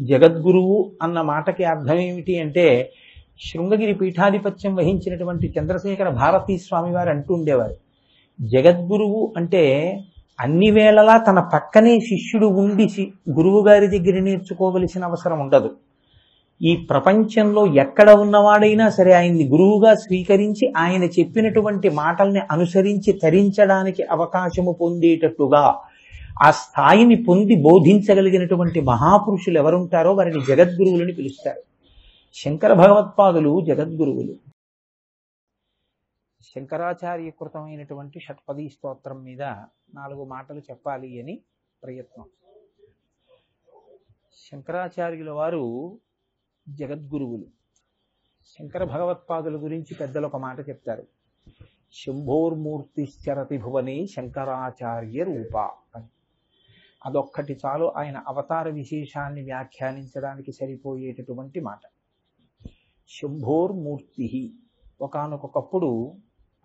జగద్గురువు అన్న మాటకి అర్థం ఏమిటి అంటే, శృంగగిరి పీఠాధిపత్యం వహించినటువంటి చంద్రశేఖర భారతీ స్వామి వారు అంటూ ఉండేవారు, జగద్గురువు అంటే అన్ని వేళలా తన పక్కనే శిష్యుడు ఉండి గురువు గారి దగ్గర నేర్చుకోవలసిన అవసరం ఉండదు. ఈ ప్రపంచంలో ఎక్కడ ఉన్నవాడైనా సరే ఆయన్ని గురువుగా స్వీకరించి ఆయన చెప్పినటువంటి మాటల్ని అనుసరించి తరించడానికి అవకాశము పొందేటట్టుగా ఆ స్థాయిని పొంది బోధించగలిగినటువంటి మహాపురుషులు ఎవరుంటారో వారిని జగద్గురువులని పిలుస్తారు. శంకర భగవత్పాదులు జగద్గురువులు. శంకరాచార్య కృతమైనటువంటి షట్పదీ స్తోత్రం మీద 4 మాటలు చెప్పాలి అని ప్రయత్నం. శంకరాచార్యుల వారు జగద్గురువులు. శంకర భగవత్పాదుల గురించి పెద్దలు ఒక మాట చెప్తారు, శంభోర్మూర్తిశ్చరతి భువనే శంకరాచార్య రూప అని. అదొక్కటి చాలు ఆయన అవతార విశేషాన్ని వ్యాఖ్యానించడానికి సరిపోయేటటువంటి మాట. శంభోర్మూర్తి. ఒకానొకప్పుడు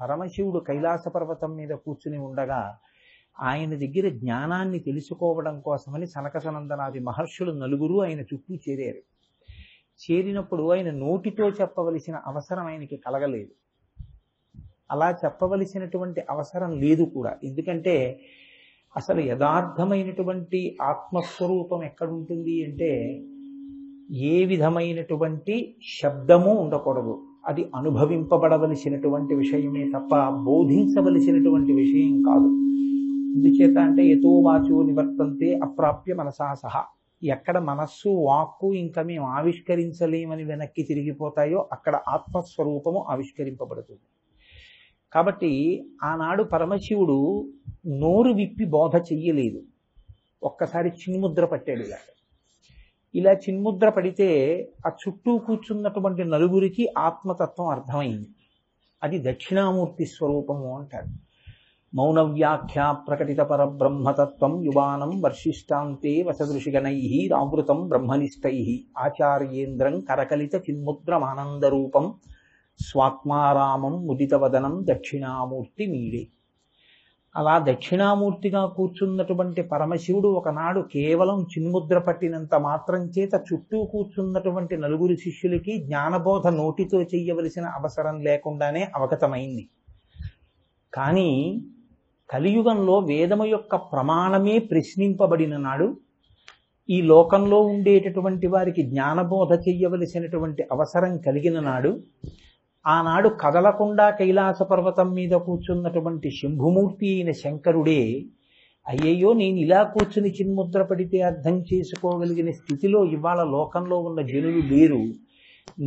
పరమశివుడు కైలాస పర్వతం మీద కూర్చుని ఉండగా ఆయన దగ్గర జ్ఞానాన్ని తెలుసుకోవడం కోసమని సనకసనందనాది మహర్షులు 4 ఆయన చుట్టూ చేరారు. చేరినప్పుడు ఆయన నోటితో చెప్పవలసిన అవసరం ఆయనకి కలగలేదు. అలా చెప్పవలసినటువంటి అవసరం లేదు కూడా. ఎందుకంటే అసలు యథార్థమైనటువంటి ఆత్మస్వరూపం ఎక్కడుంటుంది అంటే ఏ విధమైనటువంటి శబ్దము ఉండకూడదు. అది అనుభవింపబడవలసినటువంటి విషయమే తప్ప బోధించవలసినటువంటి విషయం కాదు. ఎందుచేత అంటే యతో వాచో నివర్తంతే అప్రాప్య మనసా సహా. ఎక్కడ మనస్సు వాక్కు ఇంకా మేము ఆవిష్కరించలేమని వెనక్కి తిరిగిపోతాయో అక్కడ ఆత్మస్వరూపము ఆవిష్కరింపబడుతుంది. కాబట్టి ఆనాడు పరమశివుడు నోరు విప్పి బోధ చెయ్యలేదు. ఒక్కసారి చిన్ముద్ర పట్టాడు. ఇలా చిన్ముద్ర పడితే ఆ చుట్టూ కూర్చున్నటువంటి 4 ఆత్మతత్వం అర్థమైంది. అది దక్షిణామూర్తి స్వరూపము అంటారు. మౌన వ్యాఖ్యా ప్రకటిత పరబ్రహ్మతత్వం యువానం వర్షిష్టాంతే వసదృషిగణై రావృతం బ్రహ్మనిష్టై ఆచార్యేంద్రం కరకలిత చిన్ముద్రమానందరూపం స్వాత్మారామం ముదితవదనం దక్షిణామూర్తి మీడే. అలా దక్షిణామూర్తిగా కూర్చున్నటువంటి పరమశివుడు ఒకనాడు కేవలం చిన్ముద్ర పట్టినంత మాత్రం చేత చుట్టూ కూర్చున్నటువంటి 4 శిష్యులకి జ్ఞానబోధ నోటితో చెయ్యవలసిన అవసరం లేకుండానే అవగతమైంది. కానీ కలియుగంలో వేదము యొక్క ప్రమాణమే ప్రశ్నింపబడిన నాడు, ఈ లోకంలో ఉండేటటువంటి వారికి జ్ఞానబోధ చెయ్యవలసినటువంటి అవసరం కలిగిన నాడు, ఆనాడు కదలకుండా కైలాస పర్వతం మీద కూర్చున్నటువంటి శంభుమూర్తి అయిన శంకరుడే అయ్యయ్యో నేను ఇలా కూర్చుని చిన్ముద్ర పడితే అర్థం చేసుకోగలిగిన స్థితిలో ఇవాళ లోకంలో ఉన్న జనులు లేరు,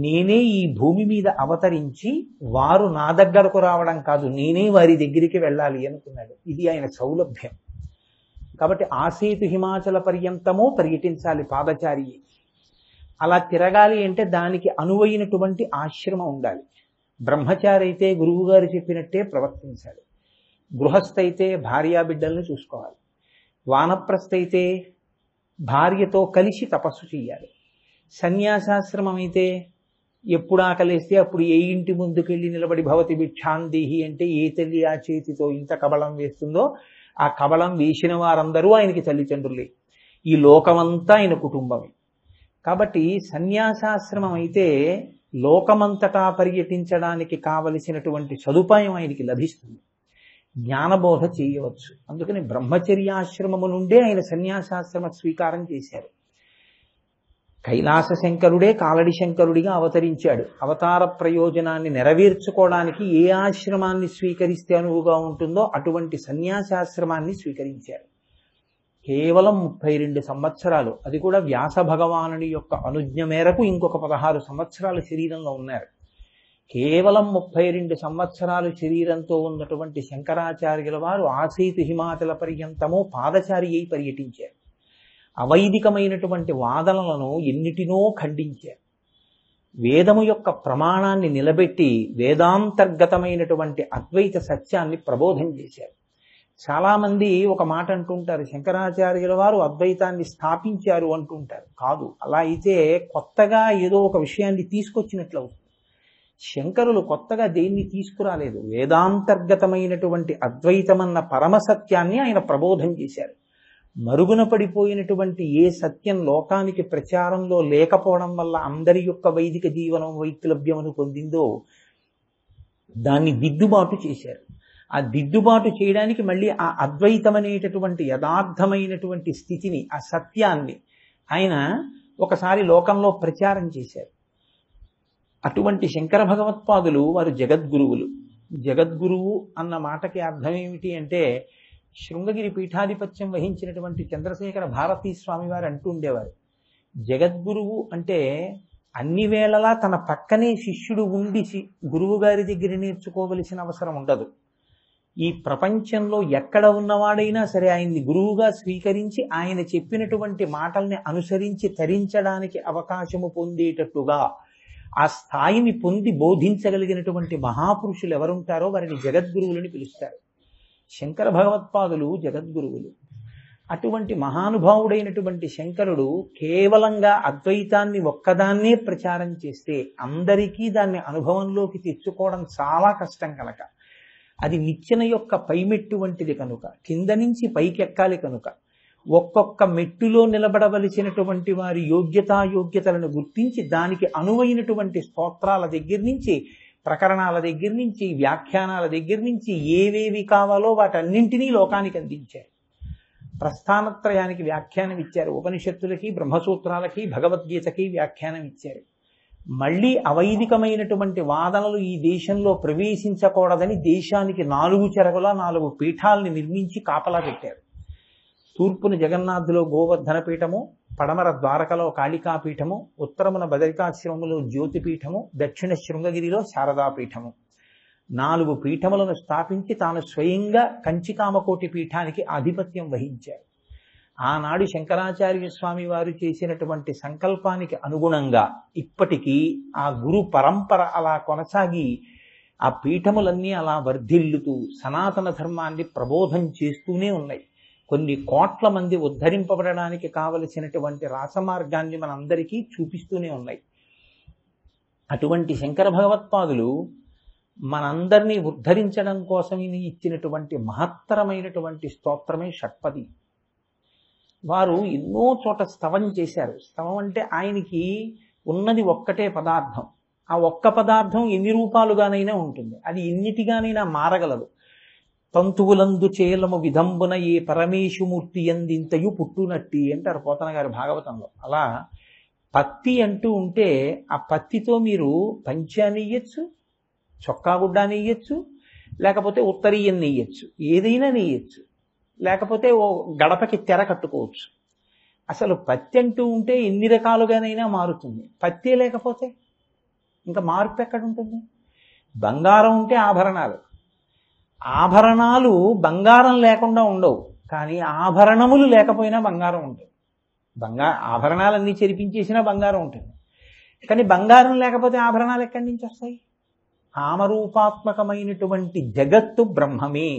నేనే ఈ భూమి మీద అవతరించి వారు నా దగ్గరకు రావడం కాదు నేనే వారి దగ్గరికి వెళ్ళాలి అనుకున్నాడు. ఇది ఆయన సౌలభ్యం. కాబట్టి ఆసేతు హిమాచల పర్యంతమో పర్యటించాలి పాదచారి. అలా తిరగాలి అంటే దానికి అనువైనటువంటి ఆశ్రమం ఉండాలి. బ్రహ్మచారి అయితే గురువు గారు చెప్పినట్టే ప్రవర్తించాలి. గృహస్థ అయితే భార్యాబిడ్డల్ని చూసుకోవాలి. వానప్రస్థ అయితే భార్యతో కలిసి తపస్సు చెయ్యాలి. సన్యాసాశ్రమం అయితే ఎప్పుడు ఆకలేస్తే అప్పుడు ఏ ఇంటి ముందుకెళ్ళి నిలబడి భవతి భిక్షాందేహి అంటే ఏ తల్లి ఆ చేతితో ఇంత కబళం వేస్తుందో ఆ కబళం వేసిన వారందరూ ఆయనకి తల్లిదండ్రులే. ఈ లోకమంతా ఆయన కుటుంబమే. కాబట్టి సన్యాసాశ్రమం అయితే లోకమంతటా పర్యటించడానికి కావలసినటువంటి సదుపాయం ఆయనకి లభిస్తుంది, జ్ఞానబోధ చేయవచ్చు. అందుకని బ్రహ్మచర్యాశ్రమము నుండే ఆయన సన్యాసాశ్రమ స్వీకారం చేశారు. కైలాస శంకరుడే కాలడి శంకరుడిగా అవతరించాడు. అవతార ప్రయోజనాన్ని నెరవేర్చుకోవడానికి ఏ ఆశ్రమాన్ని స్వీకరిస్తే అనువుగా ఉంటుందో అటువంటి సన్యాసాశ్రమాన్ని స్వీకరించారు. కేవలం 32 సంవత్సరాలు, అది కూడా వ్యాస భగవానుని యొక్క అనుజ్ఞ మేరకు ఇంకొక 16 సంవత్సరాలు శరీరంలో ఉన్నారు. కేవలం 32 సంవత్సరాలు శరీరంతో ఉన్నటువంటి శంకరాచార్యుల వారు ఆసేతు హిమాచల పర్యంతమో పాదచారి అయి పర్యటించారు. అవైదికమైనటువంటి వాదనలను ఎన్నిటినో ఖండించారు. వేదము యొక్క ప్రమాణాన్ని నిలబెట్టి వేదాంతర్గతమైనటువంటి అద్వైత సత్యాన్ని ప్రబోధం చేశారు. చాలామంది ఒక మాట అంటుంటారు, శంకరాచార్యుల వారు అద్వైతాన్ని స్థాపించారు అంటుంటారు. కాదు, అలా అయితే కొత్తగా ఏదో ఒక విషయాన్ని తీసుకొచ్చినట్లు అవుతుంది. శంకరులు కొత్తగా దేన్ని తీసుకురాలేదు. వేదాంతర్గతమైనటువంటి అద్వైతమన్న పరమసత్యాన్ని ఆయన ప్రబోధం చేశారు. మరుగున పడిపోయినటువంటి ఏ సత్యం లోకానికి ప్రచారంలో లేకపోవడం వల్ల అందరి యొక్క వైదిక జీవనం వైక్లభ్యమును పొందిందో దాన్ని దిద్దుబాటు చేశారు. ఆ దిద్దుబాటు చేయడానికి మళ్ళీ ఆ అద్వైతమనేటటువంటి యథార్థమైనటువంటి స్థితిని, ఆ సత్యాన్ని ఆయన ఒకసారి లోకంలో ప్రచారం చేశారు. అటువంటి శంకర భగవత్పాదులు వారు జగద్గురువులు. జగద్గురువు అన్న మాటకి అర్థం ఏమిటి అంటే, శృంగగిరి పీఠాధిపత్యం వహించినటువంటి చంద్రశేఖర భారతీ స్వామి వారు అంటూ ఉండేవారు, జగద్గురువు అంటే అన్ని వేళలా తన పక్కనే శిష్యుడు ఉండి గురువు గారి దగ్గర నేర్చుకోవలసిన అవసరం ఉండదు. ఈ ప్రపంచంలో ఎక్కడ ఉన్నవాడైనా సరే ఆయన్ని గురువుగా స్వీకరించి ఆయన చెప్పినటువంటి మాటల్ని అనుసరించి తరించడానికి అవకాశము పొందేటట్టుగా ఆ స్థాయిని పొంది బోధించగలిగినటువంటి మహాపురుషులు ఎవరుంటారో వారిని జగద్గురువులని పిలుస్తారు. శంకర భగవత్పాదులు జగద్గురువులు. అటువంటి మహానుభావుడైనటువంటి శంకరుడు కేవలంగా అద్వైతాన్ని ఒక్కదాన్నే ప్రచారం చేస్తే అందరికీ దాన్ని అనుభవంలోకి తెచ్చుకోవడం చాలా కష్టం కనుక, అది నిచ్చెన యొక్క పైమెట్టు వంటిది కనుక, కింద నుంచి పైకెక్కాలి కనుక, ఒక్కొక్క మెట్టులో నిలబడవలసినటువంటి వారి యోగ్యతలను గుర్తించి దానికి అనువైనటువంటి స్తోత్రాల దగ్గర నుంచి, ప్రకరణాల దగ్గర నుంచి, వ్యాఖ్యానాల దగ్గర నుంచి ఏవేవి కావాలో వాటన్నింటినీ లోకానికి అందించారు. ప్రస్థానత్రయానికి వ్యాఖ్యానం ఇచ్చారు, ఉపనిషత్తులకి, బ్రహ్మసూత్రాలకి, భగవద్గీతకి వ్యాఖ్యానం ఇచ్చారు. మళ్ళీ అవైదికమైనటువంటి వాదనలు ఈ దేశంలో ప్రవేశించకూడదని దేశానికి 4 చెరగులా 4 పీఠాలని నిర్మించి కాపలా పెట్టారు. తూర్పున జగన్నాథులో గోవర్ధన పీఠము, పడమర ద్వారకలో కాళికాపీఠము, ఉత్తరమున బదరికాశ్రమములో జ్యోతిపీఠము, దక్షిణ శృంగగిరిలో శారదాపీఠము, 4 పీఠములను స్థాపించి తాను స్వయంగా కంచికామకోటి పీఠానికి ఆధిపత్యం వహించారు. ఆనాడు శంకరాచార్య స్వామి వారు చేసినటువంటి సంకల్పానికి అనుగుణంగా ఇప్పటికీ ఆ గురు పరంపర అలా కొనసాగి ఆ పీఠములన్నీ అలా వర్ధిల్లుతూ సనాతన ధర్మాన్ని ప్రబోధం చేస్తూనే ఉన్నాయి. కొన్ని కోట్ల మంది ఉద్ధరింపబడడానికి కావలసినటువంటి రాసమార్గాన్ని మనందరికీ చూపిస్తూనే ఉన్నాయి. అటువంటి శంకర భగవత్పాదులు మనందరినీ ఉద్ధరించడం కోసం ఇచ్చినటువంటి మహత్తరమైనటువంటి స్తోత్రమే షట్పది. వారు ఎన్నో చోట స్తవం చేశారు. స్తవం అంటే ఆయనకి ఉన్నది ఒక్కటే పదార్థం. ఆ ఒక్క పదార్థం ఎన్ని రూపాలుగానైనా ఉంటుంది, అది ఎన్నిటిగానైనా మారగలదు. తంతువులందు చేలము విధంబున ఏ పరమేశుమూర్తి ఎందింతయు పుట్టునట్టి అంటారు పోతన గారి భాగవతంలో. అలా పత్తి అంటూ ఉంటే ఆ పత్తితో మీరు పంచాన్ని ఇయ్యచ్చు, చొక్కా గుడ్డా నెయ్యచ్చు, లేకపోతే ఉత్తరీయం నెయ్యచ్చు, ఏదైనా నెయ్యచ్చు, లేకపోతే ఓ గడపకి తెర కట్టుకోవచ్చు. అసలు పత్తి అంటూ ఉంటే ఎన్ని రకాలుగానైనా మారుతుంది. పత్తి లేకపోతే ఇంకా మార్పు ఎక్కడ ఉంటుంది? బంగారం ఉంటే ఆభరణాలు, ఆభరణాలు బంగారం లేకుండా ఉండవు, కానీ ఆభరణములు లేకపోయినా బంగారం ఉంటుంది. ఆభరణాలన్నీ చెరిపించేసినా బంగారం ఉంటుంది, కానీ బంగారం లేకపోతే ఆభరణాలు ఎక్కడి నుంచి వస్తాయి? కామరూపాత్మకమైనటువంటి జగత్తు బ్రహ్మమే.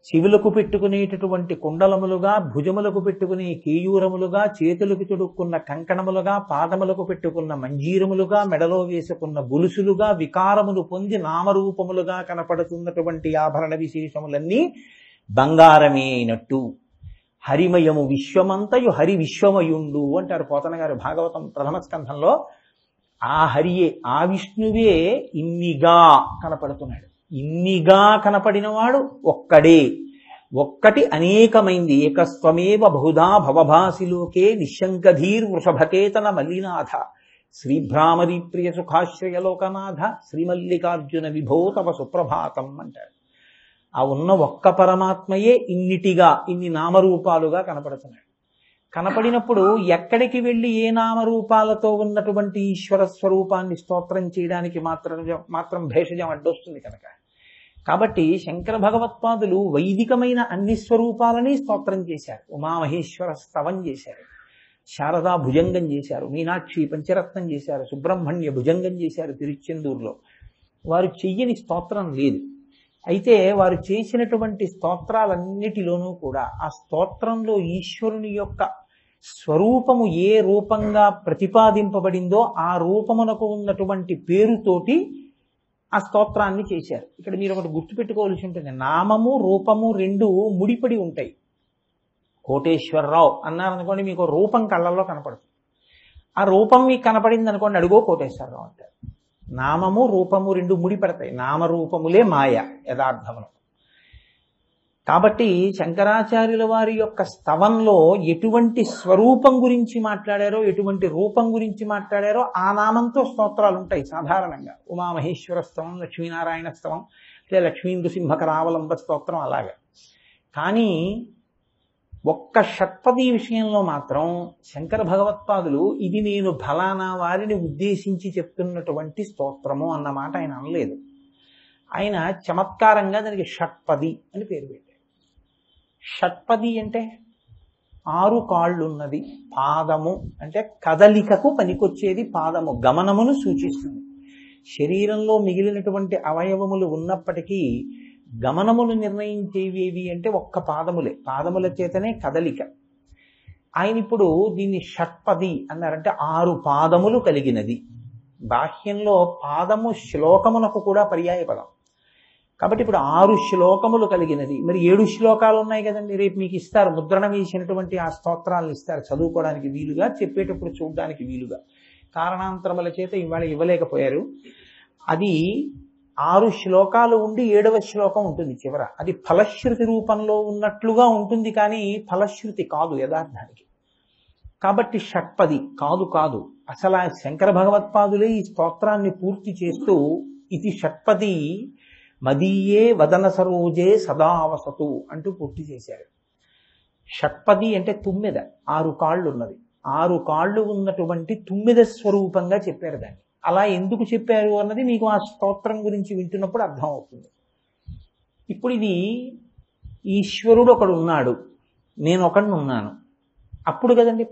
చెవులకు పెట్టుకునేటటువంటి కుండలములుగా, భుజములకు పెట్టుకునే కేయూరములుగా, చేతులకు తొడుక్కున్న కంకణములుగా, పాదములకు పెట్టుకున్న మంజీరములుగా, మెడలో వేసుకున్న గొలుసులుగా, వికారములు పొంది నామరూపములుగా కనపడుతున్నటువంటి ఆభరణ విశేషములన్నీ బంగారమే అయినట్టు హరిమయము విశ్వమంతయు హరి విశ్వమయుండు అంటారు పోతన గారు భాగవతం ప్రథమ స్కంధంలో. ఆ హరియే, ఆ విష్ణువే ఇన్నిగా కనపడుతున్నాడు. ఇన్నిగా కనపడినవాడు ఒక్కడే, ఒక్కటి అనేకమైంది. ఏకస్త్వమేవ బహుధా భవభాసిలోకే నిశంకధీర్ వృషభకేతన మల్లినాథ శ్రీభ్రామరీ ప్రియ సుఖాశ్రయలోకనాథ శ్రీమల్లికార్జున విభో తవ సుప్రభాతం అంటాడు. ఆ ఉన్న ఒక్క పరమాత్మయే ఇన్నిటిగా, ఇన్ని నామరూపాలుగా కనపడుతున్నాడు. కనపడినప్పుడు ఎక్కడికి వెళ్ళి ఏ నామరూపాలతో ఉన్నటువంటి ఈశ్వర స్వరూపాన్ని స్తోత్రం చేయడానికి మాత్రం భేషజం అడ్డొస్తుంది కనుక. కాబట్టి శంకర భగవత్పాదులు వైదికమైన అన్ని స్వరూపాలని స్తోత్రం చేశారు. ఉమామహేశ్వర స్తవం చేశారు, శారదా భుజంగం చేశారు, మీనాక్షి పంచరత్నం చేశారు, సుబ్రహ్మణ్య భుజంగం చేశారు తిరుచెందూరులో. వారు చెయ్యని స్తోత్రం లేదు. అయితే వారు చేసినటువంటి స్తోత్రాలన్నిటిలోనూ కూడా ఆ స్తోత్రంలో ఈశ్వరుని యొక్క స్వరూపము ఏ రూపంగా ప్రతిపాదింపబడిందో ఆ రూపమునకు ఉన్నటువంటి పేరుతోటి ఆ స్తోత్రాన్ని చేశారు. ఇక్కడ మీరు ఒకటి గుర్తుపెట్టుకోవాల్సి ఉంటుంది, నామము రూపము రెండు ముడిపడి ఉంటాయి. కోటేశ్వరరావు అన్నారనుకోండి, మీకు రూపం కళ్ళల్లో కనపడుతుంది. ఆ రూపం మీకు కనపడింది అనుకోండి, అడుగో కోటేశ్వరరావు అంటారు. నామము రూపము రెండు ముడిపడతాయి. నామరూపములే మాయ యథార్థములు. కాబట్టి శంకరాచార్యుల వారి యొక్క స్తవంలో ఎటువంటి స్వరూపం గురించి మాట్లాడారో, ఎటువంటి రూపం గురించి మాట్లాడారో ఆ నామంతో స్తోత్రాలు ఉంటాయి సాధారణంగా. ఉమామహేశ్వర స్తవం, లక్ష్మీనారాయణ స్తవం, లేదా లక్ష్మీ నృసింహకరావలంబ స్తోత్రం అలాగా. కానీ ఒక్క షట్పది విషయంలో మాత్రం శంకర భగవత్పాదులు ఇది నేను ఫలానా వారిని ఉద్దేశించి చెప్తున్నటువంటి స్తోత్రము అన్నమాట ఆయన అనలేదు. ఆయన చమత్కారంగా దానికి షట్పది అని పేరు పెట్టారు. షట్పది అంటే 6 కాళ్ళున్నది. పాదము అంటే కదలికకు పనికొచ్చేది. పాదము గమనమును సూచిస్తుంది. శరీరంలో మిగిలినటువంటి అవయవములు ఉన్నప్పటికీ గమనములు నిర్ణయించేవి అంటే ఒక్క పాదములే. పాదముల చేతనే కదలిక. ఆయన ఇప్పుడు దీన్ని షట్పది అన్నారంటే 6 పాదములు కలిగినది. బాహ్యంలో పాదము శ్లోకమునకు కూడా పర్యాయ పదం. కాబట్టి ఇప్పుడు 6 శ్లోకములు కలిగినది. మరి 7 శ్లోకాలు ఉన్నాయి కదండి. రేపు మీకు ఇస్తారు, ముద్రణ వేసినటువంటి ఆ స్తోత్రాలను ఇస్తారు చదువుకోవడానికి వీలుగా, చెప్పేటప్పుడు చూడడానికి వీలుగా. కారణాంతరముల చేత ఇవాళ ఇవ్వలేకపోయారు. అది 6 శ్లోకాలు ఉండి 7వ శ్లోకం ఉంటుంది చివర. అది ఫలశ్రుతి రూపంలో ఉన్నట్లుగా ఉంటుంది, కానీ ఫలశ్రుతి కాదు యథార్థానికి. కాబట్టి షట్పది కాదు. అసలు ఆ శంకర భగవత్పాదులే ఈ స్తోత్రాన్ని పూర్తి చేస్తూ ఇది షట్పది మదీయే వదన సరోజే సదావసతు అంటూ పూర్తి చేశారు. షట్పది అంటే 9, 6 కాళ్ళు ఉన్నది. 6 కాళ్ళు ఉన్నటువంటి 9 స్వరూపంగా చెప్పారు దాన్ని. అలా ఎందుకు చెప్పారు అన్నది మీకు ఆ స్తోత్రం గురించి వింటున్నప్పుడు అర్థం అవుతుంది. ఇప్పుడు ఇది ఈశ్వరుడు ఒకడు ఉన్నాడు, నేను ఒకడిని ఉన్నాను, అప్పుడు కదండి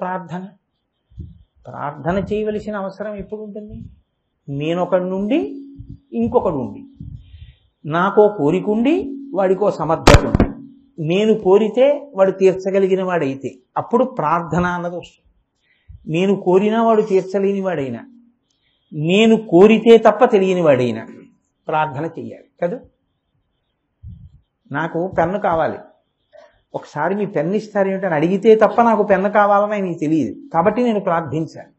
ప్రార్థన చేయవలసిన అవసరం ఎప్పుడు ఉంటుంది? నేనొకడి నుండి ఇంకొకడు ఉండి, నాకో కోరిక ఉండి వాడికో సమర్థత ఉంది. నేను కోరితే వాడు తీర్చగలిగిన వాడైతే అప్పుడు ప్రార్థన అన్నది వస్తుంది. నేను కోరినా వాడు తీర్చలేని వాడైనా, నేను కోరితే తప్ప తెలియని వాడైనా ప్రార్థన చెయ్యాలి కదా. నాకు పెన్ను కావాలి, ఒకసారి మీ పెన్ను ఇస్తారేమిటని అడిగితే తప్ప నాకు పెన్ను కావాలని నీకు తెలియదు, కాబట్టి నేను ప్రార్థించాను.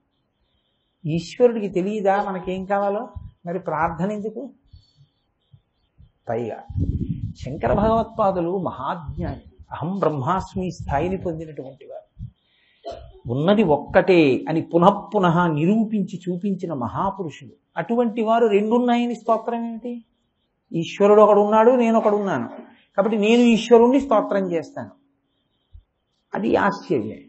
ఈశ్వరుడికి తెలియదా మనకేం కావాలో? మరి ప్రార్థన ఎందుకు? పైగా శంకర భగవత్పాదులు మహాజ్ఞాని, అహం బ్రహ్మాస్మి స్థాయిని పొందినటువంటి వారు. ఉన్నది ఒక్కటే అని పునఃపునః నిరూపించి చూపించిన మహాపురుషులు. అటువంటి వారు రెండున్నాయని స్తోత్రం ఏమిటి? ఈశ్వరుడు ఒకడున్నాడు, నేను ఒకడున్నాను, కాబట్టి నేను ఈశ్వరుణ్ణి స్తోత్రం చేస్తాను. అది ఆశ్చర్యం.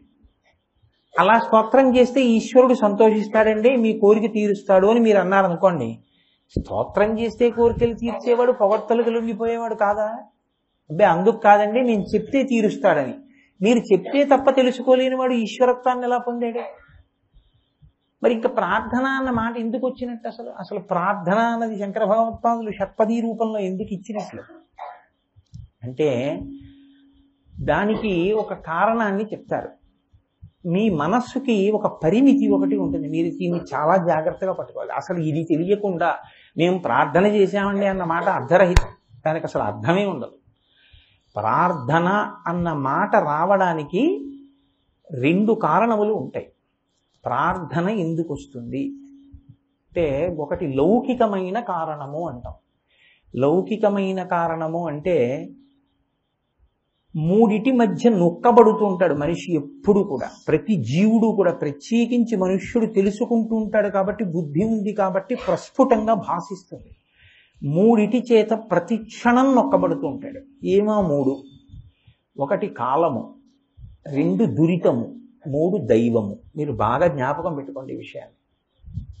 అలా స్తోత్రం చేస్తే ఈశ్వరుడు సంతోషిస్తాడండి, మీ కోరిక తీరుస్తాడు అని మీరు అన్నారనుకోండి. స్తోత్రం చేస్తే కోరికలు తీర్చేవాడు పొగడ్తలకు లొంగిపోయేవాడు కాదా? అబ్బే అందుకు కాదండి, నేను చెప్తే తీరుస్తాడని. మీరు చెప్తే తప్ప తెలుసుకోలేని వాడు ఈశ్వరత్వాన్ని ఎలా పొందాడు? మరి ఇంకా ప్రార్థన అన్న మాట ఎందుకు వచ్చినట్టు? అసలు ప్రార్థన అన్నది శంకర భగవత్పాదులు షట్పది రూపంలో ఎందుకు ఇచ్చినట్లు అంటే దానికి ఒక కారణాన్ని చెప్తారు. మీ మనస్సుకి ఒక పరిమితి ఒకటి ఉంటుంది, మీరు దీన్ని చాలా జాగ్రత్తగా పట్టుకోవాలి. అసలు ఇది తెలియకుండా మేము ప్రార్థన చేశామండి అన్న మాట అర్ధరహితం, దానికి అసలు అర్థమే ఉండదు. ప్రార్థన అన్న మాట రావడానికి 2 కారణములు ఉంటాయి. ప్రార్థన ఎందుకు వస్తుంది అంటే, ఒకటి లౌకికమైన కారణము అంటాం. లౌకికమైన కారణము అంటే 3 మధ్య నొక్కబడుతూ ఉంటాడు మనిషి ఎప్పుడు కూడా. ప్రతి జీవుడు కూడా, ప్రత్యేకించి మనుష్యుడు తెలుసుకుంటూ ఉంటాడు కాబట్టి, బుద్ధి ఉంది కాబట్టి ప్రస్ఫుటంగా భాషిస్తుంది. 3 చేత ప్రతి క్షణం నొక్కబడుతూ ఉంటాడు. ఏమో 3: 1 కాలము, 2 దురితము, 3 దైవము. మీరు బాగా జ్ఞాపకం పెట్టుకోండి ఈ విషయాన్ని.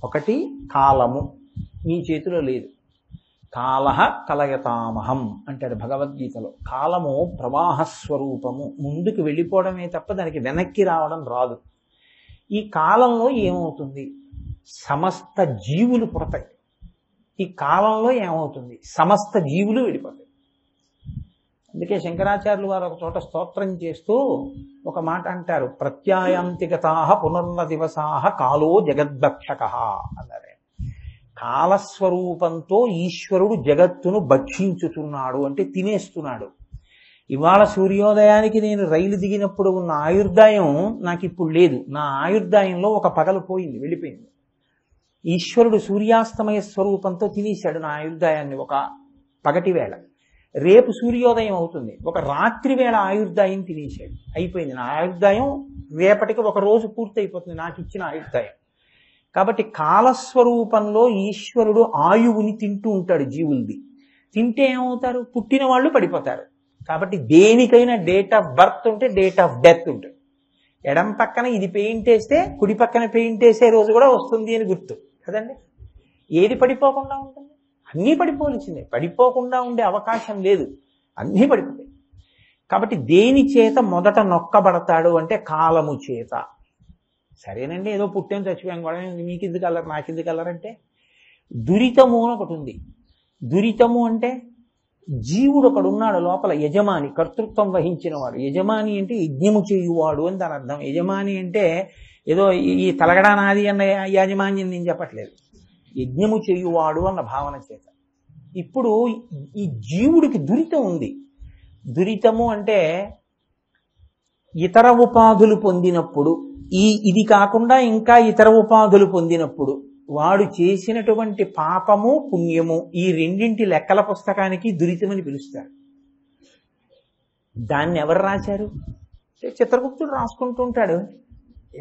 1 కాలము మీ చేతిలో లేదు. కాలహ కలయతామహం అంటాడు భగవద్గీతలో. కాలము ప్రవాహ స్వరూపము, ముందుకు వెళ్ళిపోవడమే తప్ప దానికి వెనక్కి రావడం రాదు. ఈ కాలంలో ఏమవుతుంది? సమస్త జీవులు పుడతాయి. ఈ కాలంలో ఏమవుతుంది? సమస్త జీవులు వెళ్ళిపోతాయి. అందుకే శంకరాచార్యులు వారు ఒక చోట స్తోత్రం చేస్తూ ఒక మాట అంటారు, ప్రత్యాయాంతిగతాః పునర్న దివసాః కాలో జగద్భక్షకః అన్నారు. కాలస్వరూపంతో ఈశ్వరుడు జగత్తును భక్షించుతున్నాడు అంటే తినేస్తున్నాడు. ఇవాళ సూర్యోదయానికి నేను రైలు దిగినప్పుడు ఉన్న ఆయుర్దాయం నాకు ఇప్పుడు లేదు. నా ఆయుర్దాయంలో ఒక పగలు పోయింది, వెళ్ళిపోయింది. ఈశ్వరుడు సూర్యాస్తమయ స్వరూపంతో తినేశాడు నా ఆయుర్దాయాన్ని ఒక పగటి వేళ. రేపు సూర్యోదయం అవుతుంది, ఒక రాత్రి వేళ ఆయుర్దాయం తినేశాడు, అయిపోయింది నా ఆయుర్దాయం. రేపటికి ఒక రోజు పూర్తి అయిపోతుంది నాకు ఇచ్చిన ఆయుర్దాయం. కాబట్టి కాలస్వరూపంలో ఈశ్వరుడు ఆయువుని తింటూ ఉంటాడు జీవులది. తింటే ఏమవుతారు? పుట్టిన వాళ్ళు పడిపోతారు. కాబట్టి దేనికైనా డేట్ ఆఫ్ బర్త్ ఉంటే డేట్ ఆఫ్ డెత్ ఉంటుంది. ఎడం పక్కన ఇది పెయింట్ వేస్తే కుడి పక్కన పెయింట్ వేసే రోజు కూడా వస్తుంది అని గుర్తు కదండి. ఏది పడిపోకుండా ఉంటుంది? అన్నీ పడిపోవలసిందే, పడిపోకుండా ఉండే అవకాశం లేదు, అన్నీ పడిపోతాయి. కాబట్టి దేని చేత మొదట నొక్కబడతాడు అంటే కాలము చేత. సరేనండి, ఏదో పుట్టాం చచ్చిపోయాం కూడా, మీకు ఎందుకు అల్లరు నాకు ఎందుకు అల్లరంటే, దురితము అని ఒకటి ఉంది. దురితము అంటే జీవుడు ఒకడు ఉన్నాడు లోపల, యజమాని, కర్తృత్వం వహించిన వాడు. యజమాని అంటే యజ్ఞము చేయువాడు అని దాని అర్థం. యజమాని అంటే ఏదో ఈ తలగడా నాది అన్న యాజమాన్యం నేను చెప్పట్లేదు, యజ్ఞము చేయువాడు అన్న భావన చేత. ఇప్పుడు ఈ జీవుడికి దురితం ఉంది. దురితము అంటే ఇతర ఉపాధులు పొందినప్పుడు, ఇది కాకుండా ఇంకా ఇతర ఉపాధులు పొందినప్పుడు వాడు చేసినటువంటి పాపము పుణ్యము ఈ రెండింటి లెక్కల పుస్తకానికి దురితమని పిలుస్తారు. దాన్ని ఎవరు రాశారు? చిత్రగుప్తుడు రాసుకుంటూ ఉంటాడు.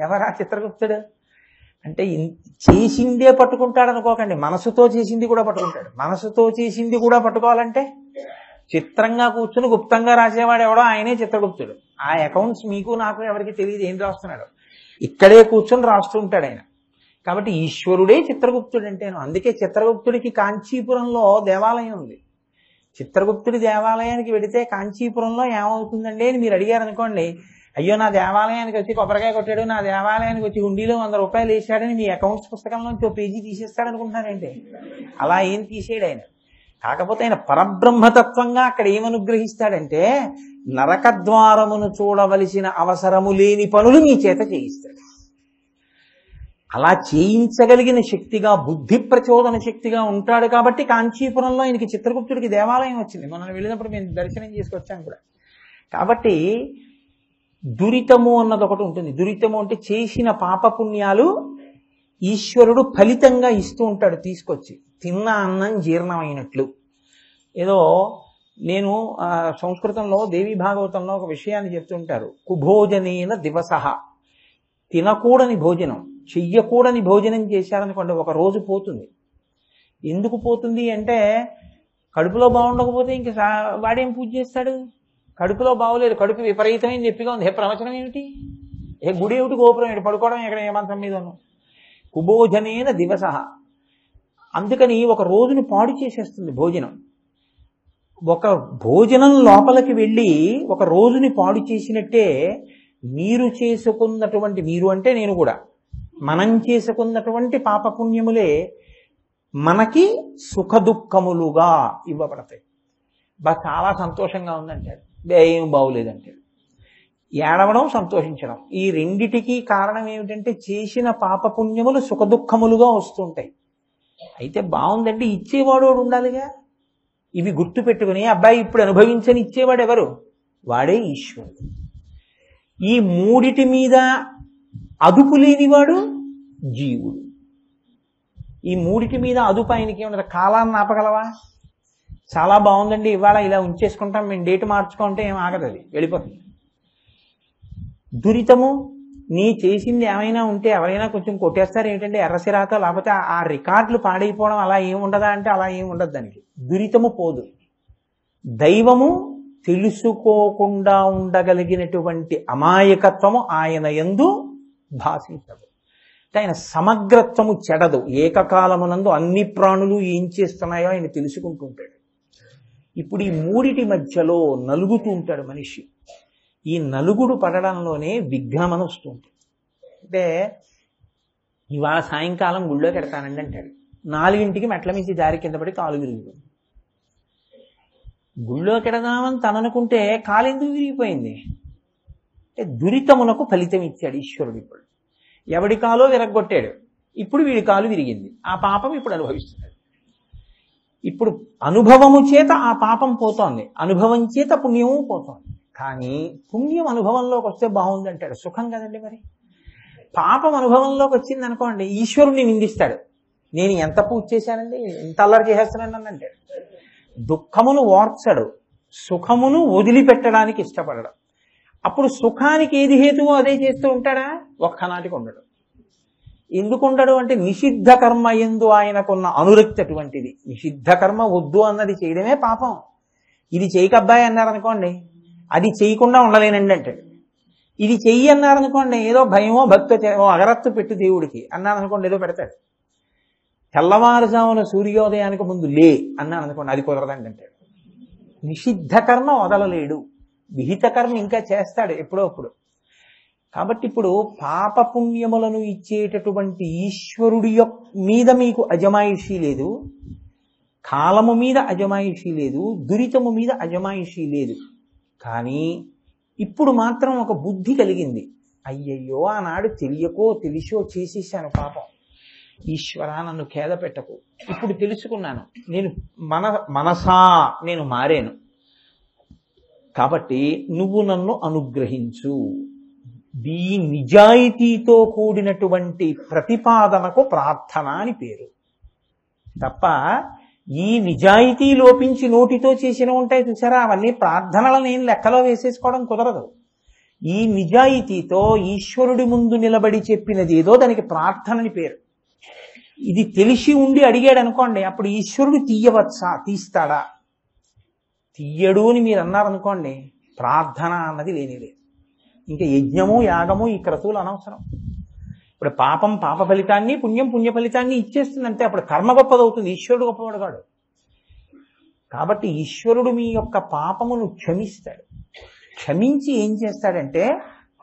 ఎవరా చిత్రగుప్తుడు అంటే చేసిందే పట్టుకుంటాడు అనుకోకండి, మనసుతో చేసింది కూడా పట్టుకుంటాడు. మనసుతో చేసింది కూడా పట్టుకోవాలంటే చిత్రంగా కూర్చుని గుప్తంగా రాసేవాడు ఎవడో ఆయనే చిత్రగుప్తుడు. ఆ అకౌంట్స్ మీకు నాకు ఎవరికి తెలియదు ఏం రాస్తున్నాడు, ఇక్కడే కూర్చొని రాస్తుంటాడు ఆయన. కాబట్టి ఈశ్వరుడే చిత్రగుప్తుడు అంటేను. అందుకే చిత్రగుప్తుడికి కాంచీపురంలో దేవాలయం ఉంది. చిత్రగుప్తుడి దేవాలయానికి వెడితే కాంచీపురంలో ఏమవుతుందండి అని మీరు అడిగారు అనుకోండి, అయ్యో నా దేవాలయానికి వచ్చి కొబ్బరికాయ కొట్టాడు, నా దేవాలయానికి వచ్చి హుండీలో 100 రూపాయలు వేసాడని మీ అకౌంట్స్ పుస్తకంలోంచి ఓ పేజీ తీసేస్తాడు అనుకుంటున్నారంటే అలా ఏం తీసేయడు ఆయన. కాకపోతే ఆయన పరబ్రహ్మతత్వంగా అక్కడ ఏమనుగ్రహిస్తాడంటే నరకద్వారమును చూడవలసిన అవసరము లేని పనులు మీ చేత చేయిస్తాడు. అలా చేయించగలిగిన శక్తిగా, బుద్ధి ప్రచోదన శక్తిగా ఉంటాడు. కాబట్టి కాంచీపురంలో ఆయనకి చిత్రగుప్తుడికి దేవాలయం వచ్చింది. మనం వెళ్ళినప్పుడు మేము దర్శనం చేసుకొచ్చాం కూడా. కాబట్టి దురితము అన్నది ఒకటి ఉంటుంది. దురితము అంటే చేసిన పాపపుణ్యాలు ఈశ్వరుడు ఫలితంగా ఇస్తూ ఉంటాడు తీసుకొచ్చి, తిన్న అన్నం జీర్ణమైనట్లు. ఏదో నేను సంస్కృతంలో దేవీ భాగవతంలో ఒక విషయాన్ని చెప్తుంటారు, కుభోజనేన దివసః. తినకూడని భోజనం, చెయ్యకూడని భోజనం చేశారనుకోండి ఒక రోజు పోతుంది. ఎందుకు పోతుంది అంటే కడుపులో బాగుండకపోతే ఇంక వాడేం పూజ చేస్తాడు? కడుపులో బాగోలేదు, కడుపు విపరీతమైన నొప్పిగా ఉంది, ప్రవచనం ఏమిటి, ఏ గుడి ఏమిటి, గోపురం ఏమిటి, పడుకోవడం ఎక్కడ ఏ మంత్రం మీదను. కుభోజనేన దివసః. అందుకని ఒక రోజుని పాడు చేసేస్తుంది భోజనం. ఒక భోజనం లోపలికి వెళ్ళి ఒక రోజుని పాడు చేసినట్టే మీరు చేసుకున్నటువంటి, మీరు అంటే నేను కూడా, మనం చేసుకున్నటువంటి పాపపుణ్యములే మనకి సుఖ దుఃఖములుగా ఇవ్వబడతాయి. చాలా సంతోషంగా ఉందంటాడు, ఏం బాగులేదంటాడు. ఏడవడం, సంతోషించడం, ఈ రెండిటికి కారణం ఏమిటంటే చేసిన పాపపుణ్యములు సుఖ దుఃఖములుగా వస్తుంటాయి. అయితే బాగుందంటే ఇచ్చేవాడు ఉండాలిగా. ఇవి గుర్తు పెట్టుకుని అబ్బాయి ఇప్పుడు అనుభవించని ఇచ్చేవాడు ఎవరు? వాడే ఈశ్వరుడు. ఈ మూడిటి మీద అదుపు లేనివాడు జీవుడు. ఈ మూడిటి మీద అదుపు ఆయనకి ఏమన్నా కాలాన్ని ఆపగలవా? చాలా బాగుందండి ఇవాళ ఇలా ఉంచేసుకుంటాం, మేము డేట్ మార్చుకుంటే ఏం ఆగదు, అది వెళ్ళిపోతుంది. దురితము, నీ చేసింది ఏమైనా ఉంటే ఎవరైనా కొంచెం కొట్టేస్తారు ఏంటంటే ఎర్రసిరాతో, లేకపోతే ఆ రికార్డులు పాడైపోవడం అలా ఏం ఉండదా అంటే అలా ఏం ఉండదు. దానికి దురితము పోదు. దైవము తెలుసుకోకుండా ఉండగలిగినటువంటి అమాయకత్వము ఆయన యందు భాషించదు. అంటే ఆయన సమగ్రత్వము చెడదు. ఏకకాలమునందు అన్ని ప్రాణులు ఏం చేస్తున్నాయో ఆయన తెలుసుకుంటూ ఉంటాడు. ఇప్పుడు ఈ మూడిటి మధ్యలో నలుగుతూ ఉంటాడు మనిషి. ఈ నలుగుడు పడడంలోనే విఘ్నమని వస్తుంటుంది. అంటే ఇవాళ సాయంకాలం గుళ్ళోకి వెడతానండి అంటాడు, 4ంటికి మెట్ల మించి దారి కింద పడి కాలు విరిగిపోయింది. గుళ్ళోకి వెడదామని తననుకుంటే కాలు ఎందుకు విరిగిపోయింది అంటే దురితమునకు ఫలితం ఇచ్చాడు ఈశ్వరుడు. ఇప్పుడు ఎవడి కాలో విరగొట్టాడు, ఇప్పుడు వీడి కాలు విరిగింది, ఆ పాపం ఇప్పుడు అనుభవిస్తున్నాడు. ఇప్పుడు అనుభవము చేత ఆ పాపం పోతోంది, అనుభవం చేత పుణ్యము పోతోంది. కానీ పుణ్యం అనుభవంలోకి వస్తే బాగుంది అంటాడు, సుఖం కదండి. మరి పాపం అనుభవంలోకి వచ్చింది అనుకోండి, ఈశ్వరుణ్ణి నిందిస్తాడు. నేను ఎంత పూజ చేశానండి, ఎంత అల్లరి చేసేస్తున్నాను అంటాడు. దుఃఖమును ఓర్చడు, సుఖమును వదిలిపెట్టడానికి ఇష్టపడడం. అప్పుడు సుఖానికి ఏది హేతువో అదే చేస్తూ ఉంటాడా? ఒక్కనాటికి ఉండడు. ఎందుకు ఉండడు అంటే నిషిద్ధ కర్మ యందు ఆయనకున్న అనురక్తి అటువంటిది. నిషిద్ధ కర్మ వద్దు అన్నది చేయడమే పాపం. ఇది చేయకబ్బాయి అన్నారనుకోండి, అది చేయకుండా ఉండలేనండి అంటాడు. ఇది చెయ్యి అన్నారనుకోండి, ఏదో భయమో భక్తో అగరత్తు పెట్టు దేవుడికి అన్నారనుకోండి, ఏదో పెడతాడు. తెల్లవారుజామున సూర్యోదయానికి ముందు లే అన్నాను అనుకోండి, అది కుదరదండి అంటాడు. నిషిద్ధ కర్మ వదలలేడు, విహిత కర్మ ఇంకా చేస్తాడు ఎప్పుడో. కాబట్టి ఇప్పుడు పాపపుణ్యములను ఇచ్చేటటువంటి ఈశ్వరుడి మీద మీకు అజమాయిషీ లేదు, కాలము మీద అజమాయిషీ లేదు, దురితము మీద అజమాయిషీ లేదు. కానీ ఇప్పుడు మాత్రం ఒక బుద్ధి కలిగింది. అయ్యయ్యో, ఆనాడు తెలియకో తెలిసో చేసేసాను పాపం, ఈశ్వరా నన్ను ఖేద పెట్టకు. ఇప్పుడు తెలుసుకున్నాను, నేను మనసా నేను మారాను, కాబట్టి నువ్వు నన్ను అనుగ్రహించు. ఈ నిజాయితీతో కూడినటువంటి ప్రతిపాదనకు ప్రార్థన అని పేరు తప్ప, ఈ నిజాయితీ లోపించి నోటితో చేసిన ఉంటాయి చూసారా, అవన్నీ ప్రార్థనలను నేను లెక్కలో వేసేసుకోవడం కుదరదు. ఈ నిజాయితీతో ఈశ్వరుడి ముందు నిలబడి చెప్పినది ఏదో దానికి ప్రార్థనని పేరు. ఇది తెలిసి ఉండి అడిగాడు అనుకోండి, అప్పుడు ఈశ్వరుడు తీయవచ్చా, తీస్తాడా? తీయడు అని మీరు అన్నారనుకోండి, ప్రార్థన అన్నది లేనిలేదు. ఇంకా యజ్ఞము యాగము ఈ క్రతువులు అనవసరం. ఇప్పుడు పాపం పాప ఫలితాన్ని, పుణ్యం పుణ్య ఫలితాన్ని ఇచ్చేస్తుంది అంతే. అప్పుడు కర్మ గొప్పదవుతుంది, ఈశ్వరుడు గొప్పవాడు కాడు. కాబట్టి ఈశ్వరుడు మీ యొక్క పాపమును క్షమిస్తాడు. క్షమించి ఏం చేస్తాడంటే,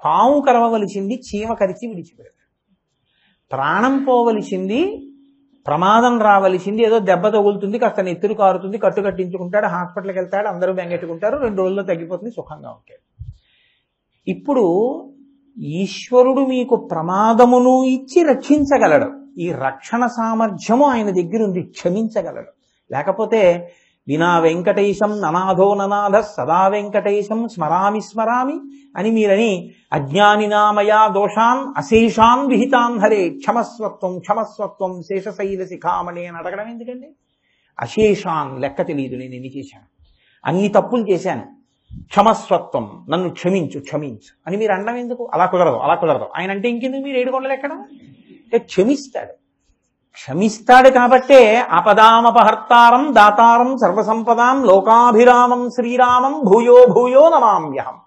పాము కరవవలసింది చీమ కరిచి విడిచిపెడతాడు, ప్రాణం పోవలసింది, ప్రమాదం రావలసింది ఏదో దెబ్బ తగులుతుంది, కాస్త నెత్తురు కారుతుంది, కట్టు కట్టించుకుంటాడు, హాస్పిటల్కి వెళ్తాడు, అందరూ బెంగెట్టుకుంటారు, 2 రోజుల్లో తగ్గిపోతుంది, సుఖంగా ఉంటాడు. ఇప్పుడు ఈశ్వరుడు మీకు ప్రమాదమును ఇచ్చి రక్షించగలడు. ఈ రక్షణ సామర్థ్యము ఆయన దగ్గర ఉంది, క్షమించగలడు. లేకపోతే వినా వెంకటేశం ననాథో ననాథ సదా వెంకటేశం స్మరామి స్మరామి అని మీరని అజ్ఞానినామయా దోషాన్ అశేషాన్ విహితాన్ హరే క్షమస్వత్వం క్షమస్వత్వం శేషశైల శిఖామణి అని అడగడం ఎందుకండి? అశేషాన్ లెక్క తెలియదు, నేను ఎన్ని చేశాను, అన్ని తప్పులు చేశాను, క్షమస్వత్వం నన్ను క్షమించు క్షమించు అని మీరు అనడం ఎందుకు? అలా కుదరదు, అలా కుదరదు ఆయన అంటే ఇంకెందుకు మీరు ఏడుకొండలు ఎక్కడం? అంటే క్షమిస్తాడు కాబట్టే ఆపదామపహర్తారం దాతారం సర్వసంపదాం లోకాభిరామం శ్రీరామం భూయో భూయో నమామ్యహం.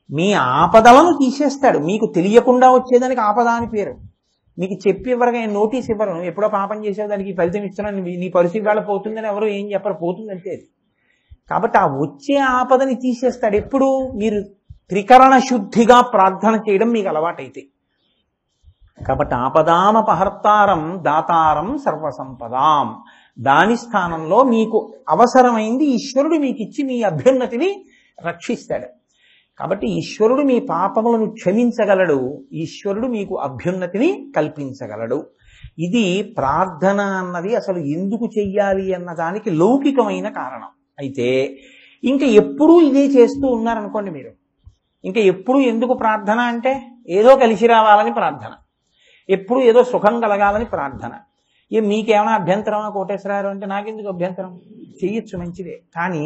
మీ ఆపదలను తీసేస్తాడు. మీకు తెలియకుండా వచ్చేదానికి ఆపద అని పేరు. మీకు చెప్పి ఎవరిగా నోటీస్ ఇవ్వరు, నువ్వు ఎప్పుడో పాపం చేసేవి దానికి ఫలితం ఇస్తున్నాను, నీ పరిస్థితి వేళ పోతుందని ఎవరు ఏం చెప్పరు, పోతుందంటే అది. కాబట్టి ఆ వచ్చే ఆపదని తీసేస్తాడు. ఎప్పుడు మీరు త్రికరణ శుద్ధిగా ప్రార్థన చేయడం మీకు అలవాటైతే. కాబట్టి ఆపదామపహర్తారం దాతారం సర్వసంపదాం, దాని స్థానంలో మీకు అవసరమైంది ఈశ్వరుడు మీకు ఇచ్చి మీ అభ్యున్నతిని రక్షిస్తాడు. కాబట్టి ఈశ్వరుడు మీ పాపములను క్షమించగలడు, ఈశ్వరుడు మీకు అభ్యున్నతిని కల్పించగలడు. ఇది ప్రార్థన అన్నది అసలు ఎందుకు చెయ్యాలి అన్నదానికి లౌకికమైన కారణం. అయితే ఇంకా ఎప్పుడూ ఇదే చేస్తూ ఉన్నారనుకోండి మీరు, ఇంకా ఎప్పుడు ఎందుకు ప్రార్థన అంటే ఏదో కలిసి రావాలని ప్రార్థన, ఎప్పుడు ఏదో సుఖం కలగాలని ప్రార్థన. మీకేమైనా అభ్యంతరమా కోటేశ్వరరావు అంటే నాకెందుకు అభ్యంతరం, చెయ్యొచ్చు మంచిదే. కానీ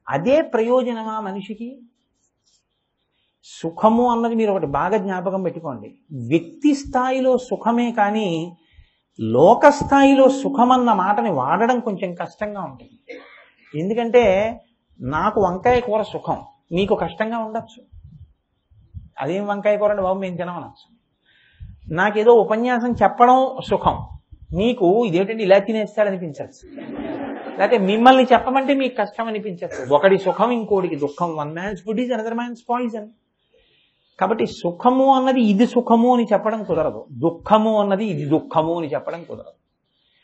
అదే ప్రయోజనమా మనిషికి? సుఖము అన్నది మీరు ఒకటి బాగా జ్ఞాపకం పెట్టుకోండి, వ్యక్తి స్థాయిలో సుఖమే కానీ లోక స్థాయిలో సుఖమన్న మాటని వాడడం కొంచెం కష్టంగా ఉంటుంది. ఎందుకంటే నాకు వంకాయ కూర సుఖం, నీకు కష్టంగా ఉండొచ్చు. అదేం వంకాయ కూర అంటే బాబు మేము తినమనొచ్చు. నాకేదో ఉపన్యాసం చెప్పడం సుఖం, నీకు ఇదేంటంటే ఇలా తినేస్తాడనిపించచ్చు. లేకపోతే మిమ్మల్ని చెప్పమంటే మీకు కష్టం అనిపించచ్చు. ఒకటి సుఖం ఇంకోటికి దుఃఖం. One man's food is another man's poison. కాబట్టి సుఖము అన్నది ఇది సుఖము అని చెప్పడం కుదరదు, దుఃఖము అన్నది ఇది దుఃఖము అని చెప్పడం కుదరదు.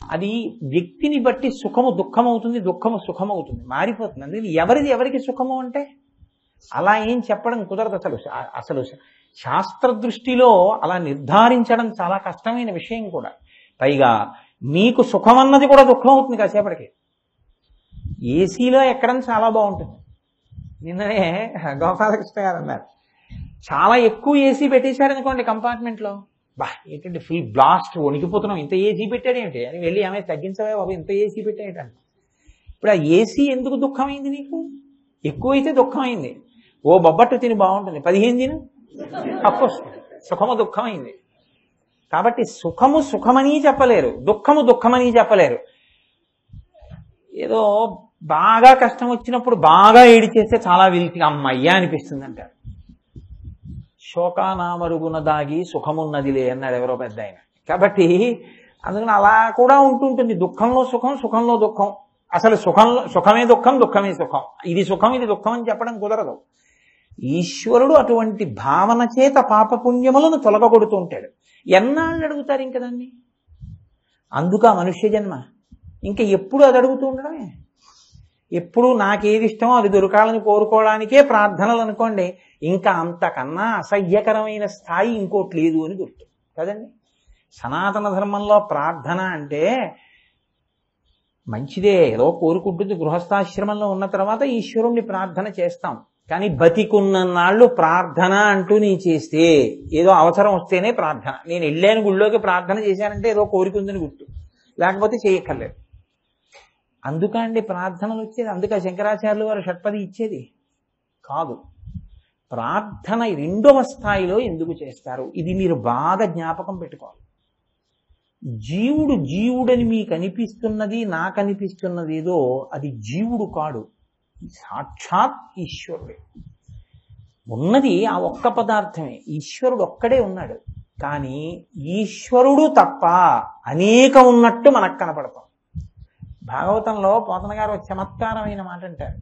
అది వ్యక్తిని బట్టి సుఖము దుఃఖం అవుతుంది, దుఃఖము సుఖం అవుతుంది, మారిపోతుంది. అందుకని ఎవరిది ఎవరికి సుఖము అంటే అలా ఏం చెప్పడం కుదరదు. అసలు శాస్త్ర దృష్టిలో అలా నిర్ధారించడం చాలా కష్టమైన విషయం కూడా. పైగా మీకు సుఖం అన్నది కూడా దుఃఖం అవుతుంది కాసేపటికి. ఏసీలో ఎక్కడం చాలా బాగుంటుంది. నిన్ననే గోపాలకృష్ణ గారు అన్నారు, చాలా ఎక్కువ ఏసీ పెట్టేశారనుకోండి కంపార్ట్మెంట్లో, బా ఏంటంటే ఫుల్ బ్లాస్ట్ వణికిపోతున్నాం, ఇంత ఏసీ పెట్టాడేమిటి అని వెళ్ళి ఆమె తగ్గించవే బాబు ఇంత ఏసీ పెట్టాడేటండి. ఇప్పుడు ఆ ఏసీ ఎందుకు దుఃఖమైంది నీకు? ఎక్కువైతే దుఃఖమైంది. ఓ బొబ్బట్టు తిని బాగుంటుంది, 15 తిను అప్పొస్తుంది, సుఖము దుఃఖమైంది. కాబట్టి సుఖము సుఖమని చెప్పలేరు, దుఃఖము దుఃఖమని చెప్పలేరు. ఏదో బాగా కష్టం వచ్చినప్పుడు బాగా ఏడిచేస్తే చాలా వీళ్ళకి అమ్మయ్యా అనిపిస్తుంది అంటారు. శోకానామరుగున దాగి సుఖమున్నదిలే అన్నాడు ఎవరో పెద్ద ఆయన. కాబట్టి అందుకని అలా కూడా ఉంటుంటుంది, దుఃఖంలో సుఖం, సుఖంలో దుఃఖం. అసలు సుఖమే దుఃఖం, దుఃఖమే సుఖం. ఇది సుఖం ఇది దుఃఖం అని చెప్పడం కుదరదు. ఈశ్వరుడు అటువంటి భావన చేత పాపపుణ్యములను తొలగొడుతూ ఉంటాడు. ఎన్నాళ్ళు అడుగుతారు ఇంక దాన్ని? అందుక మనుష్య జన్మ. ఇంకా ఎప్పుడు అది అడుగుతూ ఉండడమే. ఎప్పుడు నాకేది ఇష్టమో అది దొరకాలని కోరుకోవడానికే ప్రార్థనలు అనుకోండి. ఇంకా అంతకన్నా అసహ్యకరమైన స్థాయి ఇంకోటి లేదు అని గుర్తు కదండి. సనాతన ధర్మంలో ప్రార్థన అంటే మంచిదే, ఏదో కోరుకుంటుంది. గృహస్థాశ్రమంలో ఉన్న తర్వాత ఈశ్వరుణ్ణి ప్రార్థన చేస్తాం. కానీ బతికున్న నాళ్ళు ప్రార్థన అంటూ నీ చేస్తే ఏదో అవసరం వస్తేనే ప్రార్థన. నేను వెళ్ళాను గుళ్ళోకి ప్రార్థన చేశానంటే ఏదో కోరికుందని గుర్తు, లేకపోతే చేయక్కర్లేదు. అందుకండి ప్రార్థనలు వచ్చేది. అందుక శంకరాచార్యులు వారు షట్పది ఇచ్చేది కాదు. ప్రార్థన 2వ స్థాయిలో ఎందుకు చేస్తారు? ఇది మీరు బాగా జ్ఞాపకం పెట్టుకోవాలి. జీవుడు జీవుడని మీకు అనిపిస్తున్నది, నాకు అనిపిస్తున్నది ఏదో, అది జీవుడు కాడు, సాక్షాత్ ఈశ్వరుడే. ఉన్నది ఆ ఒక్క పదార్థమే, ఈశ్వరుడు ఒక్కడే ఉన్నాడు. కానీ ఈశ్వరుడు తప్ప అనేకం ఉన్నట్టు మనకు కనపడతాం. భాగవతంలో పోతన గారు ఒక చమత్కారమైన మాట అంటారు,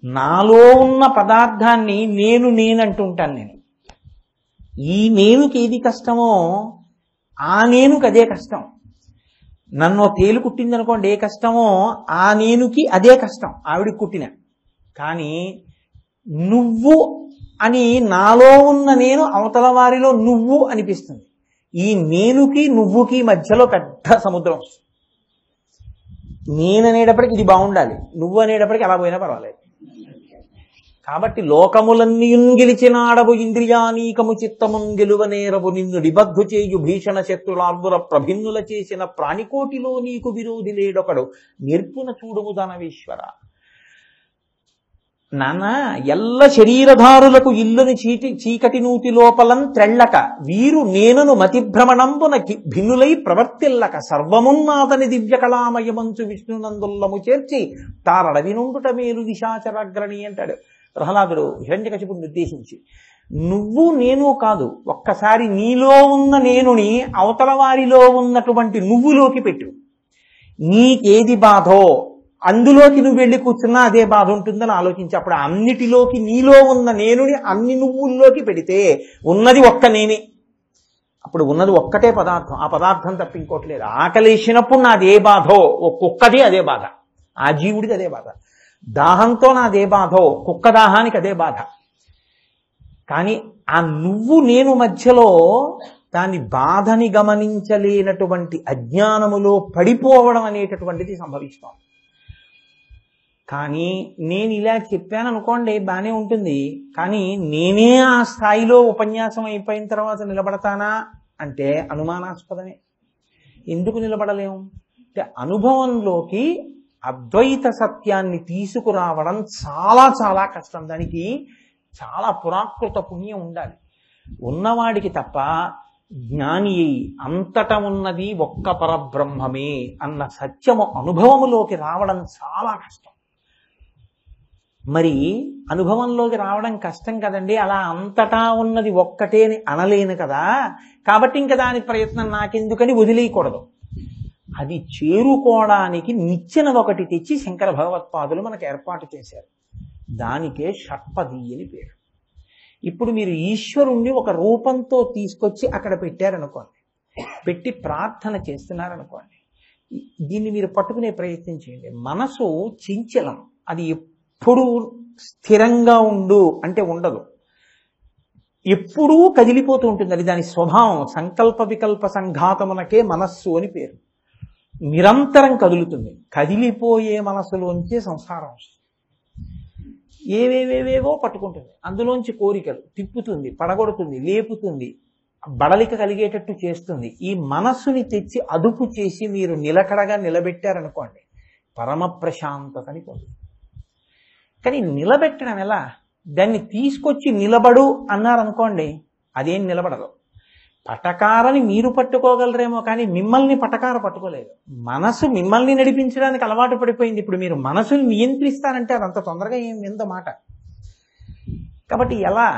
నాలో ఉన్న పదార్థాన్ని నేనంటుంటాను. నేను ఈ నేనుకి ఏది కష్టమో ఆ నేనుకి అదే కష్టం. నన్ను తేలు కుట్టిందనుకోండి, ఏ కష్టమో ఆ నేనుకి అదే కష్టం, ఆవిడికి కుట్టిన. కానీ నువ్వు అని నాలో ఉన్న నేను అవతల వారిలో నువ్వు అనిపిస్తుంది. ఈ నేనుకి నువ్వుకి మధ్యలో పెద్ద సముద్రం వస్తుంది. నేననేటప్పటికి ఇది బాగుండాలి, నువ్వు అనేటప్పటికి ఎలా పోయినా పర్వాలేదు. కాబట్టి లోకములన్నీ గెలిచినాడవు ఇంద్రియానీకము చిత్తమున్ గెలువనేరవు నిన్ను నిబద్ధు చేయు భీషణ శత్రులార్బుర ప్రభిన్నుల చేసిన ప్రాణికోటిలో నీకు విరోధి లేడొకడు నేర్పున చూడుము ధనవేశ్వర. నాన్న ఎల్ల శరీరధారులకు ఇల్లుని చీకటి నూతి లోపలం త్రెళ్ళక వీరు నేనను మతిభ్రమణంబున భిన్నులై ప్రవర్తిల్లక సర్వమున్నాతని దివ్య కళామయమంచు విష్ణునందుల్లము చేర్చి తారడవి నుండుట మేలు నిశాచరగ్రణి అంటాడు ప్రహ్లాదుడు హిరణ్యకశిపుడిని ఉద్దేశించి. నువ్వు నేను కాదు, ఒక్కసారి నీలో ఉన్న నేనుని అవతల వారిలో ఉన్నటువంటి నువ్వులోకి పెట్టు. నీకేది బాధో అందులోకి నువ్వు వెళ్ళి కూర్చున్నా అదే బాధ ఉంటుందని ఆలోచించి, అప్పుడు అన్నిటిలోకి నీలో ఉన్న నేనుని అన్ని నువ్వుల్లోకి పెడితే ఉన్నది ఒక్క నేనే. అప్పుడు ఉన్నది ఒక్కటే పదార్థం, ఆ పదార్థం తప్ప ఇంకోటి లేదు. ఆకలేసినప్పుడు నాదే బాధో కుక్కది అదే బాధ, ఆ జీవుడిది అదే బాధ. దాహంతో నాదే బాధో కుక్క దాహానికి అదే బాధ. కానీ ఆ నువ్వు నేను మధ్యలో దాని బాధని గమనించలేనటువంటి అజ్ఞానములో పడిపోవడం అనేటటువంటిది సంభవిస్తాం. కానీ నేను ఇలా చెప్పాను అనుకోండి, బాగానే ఉంటుంది. కానీ నేనే ఆ స్థాయిలో ఉపన్యాసం అయిపోయిన తర్వాత నిలబడతానా అంటే అనుమానాస్పదమే. ఎందుకు నిలబడలేము అంటే అనుభవంలోకి అద్వైత సత్యాన్ని తీసుకురావడం చాలా చాలా కష్టం. దానికి చాలా పురాకృత పుణ్యం ఉండాలి. ఉన్నవాడికి తప్ప జ్ఞాని అంతటా ఉన్నది ఒక్క పరబ్రహ్మమే అన్న సత్యము అనుభవములోకి రావడం చాలా కష్టం. మరి అనుభవంలోకి రావడం కష్టం కదండి, అలా అంతటా ఉన్నది ఒక్కటే అని అనలేను కదా. కాబట్టి ఇంకా దాని ప్రయత్నం నాకెందుకని వదిలేయకూడదు. అది చేరుకోవడానికి నిచ్చెనది ఒకటి తెచ్చి శంకర భగవత్పాదులు మనకు ఏర్పాటు చేశారు. దానికే షట్పది అని పేరు. ఇప్పుడు మీరు ఈశ్వరుణ్ణి ఒక రూపంతో తీసుకొచ్చి అక్కడ పెట్టారనుకోండి, పెట్టి ప్రార్థన చేస్తున్నారనుకోండి, దీన్ని మీరు పట్టుకునే ప్రయత్నం చేయండి. మనసు చంచలం, అది ఎప్పుడు స్థిరంగా ఉండు అంటే ఉండదు, ఎప్పుడూ కదిలిపోతూ ఉంటుంది. అది దాని స్వభావం. సంకల్ప వికల్ప సంఘాతమునకే మనస్సు అని పేరు. నిరంతరం కదులుతుంది. కదిలిపోయే మనసులోంచే సంసారం వస్తుంది. ఏవేవేవేవో పట్టుకుంటుంది, అందులోంచి కోరికలు తిప్పుతుంది, పడగొడుతుంది, లేపుతుంది, బడలిక కలిగేటట్టు చేస్తుంది. ఈ మనస్సుని తెచ్చి అదుపు చేసి మీరు నిలకడగా నిలబెట్టారనుకోండి, పరమ ప్రశాంతతని పొందుతుంది. కానీ నిలబెట్టడం ఎలా? దాన్ని తీసుకొచ్చి నిలబడు అన్నారనుకోండి, అదేం నిలబడదు. పటకారని మీరు పట్టుకోగలరేమో కానీ మిమ్మల్ని పటకార పట్టుకోలేదు. మనసు మిమ్మల్ని నడిపించడానికి అలవాటు పడిపోయింది. ఇప్పుడు మీరు మనసుని నియంత్రిస్తారంటే అదంత తొందరగా ఏం ఎంత మాట. కాబట్టి ఎలా?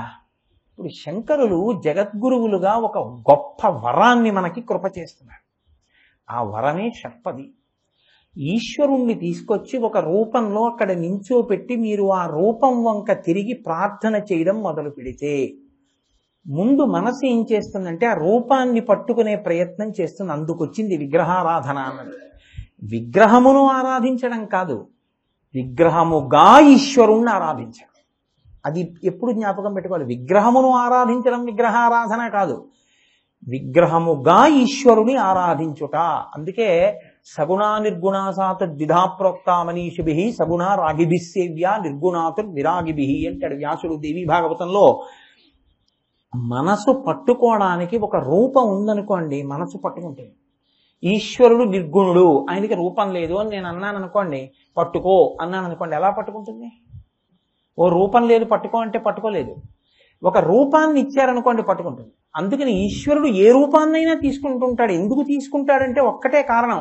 ఇప్పుడు శంకరులు జగద్గురువులుగా ఒక గొప్ప వరాన్ని మనకి కృప చేస్తున్నారు. ఆ వరమే షట్పది. ఈశ్వరుణ్ణి తీసుకొచ్చి ఒక రూపంలో అక్కడ నించోపెట్టి మీరు ఆ రూపం వంక తిరిగి ప్రార్థన చేయడం మొదలు పెడితే ముందు మనసు ఏం చేస్తుందంటే ఆ రూపాన్ని పట్టుకునే ప్రయత్నం చేస్తుంది. అందుకొచ్చింది విగ్రహారాధన అన్నది. విగ్రహమును ఆరాధించడం కాదు, విగ్రహముగా ఈశ్వరుణ్ణి ఆరాధించడం. అది ఎప్పుడు జ్ఞాపకం పెట్టుకోవాలి. విగ్రహమును ఆరాధించడం విగ్రహారాధన కాదు, విగ్రహముగా ఈశ్వరుని ఆరాధించుట. అందుకే సగుణా నిర్గుణాసాత ద్విధా ప్రోక్త మనీషిభి సగుణ రాగిభిసేవ్య నిర్గుణాతుర్ విరాగిభి అంటాడు వ్యాసుడు దేవి భాగవతంలో. మనసు పట్టుకోవడానికి ఒక రూపం ఉందనుకోండి, మనసు పట్టుకుంటుంది. ఈశ్వరుడు నిర్గుణుడు, ఆయనకి రూపం లేదు అని నేను అన్నాను అనుకోండి, పట్టుకో అన్నాను అనుకోండి, ఎలా పట్టుకుంటుంది? ఓ రూపం లేదు పట్టుకో అంటే పట్టుకోలేదు. ఒక రూపాన్ని ఇచ్చారనుకోండి పట్టుకుంటుంది. అందుకని ఈశ్వరుడు ఏ రూపాన్నైనా తీసుకుంటుంటాడు. ఎందుకు తీసుకుంటాడంటే ఒక్కటే కారణం.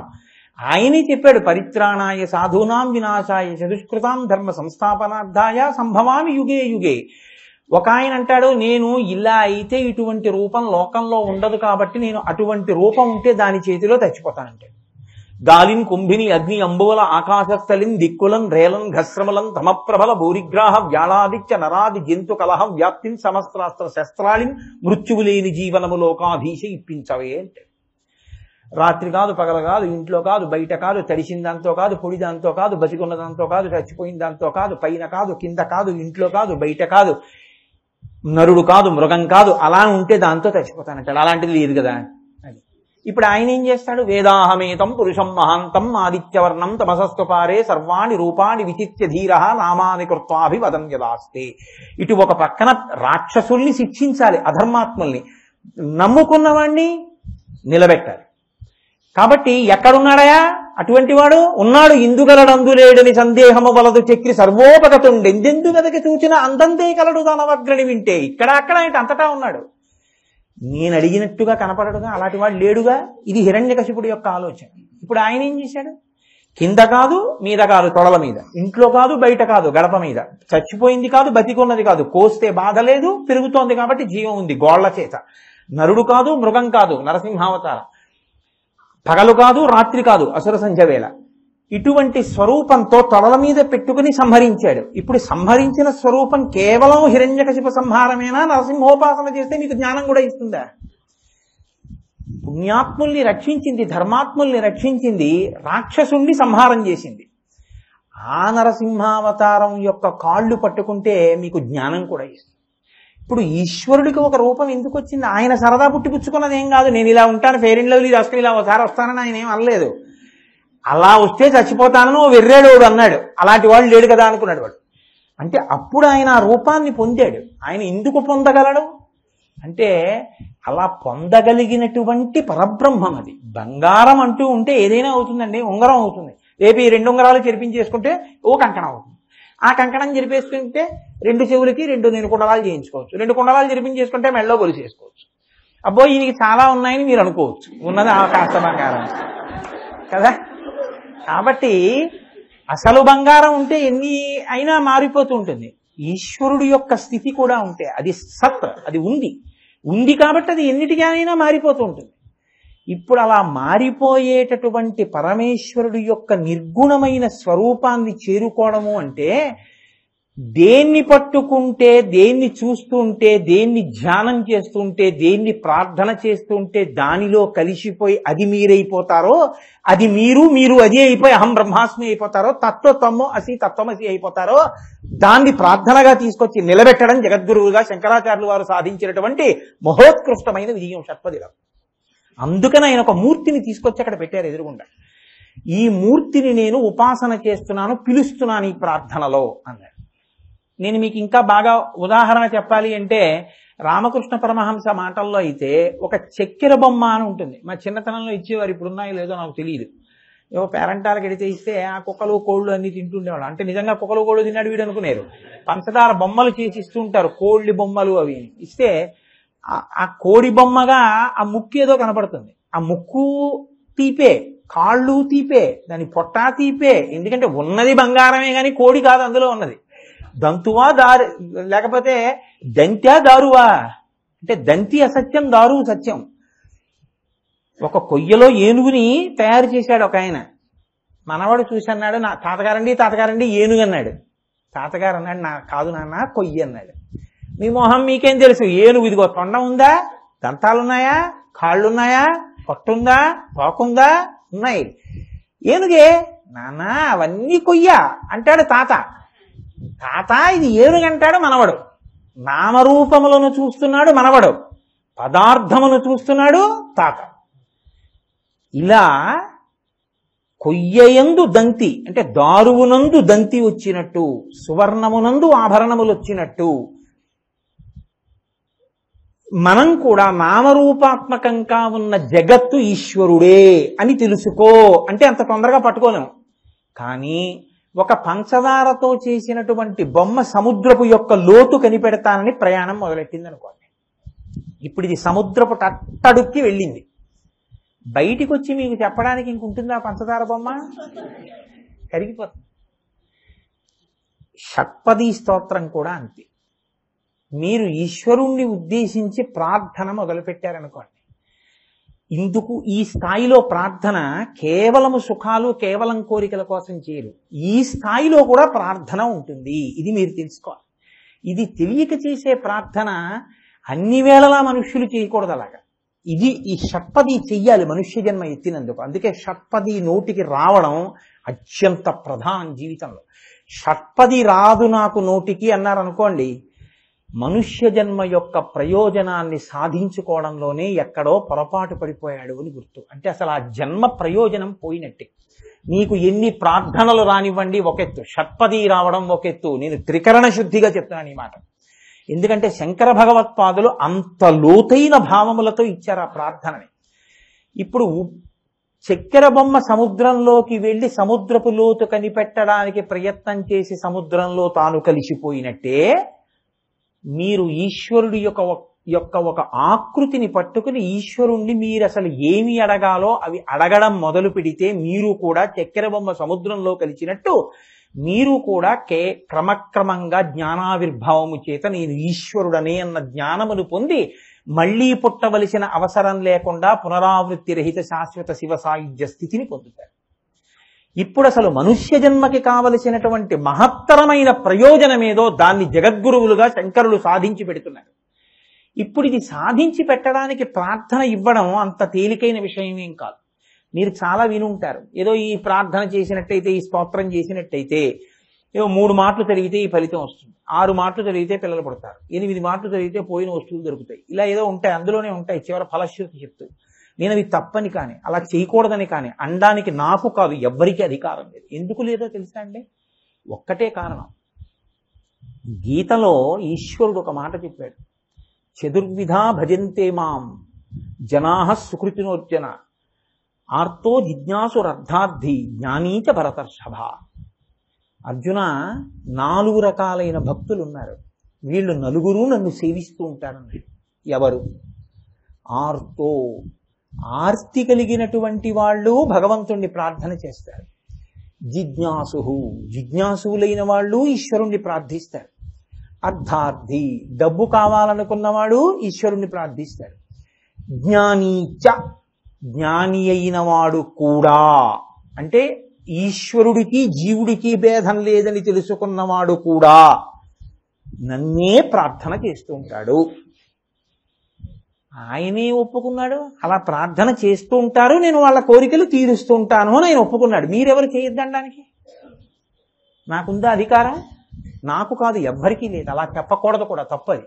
ఆయనే చెప్పాడు, పరిత్రాణాయ సాధూనాం వినాశాయ చతుష్కృతాం ధర్మ సంస్థాపనార్థాయ సంభవామి యుగే యుగే. ఒక ఆయన అంటాడు, నేను ఇలా అయితే ఇటువంటి రూపం లోకంలో ఉండదు కాబట్టి నేను అటువంటి రూపం ఉంటే దాని చేతిలో చచ్చిపోతానంటాడు. గాలిన్ కుంభిని అగ్ని అంబువల ఆకాశస్థలిం దిక్కులం రేలం ఘస్రమలం తమప్రబల భూరిగ్రాహ వ్యాళాదిత్య నరాది జంతు కలహం వ్యాప్తిని సమస్త్రాస్త్ర శస్త్రాళిం మృత్యువు లేని జీవనము లోకాధీశ ఇప్పించవే అంటే. రాత్రి కాదు, పగల కాదు, ఇంట్లో కాదు, బయట కాదు, తడిసిన దాంతో కాదు, పొడి దాంతో కాదు, బతికున్న దాంతో కాదు, చచ్చిపోయిన దాంతో కాదు, పైన కాదు, కింద కాదు, ఇంట్లో కాదు, బయట కాదు, నరుడు కాదు, మృగం కాదు, అలా ఉంటే దాంతో చచ్చిపోతానంటాడు. అలాంటిది లేదు కదా అది. ఇప్పుడు ఆయన ఏం చేస్తాడు? వేదాహమేతం పురుషం మహాంతం ఆదిత్యవర్ణం తమసస్వపారే సర్వాణి రూపాణి విచిత్య ధీర నామాని కృత్వాభివదన్యదాస్తే. ఇటు ఒక పక్కన రాక్షసుల్ని శిక్షించాలి, అధర్మాత్ముల్ని, నమ్ముకున్నవాణ్ణి నిలబెట్టాలి. కాబట్టి ఎక్కడున్నాడయా అటువంటి వాడు? ఉన్నాడు. ఇందుగలడందులేడని సందేహము వలదు చక్రి సర్వోపగతుండి ఎందెందు గదకి చూచిన అందందే కలడు దానవగ్రని వింటే. ఇక్కడ అక్కడ అంతటా ఉన్నాడు. నేను అడిగినట్టుగా కనపడడుగా, అలాంటి వాడు లేడుగా. ఇది హిరణ్యకశిపుడి యొక్క ఆలోచన. ఇప్పుడు ఆయన ఏం చేశాడు? కింద కాదు, మీద కాదు, తొడల మీద, ఇంట్లో కాదు, బయట కాదు, గడప మీద, చచ్చిపోయింది కాదు, బతికున్నది కాదు, కోస్తే బాధ లేదు, పెరుగుతోంది కాబట్టి జీవం ఉంది గోళ్ల చేత. నరుడు కాదు, మృగం కాదు, నరసింహావతారం, పగలు కాదు, రాత్రి కాదు, అసుర సంధ్య వేళ. ఇటువంటి స్వరూపంతో తొడల మీద పెట్టుకుని సంహరించాడు. ఇప్పుడు సంహరించిన స్వరూపం కేవలం హిరణ్యకశిప సంహారమేనా? నరసింహోపాసన చేస్తే మీకు జ్ఞానం కూడా ఇస్తుందా? పుణ్యాత్ముల్ని రక్షించింది, ధర్మాత్ముల్ని రక్షించింది, రాక్షసుణ్ణి సంహారం చేసింది. ఆ నరసింహావతారం యొక్క కాళ్ళు పట్టుకుంటే మీకు జ్ఞానం కూడా ఇస్తుంది. ఇప్పుడు ఈశ్వరుడికి ఒక రూపం ఎందుకు వచ్చింది? ఆయన సరదా పుట్టిపుచ్చుకున్నది ఏం కాదు. నేను ఇలా ఉంటాను, ఫెయిర్ అండ్ లవ్లీ రాసుకుని ఇలా ఒకసారి వస్తానని ఆయన ఏం అనలేదు. అలా వస్తే చచ్చిపోతానని ఓ వెర్రేడోడు అన్నాడు. అలాంటి వాడు లేడు కదా అనుకున్నాడు వాడు. అంటే అప్పుడు ఆయన ఆ రూపాన్ని పొందాడు. ఆయన ఎందుకు పొందగలడు అంటే అలా పొందగలిగినటువంటి పరబ్రహ్మం అది. బంగారం అంటూ ఉంటే ఏదైనా అవుతుందండి. ఉంగరం అవుతుంది, రేపు ఈ 2 ఉంగరాలు చెరిపించేసుకుంటే ఓ కంకణం అవుతుంది. ఆ కంకణం చెరిపేసుకుంటే 2 చెవులకి 2 నేను కుండలాలు చేయించుకోవచ్చు. 2 కుండలాలు చెరిపించేసుకుంటే మెళ్ళలో గొలుసు చేసుకోవచ్చు. అబ్బో ఈయనకి చాలా ఉన్నాయని మీరు అనుకోవచ్చు. ఉన్నది ఆ కాస్త బంగారం కదా. కాబట్టి అసలు బంగారం ఉంటే ఎన్ని అయినా మారిపోతూ ఉంటుంది. ఈశ్వరుడు యొక్క స్థితి కూడా ఉంటే అది సత్, అది ఉంది కాబట్టి అది ఎన్నిటికైనా మారిపోతూ ఉంటుంది. ఇప్పుడు అలా మారిపోయేటటువంటి పరమేశ్వరుడు యొక్క నిర్గుణమైన స్వరూపాన్ని చేరుకోవడము అంటే దేన్ని పట్టుకుంటే, దేన్ని చూస్తుంటే, దేన్ని ధ్యానం చేస్తుంటే, దేన్ని ప్రార్థన చేస్తుంటే దానిలో కలిసిపోయి అది మీరైపోతారో, అది మీరు అదే అయిపోయి అహం బ్రహ్మాస్మి అయిపోతారో, తత్వమసి అయిపోతారో, దాన్ని ప్రార్థనగా తీసుకొచ్చి నిలబెట్టడం జగద్గురువుగా శంకరాచార్యులు వారు సాధించినటువంటి మహోత్కృష్టమైన విజయం షట్పదిలో. అందుకని ఆయన ఒక మూర్తిని తీసుకొచ్చి అక్కడ పెట్టారు ఎదురుగుండా. ఈ మూర్తిని నేను ఉపాసన చేస్తున్నాను, పిలుస్తున్నాను ఈ ప్రార్థనలో అన్నాడు. నేను మీకు ఇంకా బాగా ఉదాహరణ చెప్పాలి అంటే రామకృష్ణ పరమహంస మాటల్లో అయితే ఒక చక్కెర బొమ్మ అని ఉంటుంది. మా చిన్నతనంలో ఇచ్చేవారు, ఇప్పుడున్నాయో లేదో నాకు తెలియదు. ఏవో పేరంటాలకు ఎడితే ఇస్తే ఆ కుక్కలు కోళ్ళు అన్ని తింటుండేవాడు. అంటే నిజంగా కుక్కలు కోళ్ళు తిన్నాడు వీడు అనుకునేరు. పంచదార బొమ్మలు చేసి ఇస్తూ ఉంటారు, కోళ్ళి బొమ్మలు అవి ఇస్తే ఆ కోడి బొమ్మగా ఆ ముక్కు ఏదో కనపడుతుంది. ఆ ముక్కు తీపే, కాళ్ళు తీపే, దాని పొట్టా తీపే. ఎందుకంటే ఉన్నది బంగారమే కానీ కోడి కాదు అందులో ఉన్నది. దంతువా దారు, లేకపోతే దంత్యా దారువా అంటే దంతి అసత్యం, దారు సత్యం. ఒక కొయ్యలో ఏనుగుని తయారు చేశాడు ఒక ఆయన. మనవాడు చూసి అన్నాడు, నా తాతగారండి ఏనుగు అన్నాడు. తాతగారు అన్నాడు, నా కాదు నాన్న కొయ్య అన్నాడు. మీ మొహం మీకేం తెలుసు, ఏనుగు ఇదిగో తొండం ఉందా, దంతాలున్నాయా, కాళ్ళున్నాయా, పొట్టుందా, తోకుందా, ఉన్నాయి. ఏనుగే నాన్న అవన్నీ కొయ్య అంటాడు తాత. ఇది ఏనుగంటాడు మనవడు. నామరూపములను చూస్తున్నాడు మనవడు, పదార్థమును చూస్తున్నాడు తాత. ఇలా కొయ్యయందు దంతి అంటే దారువునందు దంతి వచ్చినట్టు, సువర్ణమునందు ఆభరణములు వచ్చినట్టు మనం కూడా నామరూపాత్మకంగా ఉన్న జగత్తు ఈశ్వరుడే అని తెలుసుకో అంటే అంత తొందరగా పట్టుకోలేము. కానీ ఒక పంచదారతో చేసినటువంటి బొమ్మ సముద్రపు యొక్క లోతు కనిపెడతానని ప్రయాణం మొదలెట్టింది అనుకోండి. ఇప్పుడు ఇది సముద్రపు తట్టడుక్కి వెళ్ళింది. బయటికి వచ్చి మీకు చెప్పడానికి ఇంకుంటుందా పంచదార బొమ్మ? కరిగిపోతుంది. షట్పదీ స్తోత్రం కూడా అంతే. మీరు ఈశ్వరుణ్ణి ఉద్దేశించి ప్రార్థన మొదలుపెట్టారనుకోండి, ఇందుకు ఈ స్థాయిలో ప్రార్థన కేవలము సుఖాలు, కేవలం కోరికల కోసం చేయరు. ఈ స్థాయిలో కూడా ప్రార్థన ఉంటుంది. ఇది మీరు తెలుసుకోవాలి. ఇది తెలియక చేసే ప్రార్థన అన్ని వేళలా మనుష్యులు చేయకూడదు. అలాగా ఇది ఈ షట్పది చెయ్యాలి మనుష్య జన్మ ఎత్తినందుకు. అందుకే షట్పది నోటికి రావడం అత్యంత ప్రధానం జీవితంలో. షట్పది రాదు నాకు నోటికి అన్నారనుకోండి, మనుష్య జన్మ యొక్క ప్రయోజనాన్ని సాధించుకోవడంలోనే ఎక్కడో పొరపాటు పడిపోయాడు అని గుర్తు. అంటే అసలు ఆ జన్మ ప్రయోజనం పోయినట్టే. మీకు ఎన్ని ప్రార్థనలు రానివ్వండి ఒకెత్తు, షట్పది రావడం ఒకెత్తు. నేను త్రికరణ శుద్ధిగా చెప్తున్నాను ఈ మాట. ఎందుకంటే శంకర భగవత్పాదులు అంత లోతైన భావములతో ఇచ్చారు ఆ ప్రార్థనని. ఇప్పుడు చక్కెర బొమ్మ సముద్రంలోకి వెళ్ళి సముద్రపు లోతు కనిపెట్టడానికి ప్రయత్నం చేసి సముద్రంలో తాను కలిసిపోయినట్టే మీరు ఈశ్వరుడి యొక్క ఒక ఆకృతిని పట్టుకుని ఈశ్వరుణ్ణి మీరు అసలు ఏమి అడగాలో అవి అడగడం మొదలు పెడితే మీరు కూడా చక్కెర బొమ్మ సముద్రంలో కలిసినట్టు మీరు కూడా క్రమక్రమంగా జ్ఞానావిర్భావము చేత నేను ఈశ్వరుడనే అన్న జ్ఞానమును పొంది మళ్లీ పుట్టవలసిన అవసరం లేకుండా పునరావృత్తి రహిత శాశ్వత శివ సాయుధ్య స్థితిని పొందుతారు. ఇప్పుడు అసలు మనుష్య జన్మకి కావలసినటువంటి మహత్తరమైన ప్రయోజనమేదో దాన్ని జగద్గురువులుగా శంకరులు సాధించి పెడుతున్నారు. ఇప్పుడు ఇది సాధించి పెట్టడానికి ప్రార్థన ఇవ్వడం అంత తేలికైన విషయమేం కాదు. మీరు చాలా వినుంటారు, ఏదో ఈ ప్రార్థన చేసినట్టయితే, ఈ స్తోత్రం చేసినట్టయితే ఏదో 3 మాటలు చదివితే ఈ ఫలితం వస్తుంది, 6 మాటలు చదివితే పిల్లలు పుడతారు, 8 మాటలు చదివితే పోయిన వస్తువులు దొరుకుతాయి, ఇలా ఏదో ఉంటాయి. అందులోనే ఉంటాయి చివరి ఫలశ్రుతి చెప్తూ. నేను అవి తప్పని కానీ అలా చేయకూడదని కానీ అనడానికి నాకు కాదు ఎవ్వరికీ అధికారం లేదు. ఎందుకు లేదో తెలుసా అండి? ఒక్కటే కారణం. గీతలో ఈశ్వరుడు ఒక మాట చెప్పాడు, చతుర్విధా భజంతే మాం జనాః సుకృతినోర్జన ఆర్తో జిజ్ఞాసురర్థార్థి జ్ఞానీచ భరతర్షభ. అర్జున, 4 రకాలైన భక్తులు ఉన్నారు, వీళ్ళు 4 నన్ను సేవిస్తూ ఉంటారన్నాడు. ఎవరు? ఆర్తో, ఆర్తి కలిగినటువంటి వాళ్ళు భగవంతుణ్ణి ప్రార్థన చేస్తారు. జిజ్ఞాసు, జిజ్ఞాసులైన వాళ్ళు ఈశ్వరుణ్ణి ప్రార్థిస్తారు. అర్థార్థి, డబ్బు కావాలనుకున్నవాడు ఈశ్వరుణ్ణి ప్రార్థిస్తాడు. జ్ఞానీచ, జ్ఞాని అయిన వాడు కూడా, అంటే ఈశ్వరుడికి జీవుడికి భేదం లేదని తెలుసుకున్నవాడు కూడా నన్నే ప్రార్థన చేస్తూ ఉంటాడు. ఆయనే ఒప్పుకున్నాడు, అలా ప్రార్థన చేస్తూ ఉంటారు, నేను వాళ్ళ కోరికలు తీరుస్తూ ఉంటాను అని ఆయన ఒప్పుకున్నాడు. మీరెవరు చేయొద్దనడానికి? నాకుందా అధికారం? నాకు కాదు, ఎవ్వరికీ లేదు. అలా చెప్పకూడదు కూడా, తప్పది.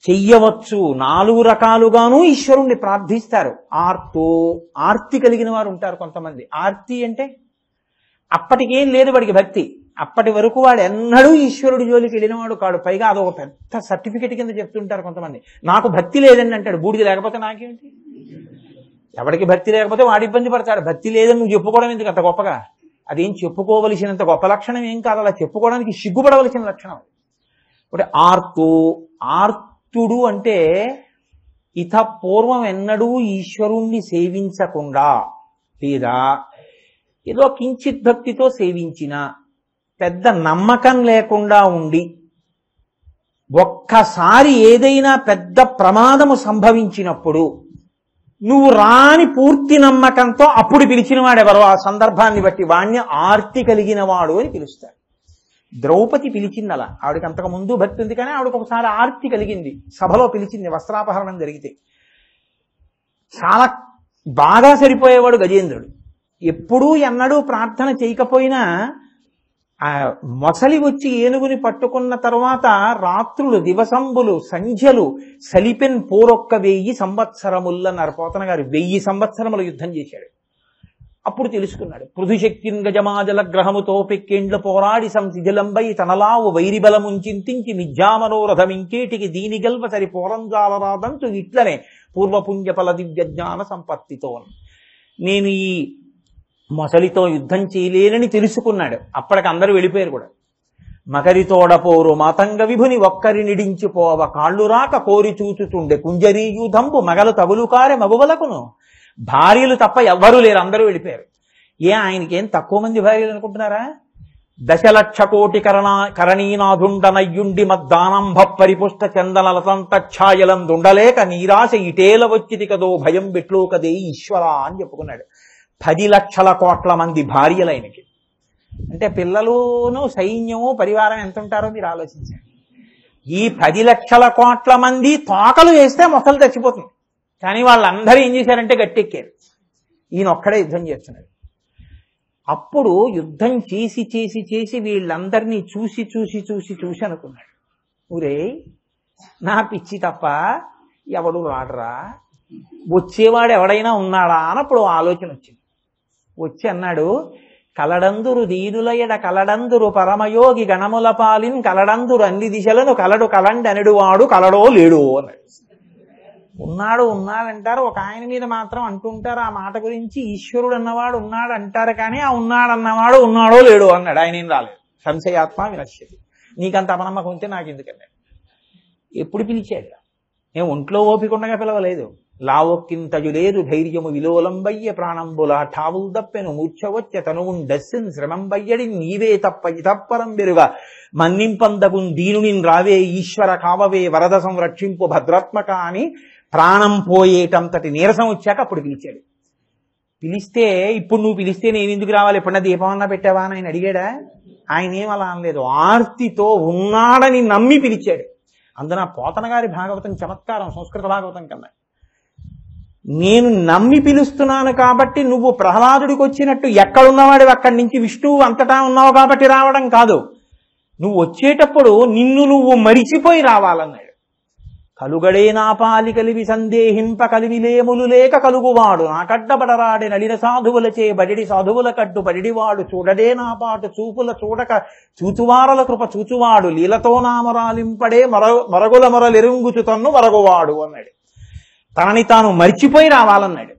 చెయ్యవచ్చు. 4 రకాలుగానూ ఈశ్వరుణ్ణి ప్రార్థిస్తారు. ఆర్తి కలిగిన వారు ఉంటారు కొంతమంది. ఆర్తి అంటే అప్పటికేం లేదు వాడికి భక్తి, అప్పటి వరకు వాడు ఎన్నడూ ఈశ్వరుడి జోలికి వెళ్ళినవాడు కాడు. పైగా అదొక పెద్ద సర్టిఫికెట్ కింద చెప్తుంటారు కొంతమంది. నాకు భక్తి లేదని అంటాడు. బూడిది లేకపోతే నాకేంటి? ఎవడికి భక్తి లేకపోతే వాడు ఇబ్బంది పడతాడు. భక్తి లేదని నువ్వు చెప్పుకోవడం ఎందుకు అంత గొప్పగా? అదేం చెప్పుకోవలసినంత గొప్ప లక్షణం ఏం కాదు. అలా చెప్పుకోవడానికి సిగ్గుపడవలసిన లక్షణం. ఒకటి ఆర్తుడు అంటే ఇత పూర్వం ఎన్నడూ ఈశ్వరుణ్ణి సేవించకుండా, లేదా ఏదో కించిత్ భక్తితో సేవించిన, పెద్ద నమ్మకం లేకుండా ఉండి, ఒక్కసారి ఏదైనా పెద్ద ప్రమాదము సంభవించినప్పుడు నువ్వు రాని పూర్తి నమ్మకంతో అప్పుడు పిలిచిన వాడెవరో ఆ సందర్భాన్ని బట్టి వాణ్ణి ఆర్తి కలిగిన వాడు అని పిలుస్తారు. ద్రౌపది పిలిచింది అలా. ఆవిడకి అంతకు ముందు భక్తి ఉంది, కానీ ఆవిడకి ఒకసారి ఆర్తి కలిగింది. సభలో పిలిచింది, వస్త్రాపహరణం జరిగితే. చాలా బాగా సరిపోయేవాడు గజేంద్రుడు. ఎప్పుడూ ఎన్నడూ ప్రార్థన చేయకపోయినా ఆ మొసలి వచ్చి ఏనుగుని పట్టుకున్న తర్వాత రాత్రులు, దివసంబులు, సంధ్యలు సలిపెన్ పోరొక్క 1000 సంవత్సరములన్నారు పోతన గారు. 1000 సంవత్సరములు యుద్ధం చేశాడు. అప్పుడు తెలుసుకున్నాడు. పృథుశక్తిన్ గజమాజల గ్రహముతో పెక్కేండ్ల పోరాడి సంశిథిలంబై తనలావు వైరిబలముంచింతించి మిథ్యామనోరథమింకేటికి దీనిగల్వ సరి పోరంజాలరాదంతు ఇట్లనే పూర్వపుణ్యఫల దివ్య జ్ఞాన సంపత్తితో. నేను ఈ మొసలితో యుద్ధం చేయలేనని తెలుసుకున్నాడు. అప్పటికి అందరూ వెళ్ళిపోయారు కూడా. మకరితోడపోరు మాతంగ విభుని ఒక్కరి నిడించిపోవ కాళ్ళు రాక కోరి చూచుతుండే కుంజరీయూధంబు మగలు తగులు కారె మగువలకును. భార్యలు తప్ప ఎవ్వరూ లేరు, అందరూ వెళ్ళిపోయారు. ఆయనకేం తక్కువ మంది భార్యలు అనుకుంటున్నారా? 10,00,000 కోటి కరణీనాథుండనయ్యుండి మద్దానంభ పరిపుష్ట చందనలతంత ఛాయలందుండలేక నీరాశ ఇటేల వచ్చిది కదో భయం బిట్లో కదే ఈశ్వరా అని చెప్పుకున్నాడు. 10 లక్షల కోట్ల మంది భార్యలు ఆయనకి. అంటే పిల్లలును సైన్యము పరివారం ఎంత ఉంటారో మీరు ఆలోచించండి. ఈ 10 లక్షల కోట్ల మంది తోకలు వేస్తే మొసలు చచ్చిపోతుంది. కానీ వాళ్ళందరూ ఏం చేశారంటే గట్టెక్కారు. ఈయన ఒక్కడే యుద్ధం చేస్తున్నాడు. అప్పుడు యుద్ధం చేసి చేసి చేసి వీళ్ళందరినీ చూసి చూసి చూసి చూసి అనుకున్నాడు, ఊరే నా పిచ్చి తప్ప ఎవడు రాడరా, వచ్చేవాడు ఎవడైనా ఉన్నాడా అన్నప్పుడు ఆలోచన వచ్చింది. వచ్చి అన్నాడు, కలడందురు దీనులయడ కలడందురు పరమయోగి గణముల పాలిన్ కలడందురు అన్ని దిశలను కలడు కలండనడు వాడు కలడో లేడో అన్నాడు. ఉన్నాడు ఉన్నాడంటారు, ఒక ఆయన మీద మాత్రం అంటుంటారు ఆ మాట గురించి. ఈశ్వరుడు అన్నవాడు ఉన్నాడు అంటారు, కానీ ఆ ఉన్నాడన్నవాడు ఉన్నాడో లేడో అన్నాడు. ఆయన ఏం రాలేదు. సంశయాత్మ వినశ్యతి. నీకంత అపనమ్మకం ఉంటే నాకు ఎందుకన్నాడు. ఎప్పుడు పిలిచాడు? నేను ఒంట్లో ఓపికండగా పిలవలేదు. లావొక్కింతయు లేదు ధైర్యము విలోలంబయ్య ప్రాణంబుల ఠావుల్ దప్పెను మూర్ఛవచ్చ తనువుండస్సిన్ శ్రమంబయ్యడి నీవే తప్ప ఇతప్పరం బెరుగా మన్నింపందగున్ దీనునిన్ రావే ఈశ్వర కావవే వరద సంరక్షింపు భద్రాత్మక అని ప్రాణం పోయేటంతటి నీరసం వచ్చాక అప్పుడు పిలిచాడు. పిలిస్తే ఇప్పుడు నువ్వు పిలిస్తే నేను ఎందుకు రావాలి, ఎప్పుడన్నా దీపం అన్నా పెట్టావా అని ఆయన అడిగాడా? ఆయన ఏం అలా అనలేదు. ఆర్తితో ఉన్నాడని నమ్మి పిలిచాడు. అందున పోతన గారి భాగవతం చమత్కారం సంస్కృత భాగవతం కన్నా. నేను నమ్మి పిలుస్తున్నాను కాబట్టి నువ్వు ప్రహ్లాదుడికి వచ్చినట్టు ఎక్కడున్నవాడు అక్కడి నుంచి విష్ణువు అంతటా ఉన్నావు కాబట్టి రావడం కాదు. నువ్వు వచ్చేటప్పుడు నిన్ను నువ్వు మరిచిపోయి రావాలన్నాడు. కలుగడే నాపాలి కలివి సందేహింప కలివిలేములు లేక కలుగువాడు నాకడ్డబడరాడి నలిన సాధువులచే బడిడి సాధువుల కడ్డు బడిడివాడు చూడడే నాపాటు చూపుల చూడక చూచువారల కృప చూచువాడు లీలతో నామరాలింపడే మరగుల మొరలెరుంగుచు తన్ను మరగువాడు అన్నాడు. తనని తాను మరిచిపోయి రావాలన్నాడు.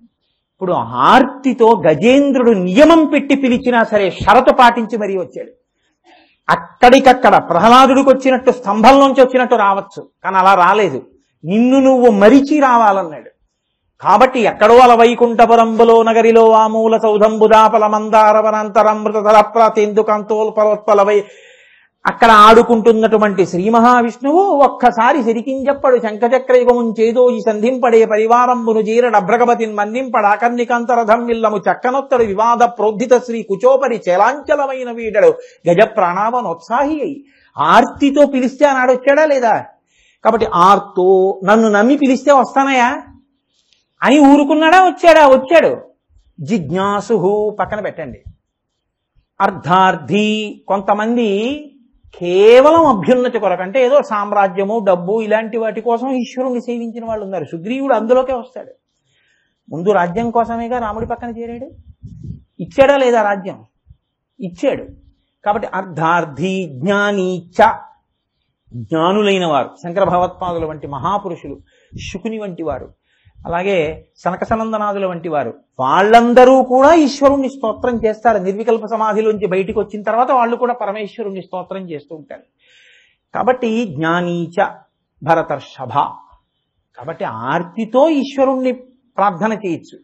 ఇప్పుడు ఆర్తితో గజేంద్రుడు నియమం పెట్టి పిలిచినా సరే షరతు పాటించి మరీ వచ్చాడు. అక్కడికక్కడ ప్రహ్లాదుడికి వచ్చినట్టు స్తంభంలోంచి వచ్చినట్టు రావచ్చు, కానీ అలా రాలేదు. నిన్ను నువ్వు మరిచి రావాలన్నాడు. కాబట్టి ఎక్కడో అల వైకుంఠపురంబులో నగరిలో ఆమూల సౌధంబుదాపల మందారవనంతరమృతధర ప్రాతేందుకంతోల్పలోత్పలవై అక్కడ ఆడుకుంటున్నటువంటి శ్రీ మహావిష్ణువు ఒక్కసారి సిరికింజప్పడు శంఖచక్రయుగముంచేదో ఈ సంధింపడే పరివారంబును జీరడభ్రగపతిన్ మన్నింపడాకర్ణికాంతరథం విల్లము చక్కనొత్తడు వివాద ప్రోద్ధిత శ్రీ కుచోపరి చలాంచలమైన వీడడు గజ ప్రాణావనోత్సాహి అయి. ఆర్తితో పిలిస్తే ఆనాడు వచ్చాడా లేదా? కాబట్టి ఆర్తో నన్ను నమ్మి పిలిస్తే వస్తానయా అని ఊరుకున్నాడా? వచ్చాడా? వచ్చాడు. జిజ్ఞాసు పక్కన పెట్టండి. అర్ధార్థి కొంతమంది కేవలం అభ్యున్నతి కొరకు, అంటే ఏదో సామ్రాజ్యము డబ్బు ఇలాంటి వాటి కోసం ఈశ్వరుణ్ణి సేవించిన వాళ్ళు ఉన్నారు. సుగ్రీవుడు అందులోకే వస్తాడు. ముందు రాజ్యం కోసమేగా రాముడి పక్కన చేరాడు. ఇచ్చాడా లేదా రాజ్యం? ఇచ్చాడు. కాబట్టి అర్ధార్థి జ్ఞానీచ, జ్ఞానులైన వారు శంకర భగవత్పాదుల వంటి మహాపురుషులు, శుకుని వంటి వారు, అలాగే సనక సనందనాదుల వంటి వారు, వాళ్ళందరూ కూడా ఈశ్వరుణ్ణి స్తోత్రం చేస్తారు. నిర్వికల్ప సమాధిలోంచి బయటికి వచ్చిన తర్వాత వాళ్ళు కూడా పరమేశ్వరుణ్ణి స్తోత్రం చేస్తూ ఉంటారు. కాబట్టి జ్ఞానీచ భరతర్షభ, కాబట్టి ఆర్తితో ఈశ్వరుణ్ణి ప్రార్థన చేయొచ్చు,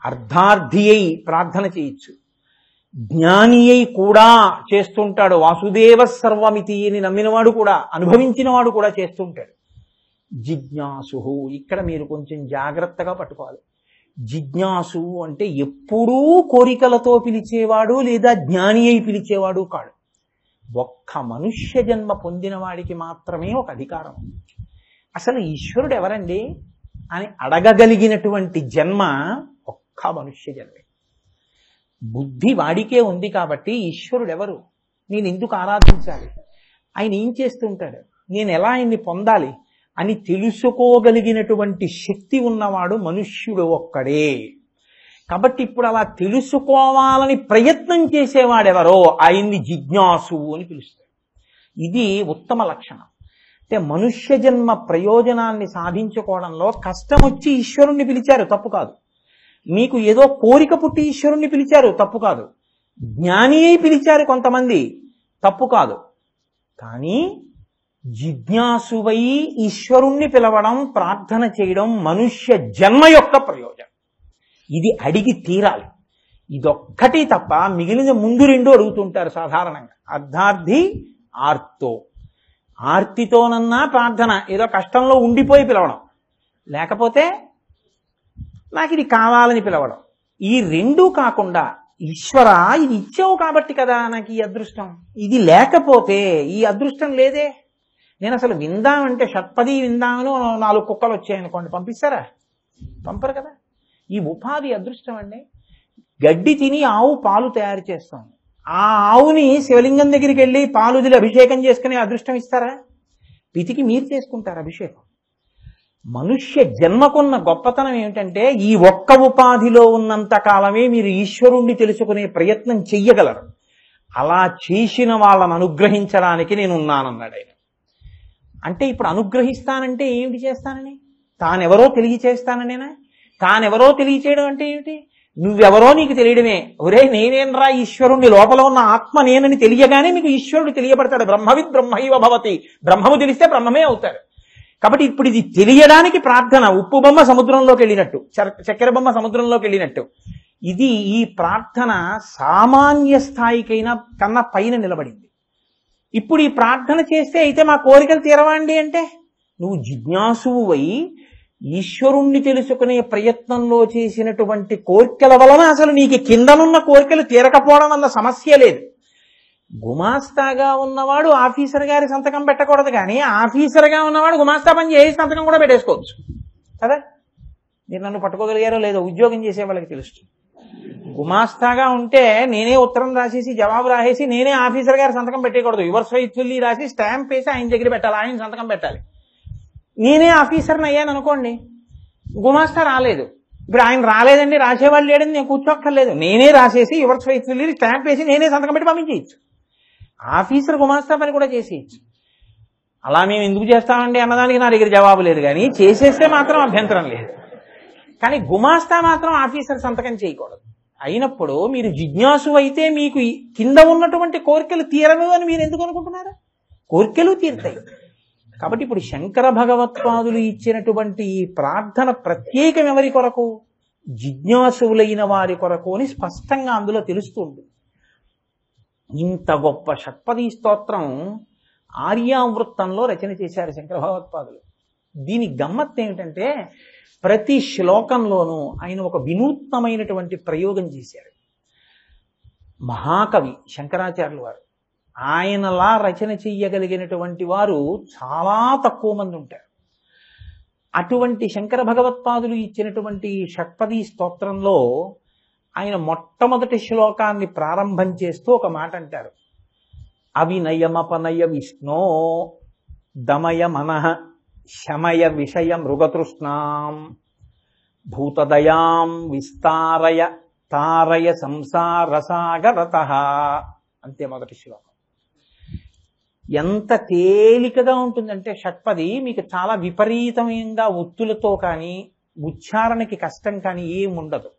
అర్ధార్థి అయి ప్రార్థన చేయొచ్చు, జ్ఞాని అయి కూడా చేస్తుంటాడు. వాసుదేవ సర్వమితి అని నమ్మినవాడు కూడా, అనుభవించినవాడు కూడా చేస్తుంటాడు. జిజ్ఞాసు, ఇక్కడ మీరు కొంచెం జాగ్రత్తగా పట్టుకోవాలి. జిజ్ఞాసు అంటే ఎప్పుడూ కోరికలతో పిలిచేవాడు లేదా జ్ఞాని అయి పిలిచేవాడు కాడు. ఒక్క మనుష్య జన్మ పొందిన వాడికి మాత్రమే ఒక అధికారం. అసలు ఈశ్వరుడు ఎవరండి అని అడగగలిగినటువంటి జన్మ ఒక్క మనుష్య జన్మే. బుద్ధి వాడికే ఉంది కాబట్టి ఈశ్వరుడు ఎవరు, నేను ఎందుకు ఆరాధించాలి, ఆయన ఏం చేస్తుంటాడు, నేను ఎలా ఆయన్ని పొందాలి అని తెలుసుకోగలిగినటువంటి శక్తి ఉన్నవాడు మనుష్యుడు ఒక్కడే. కాబట్టి ఇప్పుడు అలా తెలుసుకోవాలని ప్రయత్నం చేసేవాడెవరో ఆయన్ని జిజ్ఞాసు అని పిలుస్తారు. ఇది ఉత్తమ లక్షణం. అంటే మనుష్య జన్మ ప్రయోజనాన్ని సాధించుకోవడంలో కష్టం వచ్చి ఈశ్వరుణ్ణి పిలిచారు, తప్పు కాదు. మీకు ఏదో కోరిక పుట్టి ఈశ్వరుణ్ణి పిలిచారు, తప్పు కాదు. జ్ఞాని అయి పిలిచారు కొంతమంది, తప్పు కాదు. కానీ జిజ్ఞాసువై ఈశ్వరుణ్ణి పిలవడం, ప్రార్థన చేయడం మనుష్య జన్మ యొక్క ప్రయోజనం. ఇది అడిగి తీరాలి. ఇదొక్కటి తప్ప మిగిలిన ముందు రెండు అడుగుతుంటారు సాధారణంగా. అర్ధార్థి ఆర్తో, ఆర్తితోనన్నా ప్రార్థన, ఏదో కష్టంలో ఉండిపోయి పిలవడం, లేకపోతే నాకు ఇది కావాలని పిలవడం. ఈ రెండూ కాకుండా ఈశ్వర ఇది ఇచ్చావు కాబట్టి కదా నాకు ఈ అదృష్టం, ఇది లేకపోతే ఈ అదృష్టం లేదే, నేను అసలు విందామంటే షట్పది విందామని 4 కుక్కలు వచ్చాయనుకోండి, పంపిస్తారా? పంపరు కదా. ఈ ఉపాధి అదృష్టం అండి. గడ్డి తిని ఆవు పాలు తయారు చేస్తాం, ఆ ఆవుని శివలింగం దగ్గరికి వెళ్ళి పాలు వదిలి అభిషేకం చేసుకునే అదృష్టం ఇస్తారా? పితికి మీరు చేసుకుంటారు అభిషేకం. మనుష్య జన్మకున్న గొప్పతనం ఏమిటంటే ఈ ఒక్క ఉపాధిలో ఉన్నంత కాలమే మీరు ఈశ్వరుణ్ణి తెలుసుకునే ప్రయత్నం చెయ్యగలరు. అలా చేసిన వాళ్ళని అనుగ్రహించడానికి నేను ఉన్నానన్నాడు ఆయన. అంటే ఇప్పుడు అనుగ్రహిస్తానంటే ఏమిటి చేస్తానని? తానెవరో తెలియచేస్తాననేనా? తానెవరో తెలియచేయడం అంటే ఏమిటి? నువ్వెవరో నీకు తెలియడమే. ఒరే నేనేనరా ఈశ్వరుణ్ణి, లోపల ఉన్న ఆత్మ నేనని తెలియగానే మీకు ఈశ్వరుడు తెలియబడతాడు. బ్రహ్మవిద్ బ్రహ్మైవ భవతి, బ్రహ్మము తెలిస్తే బ్రహ్మమే అవుతాడు. కాబట్టి ఇప్పుడు ఇది తెలియడానికి ప్రార్థన ఉప్పు బొమ్మ సముద్రంలోకి వెళ్ళినట్టు, చక్కెర బొమ్మ సముద్రంలోకి వెళ్ళినట్టు. ఇది ఈ ప్రార్థన సామాన్య స్థాయికైనా కన్నా పైన నిలబడింది. ఇప్పుడు ఈ ప్రార్థన చేస్తే అయితే మా కోరికలు తీరవండి అంటే, నువ్వు జిజ్ఞాసువు అయి ఈశ్వరుణ్ణి తెలుసుకునే ప్రయత్నంలో చేసినటువంటి కోరికల వలన అసలు నీకు కిందనున్న కోరికలు తీరకపోవడం అన్న సమస్య లేదు. గుమాస్తాగా ఉన్నవాడు ఆఫీసర్ గారి సంతకం పెట్టకూడదు, కానీ ఆఫీసర్గా ఉన్నవాడు గుమాస్తా పని చేసి సంతకం కూడా పెట్టేసుకోవచ్చు కదా. మీరు నన్ను పట్టుకోగలిగారో లేదో ఉద్యోగం చేసే వాళ్ళకి తెలుస్తుంది. గుమాస్తాగా ఉంటే నేనే ఉత్తరం రాసేసి జవాబు రాసేసి నేనే ఆఫీసర్ గారి సంతకం పెట్టకూడదు. యువర్స్ ఫెయిత్ఫుల్లీ రాసి స్టాంప్ వేసి ఆయన దగ్గర పెట్టాలి, ఆయన సంతకం పెట్టాలి. నేనే ఆఫీసర్ని అయ్యాను అనుకోండి, గుమాస్తా రాలేదు, ఇప్పుడు ఆయన రాలేదండి రాసేవాళ్ళు లేడని నేను కూర్చోక్కర్లేదు, నేనే రాసేసి యువర్స్ ఫెయిత్ఫుల్లీ స్టాంప్ వేసి నేనే సంతకం పెట్టి పంపించేయచ్చు. ఆఫీసర్ గుమాస్తా పని కూడా చేసేయచ్చు. అలా మేము ఎందుకు చేస్తామండి అన్నదానికి నా దగ్గర జవాబు లేదు, కానీ చేసేస్తే మాత్రం అభ్యంతరం లేదు. కానీ గుమాస్తా మాత్రం ఆఫీసర్ సంతకం చేయకూడదు. అయినప్పుడు మీరు జిజ్ఞాసు అయితే మీకు కింద ఉన్నటువంటి కోరికలు తీరవు అని మీరు ఎందుకు అనుకుంటున్నారా? కోరికలు తీరుతాయి. కాబట్టి ఇప్పుడు శంకర భగవత్పాదులు ఇచ్చినటువంటి ఈ ప్రార్థన ప్రత్యేకం ఎవరి కొరకు? జిజ్ఞాసువులైన వారి కొరకు అని స్పష్టంగా అందులో తెలుస్తుంది. ఇంత గొప్ప షట్పదీ స్తోత్రం ఆర్యావృత్తంలో రచన చేశారు శంకర భగవత్పాదులు. దీని గమ్మత్ ఏమిటంటే ప్రతి శ్లోకంలోనూ ఆయన ఒక వినూత్నమైనటువంటి ప్రయోగం చేశారు. మహాకవి శంకరాచార్యులు వారు, ఆయనలా రచన చెయ్యగలిగినటువంటి వారు చాలా తక్కువ మంది ఉంటారు. అటువంటి శంకర భగవత్పాదులు ఇచ్చినటువంటి షట్పదీ స్తోత్రంలో ఆయన మొట్టమొదటి శ్లోకాన్ని ప్రారంభం చేస్తూ ఒక మాట అంటారు. అవినయమపనయ విష్ణో దమయ మనః శమయ విషయ మృగతృష్ణాం భూతదయాం విస్తారయ తారయ సంసారసాగరతః. అంతే మొదటి శ్లోకం. ఎంత తేలికగా ఉంటుందంటే షట్పది మీకు చాలా విపరీతమైన ఒత్తులతో కానీ ఉచ్చారణకి కష్టం కానీ ఏముండదు.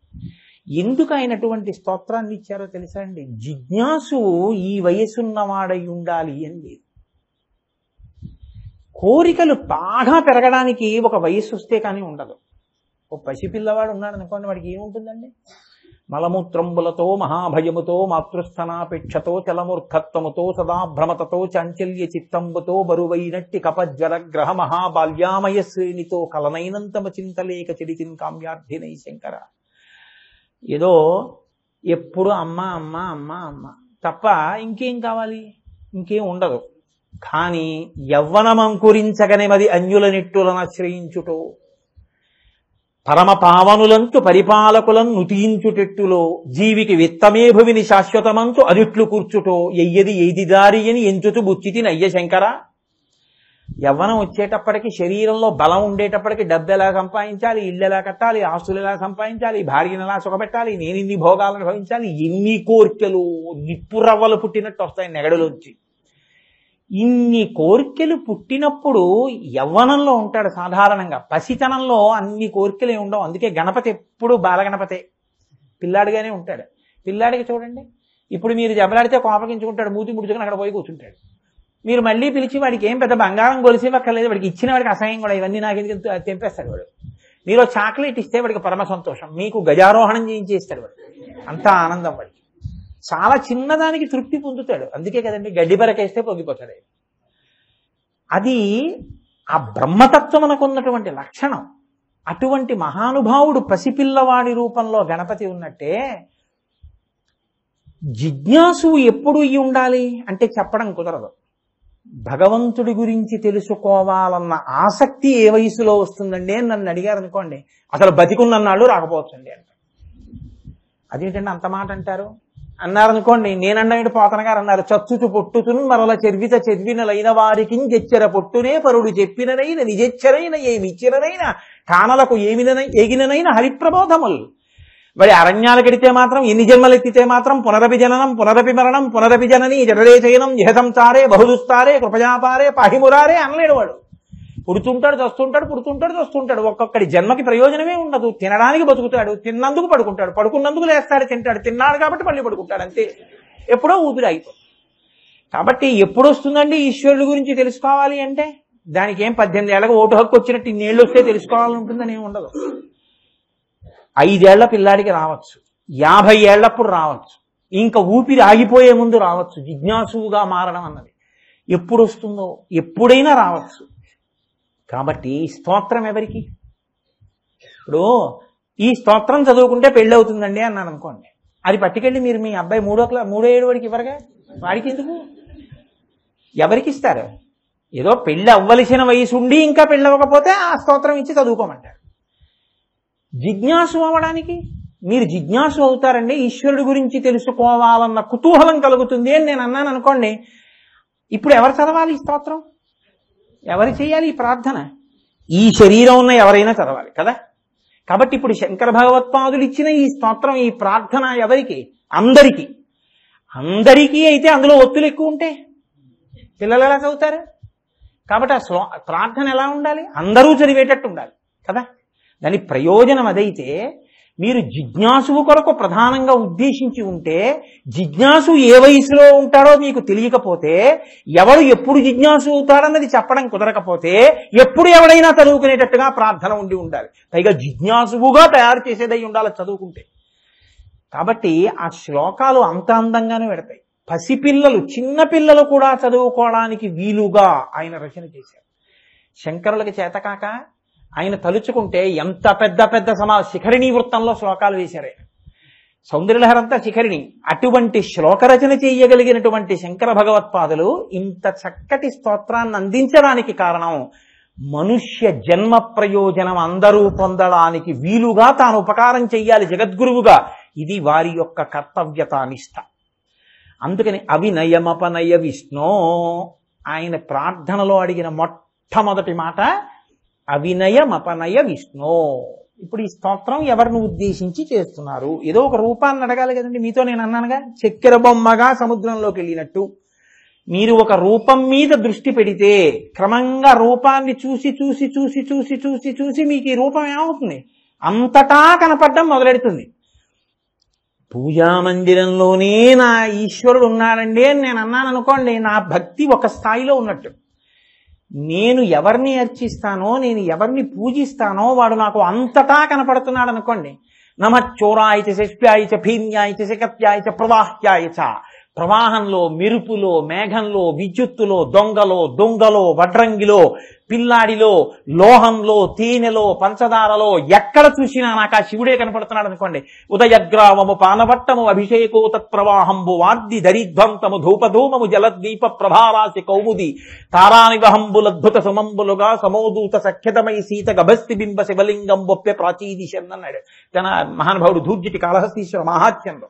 ఎందుకు అయినటువంటి స్తోత్రాన్ని ఇచ్చారో తెలుసా అండి? జిజ్ఞాసువు ఈ వయసున్నవాడై ఉండాలి అని లేదు. కోరికలు బాగా పెరగడానికి ఒక వయస్సు వస్తే కానీ ఉండదు. ఓ పసిపిల్లవాడు ఉన్నాడు అనుకోండి, వాడికి ఏముంటుందండి? మలమూత్రంబులతో మహాభయముతో మాతృస్థనాపేక్షతో చలమూర్ఖత్వముతో సదాభ్రమతతో చాంచల్య చిత్తంబుతో బరువైనట్టి కపజ్వర గ్రహ మహాబాల్యామయ శ్రేణితో కలనైనంతమ చింతలేక చెడితిన్ కామ్యార్థినై శంకర. ఏదో ఎప్పుడు అమ్మ అమ్మ అమ్మ అమ్మ తప్ప ఇంకేం కావాలి? ఇంకేం ఉండదు. కానీ యవ్వనమంకురించగనిమది అన్యుల నెట్టులను ఆశ్రయించుటో పరమ పావనులంతు పరిపాలకులను నుతియించుటెట్టులో జీవికి విత్తమే భువిని శాశ్వతమంతు అదిట్లు కూర్చుటో ఎయ్యది ఏది దారి అని ఎంచుతూ బుచ్చితి నయ్య శంకర. యవ్వనం వచ్చేటప్పటికి శరీరంలో బలం ఉండేటప్పటికి డబ్బు ఎలా సంపాదించాలి, ఇళ్ళు ఎలా కట్టాలి, ఆస్తులు ఎలా సంపాదించాలి, భార్యను ఎలా సుఖపెట్టాలి, నేను ఇన్ని భోగాలను భవించాలి, ఎన్ని కోరికలు నిప్పురవ్వలు పుట్టినట్టు వస్తాయి నెగడులోంచి. ఇన్ని కోరికలు పుట్టినప్పుడు యవ్వనంలో ఉంటాడు సాధారణంగా. పసితనంలో అన్ని కోరికలే ఉండవు. అందుకే గణపతి ఎప్పుడు బాలగణపతే, పిల్లాడిగానే ఉంటాడు. పిల్లాడికి చూడండి, ఇప్పుడు మీరు జబలాడితే కోపగించుకుంటాడు, మూతి ముడుచుకుని అక్కడ పోయి కూర్చుంటాడు. మీరు మళ్ళీ పిలిచి వాడికి ఏం పెద్ద బంగారం గొలిసివ్వక్కర్లేదు, వాడికి ఇచ్చిన వాడికి అసహ్యం కూడా, ఇవన్నీ నాకు ఎందుకు తెంపేస్తాడు వాడు. మీరు చాక్లెట్ ఇస్తే వాడికి పరమ సంతోషం, మీకు గజారోహణం చేయించేస్తాడు వాడు, అంత ఆనందం వాడికి. చాలా చిన్నదానికి తృప్తి పొందుతాడు. అందుకే కదండి గడ్డి బరకేస్తే పొంగిపోతాడు. అది ఆ బ్రహ్మతత్వం మనకున్నటువంటి లక్షణం. అటువంటి మహానుభావుడు పసిపిల్లవాడి రూపంలో గణపతి ఉన్నట్టే జిజ్ఞాసువు ఎప్పుడు ఉండాలి అంటే చెప్పడం కుదరదు. భగవంతుడి గురించి తెలుసుకోవాలన్న ఆసక్తి ఏ వయసులో వస్తుందండి అని నన్ను అడిగారు అనుకోండి, అసలు బతికున్నన్నాళ్ళు రాకపోవచ్చండి అంట. అదేంటండి అంత మాట అంటారు అన్నారనుకోండి, నేనన్నట్టు పోతన గారు అన్నారు, చచ్చుచు పొట్టుతును మరల చెర్విత చెర్వినలైన వారికి జెచ్చర పొట్టునే పరుడు చెప్పిననైన నిజెచ్చరైన ఏమిచ్చిననైనా కానలకు ఏగిననైన హరిప్రబోధముల్. మరి అరణ్యాలు గడితే మాత్రం ఎన్ని జన్మలెత్తితే మాత్రం పునరపి జననం పునరపి మరణం పునరపి జనని జడరే చయనం జహసంసారే బహుదుస్తారే కృపజాపారే పాహిమురారే అనలేడు వాడు. పుడుతుంటాడు చస్తుంటాడు, పుడుతుంటాడు చస్తుంటాడు. ఒక్కొక్కడి జన్మకి ప్రయోజనమే ఉండదు. తినడానికి బతుకుతాడు, తిన్నందుకు పడుకుంటాడు, పడుకున్నందుకు లేస్తాడు, తింటాడు, తిన్నాడు కాబట్టి మళ్ళీ పడుకుంటాడు, అంతే. ఎప్పుడో ఊపిరి అయిపోతుంది. కాబట్టి ఎప్పుడు వస్తుందండి ఈశ్వరుడు గురించి తెలుసుకోవాలి అంటే? దానికి ఏం 18 ఏళ్ళకి ఓటు హక్కు వచ్చినట్టు ఇన్నేళ్ళు వస్తే తెలుసుకోవాలని ఉంటుందని ఏమి ఉండదు. 5 ఏళ్ల పిల్లాడికి రావచ్చు, 50 ఏళ్లప్పుడు రావచ్చు, ఇంకా ఊపిరి ఆగిపోయే ముందు రావచ్చు. జిజ్ఞాసువుగా మారడం అన్నది ఎప్పుడు వస్తుందో ఎప్పుడైనా రావచ్చు. కాబట్టి స్తోత్రం ఎవరికి? ఇప్పుడు ఈ స్తోత్రం చదువుకుంటే పెళ్ళి అవుతుందండి అన్నాను అనుకోండి, అది పట్టుకెళ్ళి మీరు మీ అబ్బాయి 3 ఏడు వాడికి ఇవ్వరుగా. వాడికి ఎందుకు? ఎవరికి ఇస్తారు? ఏదో పెళ్ళి అవ్వలసిన వయసు ఉండి ఇంకా పెళ్ళి అవ్వకపోతే ఆ స్తోత్రం ఇచ్చి చదువుకోమంటారు. జిజ్ఞాసు అవ్వడానికి మీరు జిజ్ఞాసు అవుతారండి, ఈశ్వరుడు గురించి తెలుసుకోవాలన్న కుతూహలం కలుగుతుంది అని నేను అన్నాను అనుకోండి. ఇప్పుడు ఎవరు చదవాలి ఈ స్తోత్రం? ఎవరు చేయాలి ఈ ప్రార్థన? ఈ శరీరం ఉన్న ఎవరైనా చదవాలి కదా. కాబట్టి ఇప్పుడు శంకర భగవత్పాదులు ఇచ్చిన ఈ స్తోత్రం, ఈ ప్రార్థన ఎవరికి? అందరికీ. అందరికీ అయితే అందులో ఒత్తులు ఎక్కువ ఉంటే పిల్లలు ఎలా చదువుతారు? కాబట్టి ఆ ప్రార్థన ఎలా ఉండాలి? అందరూ చదివేటట్టు ఉండాలి కదా. దాని ప్రయోజనం అదైతే మీరు జిజ్ఞాసువు కొరకు ప్రధానంగా ఉద్దేశించి ఉంటే, జిజ్ఞాసు ఏ వయసులో ఉంటాడో మీకు తెలియకపోతే, ఎవడు ఎప్పుడు జిజ్ఞాసు అవుతాడన్నది చెప్పడం కుదరకపోతే, ఎప్పుడు ఎవడైనా చదువుకునేటట్టుగా ప్రార్థన ఉండాలి. పైగా జిజ్ఞాసువుగా తయారు చేసేదై ఉండాలి చదువుకుంటే. కాబట్టి ఆ శ్లోకాలు అంత అందంగానే పెడతాయి. పసిపిల్లలు, చిన్నపిల్లలు కూడా చదువుకోవడానికి వీలుగా ఆయన రచన చేశారు. శంకరులకి చేతకాక ఆయన తలుచుకుంటే ఎంత పెద్ద పెద్ద శిఖరిణీ వృత్తంలో శ్లోకాలు వేశారు ఆయన. సౌందర్యలహరంతా శిఖరిణి. అటువంటి శ్లోకరచన చేయగలిగినటువంటి శంకర భగవత్పాదులు ఇంత చక్కటి స్తోత్రాన్ని అందించడానికి కారణం, మనుష్య జన్మ ప్రయోజనం అందరూ పొందడానికి వీలుగా తాను ఉపకారం చెయ్యాలి జగద్గురువుగా. ఇది వారి యొక్క కర్తవ్యతానిష్ట. అందుకని అవినయమపనయ విష్ణో, ఆయన ప్రార్థనలో అడిగిన మొట్టమొదటి మాట అవినయమపనయ విష్ణో. ఇప్పుడు ఈ స్తోత్రం ఎవరిని ఉద్దేశించి చేస్తున్నారు? ఏదో ఒక రూపాన్ని అడగాలి కదండి. మీతో నేను అన్నానుగా, చక్కెర బొమ్మగా సముద్రంలోకి వెళ్ళినట్టు మీరు ఒక రూపం మీద దృష్టి పెడితే క్రమంగా రూపాన్ని చూసి చూసి చూసి చూసి చూసి చూసి మీకు ఈ రూపం ఏమవుతుంది? అంతటా కనపడడం మొదలెడుతుంది. పూజామందిరంలోనే నా ఈశ్వరుడు ఉన్నాడండి అని నేను అన్నాను అనుకోండి, నా భక్తి ఒక స్థాయిలో ఉన్నట్టు. నేను ఎవరిని అర్చిస్తానో, నేను ఎవరిని పూజిస్తానో వాడు నాకు అంతటా కనపడుతున్నాడు అనుకోండి. నమశ్చోరాయ చ శిష్ప్యాయ చ భీమ్యాయ చ శకత్యాయ చ ప్రవాహ్యాయ చ. ప్రవాహంలో, మెరుపులో, మేఘంలో, విద్యుత్తులో, దొంగలో, వడ్రంగిలో, పిల్లాడిలో, లోహంలో, తేనెలో, పంచదారలో, ఎక్కడ చూసినా నాకు ఆ శివుడే కనపడుతున్నాడు అనుకోండి. ఉదయగ్రామము పానవట్టము అభిషేకో తత్ప్రవాహంబు వాద్ది దరిధ్వంతము ధూపధూమము జలద్వీప ప్రభారాశి కౌముది తారానివహంబులద్భుత సుమంబులుగా సమోదూత సఖ్యతమై సీత గభస్తి బింబ శివలింగం బొప్పె ప్రాచీదిశన్ అన్నాడు తన మహానుభావుడు ధూర్జటి కాళహస్తీశ్వర మహాత్యంలో.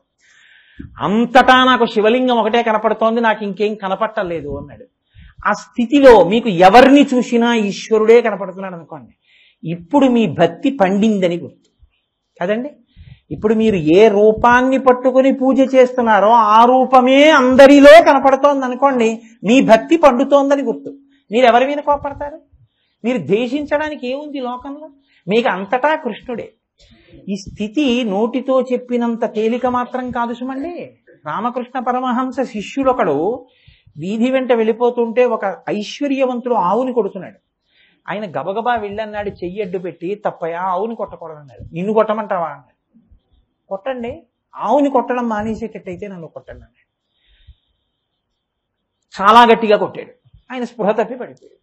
అంతటా నాకు శివలింగం ఒకటే కనపడుతోంది, నాకు ఇంకేం కనపట్టలేదు అన్నాడు. ఆ స్థితిలో మీకు ఎవరిని చూసినా ఈశ్వరుడే కనపడుతున్నాడు అనుకోండి, ఇప్పుడు మీ భక్తి పండిందని గుర్తు కదండి. ఇప్పుడు మీరు ఏ రూపాన్ని పట్టుకుని పూజ చేస్తున్నారో ఆ రూపమే అందరిలో కనపడుతోంది అనుకోండి, మీ భక్తి పండుతోందని గుర్తు. మీరు ఎవరి మీద కోపడతారు? మీరు ద్వేషించడానికి ఏముంది లోకంలో? మీకు అంతటా కృష్ణుడే. ఈ స్థితి నోటితో చెప్పినంత తేలిక మాత్రం కాదు సుమండి. రామకృష్ణ పరమహంస శిష్యుడొకడు వీధి వెంట వెళ్ళిపోతుంటే ఒక ఐశ్వర్యవంతుడు ఆవుని కొడుతున్నాడు. ఆయన గబగబా వెళ్ళన్నాడు, చెయ్యడ్డు పెట్టి, తప్పయా ఆవుని కొట్టకూడదన్నాడు. నిన్ను కొట్టమంటావా అన్నాడు. కొట్టండి, ఆవుని కొట్టడం మానేసేటట్టయితే నన్ను కొట్టండి అన్నాడు. చాలా గట్టిగా కొట్టాడు. ఆయన స్పృహ తప్పి పడిపోయాడు.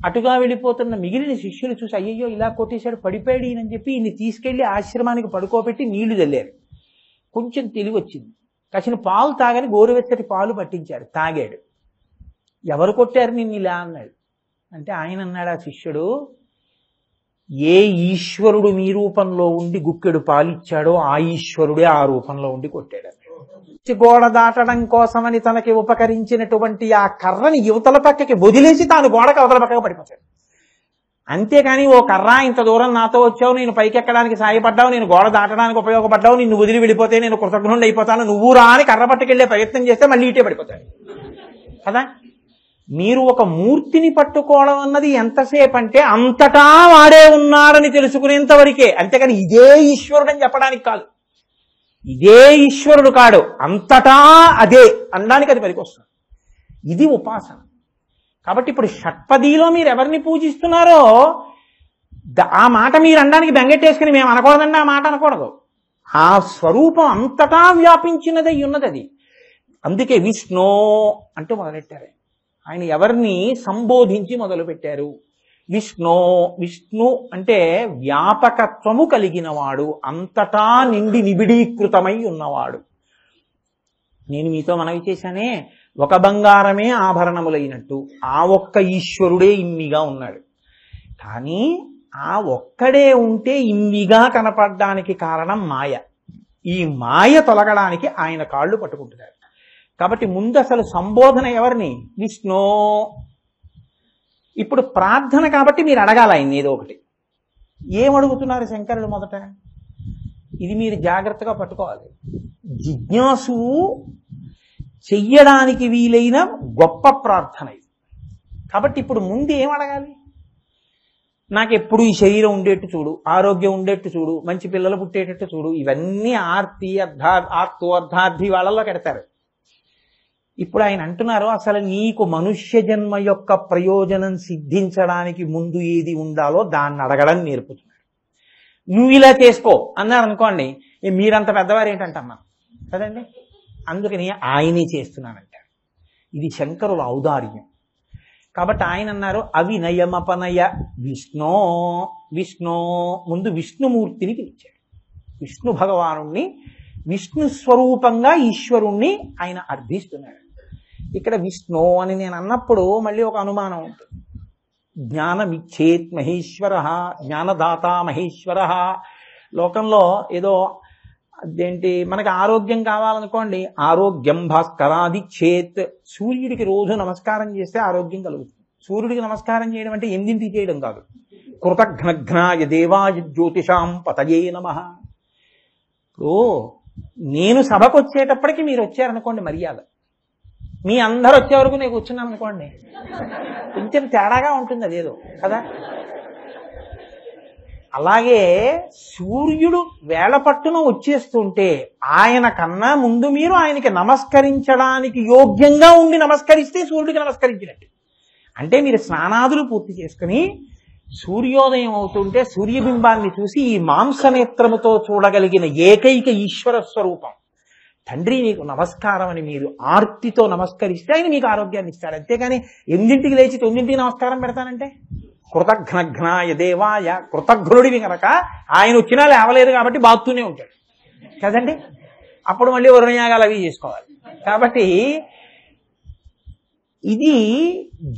అటుగా వెళ్ళిపోతున్న మిగిలిన శిష్యులు చూసి, అయ్యయ్యో ఇలా కొట్టేశాడు, పడిపోయాడు ఈయనని చెప్పి ఈయన్ని తీసుకెళ్లి ఆశ్రమానికి పడుకోబెట్టి నీళ్లు చల్లారు. కొంచెం తెలివి వచ్చింది. కాసిన పాలు తాగని గోరువెచ్చటి పాలు పట్టించారు, తాగాడు. ఎవరు కొట్టారు నిన్ను ఇలా అన్నాడు. అంటే ఆయన అన్నాడు, ఆ శిష్యుడు, ఏ ఈశ్వరుడు మీ రూపంలో ఉండి గుక్కెడు పాలిచ్చాడో ఆ ఈశ్వరుడే ఆ రూపంలో ఉండి కొట్టాడు. గోడ దాటడం కోసమని తనకి ఉపకరించినటువంటి ఆ కర్రని యువతల పక్కకి వదిలేసి తాను గోడకి అవతల పక్కకు పడిపోతాడు. అంతేకాని ఓ కర్ర ఇంత దూరం నాతో వచ్చావు, నేను పైకెక్కడానికి సాయపడ్డావు, నేను గోడ దాటడానికి ఉపయోగపడ్డావు, నిన్ను వదిలి వెళ్ళిపోతే నేను కృతజ్ఞుడు అయిపోతాను, నువ్వు రా అని కర్ర పట్టుకెళ్లే ప్రయత్నం చేస్తే మళ్ళీ ఇటే పడిపోతాడు కదా. మీరు ఒక మూర్తిని పట్టుకోవడం అన్నది ఎంతసేపు అంటే అంతటా వాడే ఉన్నాడని తెలుసుకునేంత వరకే, అంతేకాని ఇదే ఈశ్వరుడు అని చెప్పడానికి కాదు. ఇదే ఈశ్వరుడు కాడు, అంతటా అదే అనడానికి అది పనికొస్తుంది. ఇది ఉపాసన. కాబట్టి ఇప్పుడు షట్పదిలో మీరు ఎవరిని పూజిస్తున్నారో ఆ మాట మీరు అనడానికి బెంగెట్టేసుకుని మేము అనకూడదండి ఆ మాట అనకూడదు. ఆ స్వరూపం అంతటా వ్యాపించినదై ఉన్నది అది. అందుకే విష్ణు అంటూ మొదలెట్టారు. ఆయన ఎవరిని సంబోధించి మొదలుపెట్టారు? విష్ణు అంటే వ్యాపకత్వము కలిగినవాడు, అంతటా నిండి నిబిడీకృతమై ఉన్నవాడు. నేను మీతో మనవి చేశానే, ఒక బంగారమే ఆభరణములైనట్టు ఆ ఒక్క ఈశ్వరుడే ఇన్నిగా ఉన్నాడు. కానీ ఆ ఒక్కడే ఉంటే ఇన్నిగా కనపడడానికి కారణం మాయ. ఈ మాయ తొలగడానికి ఆయన కాళ్ళు పట్టుకుంటున్నారు. కాబట్టి ముందు అసలు సంబోధన ఎవరిని? విష్ణు. ఇప్పుడు ప్రార్థన కాబట్టి మీరు అడగాలి ఆయన ఏదో ఒకటి. ఏమడుగుతున్నారు శంకరులు? మొదట ఇది మీరు జాగ్రత్తగా పట్టుకోవాలి. జిజ్ఞాసు చెయ్యడానికి వీలైన గొప్ప ప్రార్థన ఇది. కాబట్టి ఇప్పుడు ముందు ఏం అడగాలి? నాకెప్పుడు ఈ శరీరం ఉండేట్టు చూడు, ఆరోగ్యం ఉండేట్టు చూడు, మంచి పిల్లలు పుట్టేటట్టు చూడు. ఇవన్నీ అర్థార్థి వాళ్ళలో పెడతారు. ఇప్పుడు ఆయన అంటున్నారు, అసలు నీకు మనుష్య జన్మ యొక్క ప్రయోజనం సిద్ధించడానికి ముందు ఏది ఉండాలో దాన్ని అడగడం నేర్పుతున్నాడు. నువ్వు ఇలా చేసుకో అన్నారు అనుకోండి, మీరంత పెద్దవారు ఏంటంటమ్మా కదండి. అందుకని ఆయనే చేస్తున్నానంటారు. ఇది శంకరుల ఔదార్యం. కాబట్టి ఆయన అన్నారు అవినయమపనయ విష్ణు. ముందు విష్ణుమూర్తిని పిలిచాడు. విష్ణు భగవానుణ్ణి విష్ణు స్వరూపంగా ఈశ్వరుణ్ణి ఆయన అర్థిస్తున్నాడు. ఇక్కడ విష్ణు అని నేను అన్నప్పుడు మళ్ళీ ఒక అనుమానం ఉంటుంది. జ్ఞానమిచ్చేత్ మహేశ్వర, జ్ఞానదాత మహేశ్వర. లోకంలో ఏదో అదేంటి, మనకి ఆరోగ్యం కావాలనుకోండి, ఆరోగ్యం భాస్కరాది చేత్, సూర్యుడికి రోజు నమస్కారం చేస్తే ఆరోగ్యం కలుగుతుంది. సూర్యుడికి నమస్కారం చేయడం అంటే 8ంటికి చేయడం కాదు. కృతఘ్నఘ్నాయ దేవాయ జ్యోతిషాం పతయే నమః. ఇప్పుడు నేను సభకు వచ్చేటప్పటికి మీరు వచ్చారనుకోండి, మర్యాద. మీ అందరు వచ్చే వరకు నేను కూర్చున్నాను అనుకోండి, కొంచెం తేడాగా ఉంటుంది అదేదో కదా. అలాగే సూర్యుడు వేళ పట్టున వచ్చేస్తుంటే ఆయన కన్నా ముందు మీరు ఆయనకి నమస్కరించడానికి యోగ్యంగా ఉండి నమస్కరిస్తే సూర్యుడికి నమస్కరించినట్టు. అంటే మీరు స్నానాదులు పూర్తి చేసుకుని సూర్యోదయం అవుతుంటే సూర్యబింబాన్ని చూసి ఈ మాంసనేత్రముతో చూడగలిగిన ఏకైక ఈశ్వర స్వరూపం తండ్రి నీకు నమస్కారం అని మీరు ఆర్తితో నమస్కరిస్తే ఆయన మీకు ఆరోగ్యాన్ని ఇస్తాడు. అంతేగాని 8ంటికి లేచి 9ంటికి నమస్కారం పెడతానంటే, కృతఘ్నఘ్నాయ దేవాయ, కృతఘ్నుడివి కనుక ఆయన వచ్చినా లేవలేదు కాబట్టి బాగుతూనే ఉంటాడు కదండి. అప్పుడు మళ్ళీ వరుణయాగాలు అవి చేసుకోవాలి. కాబట్టి ఇది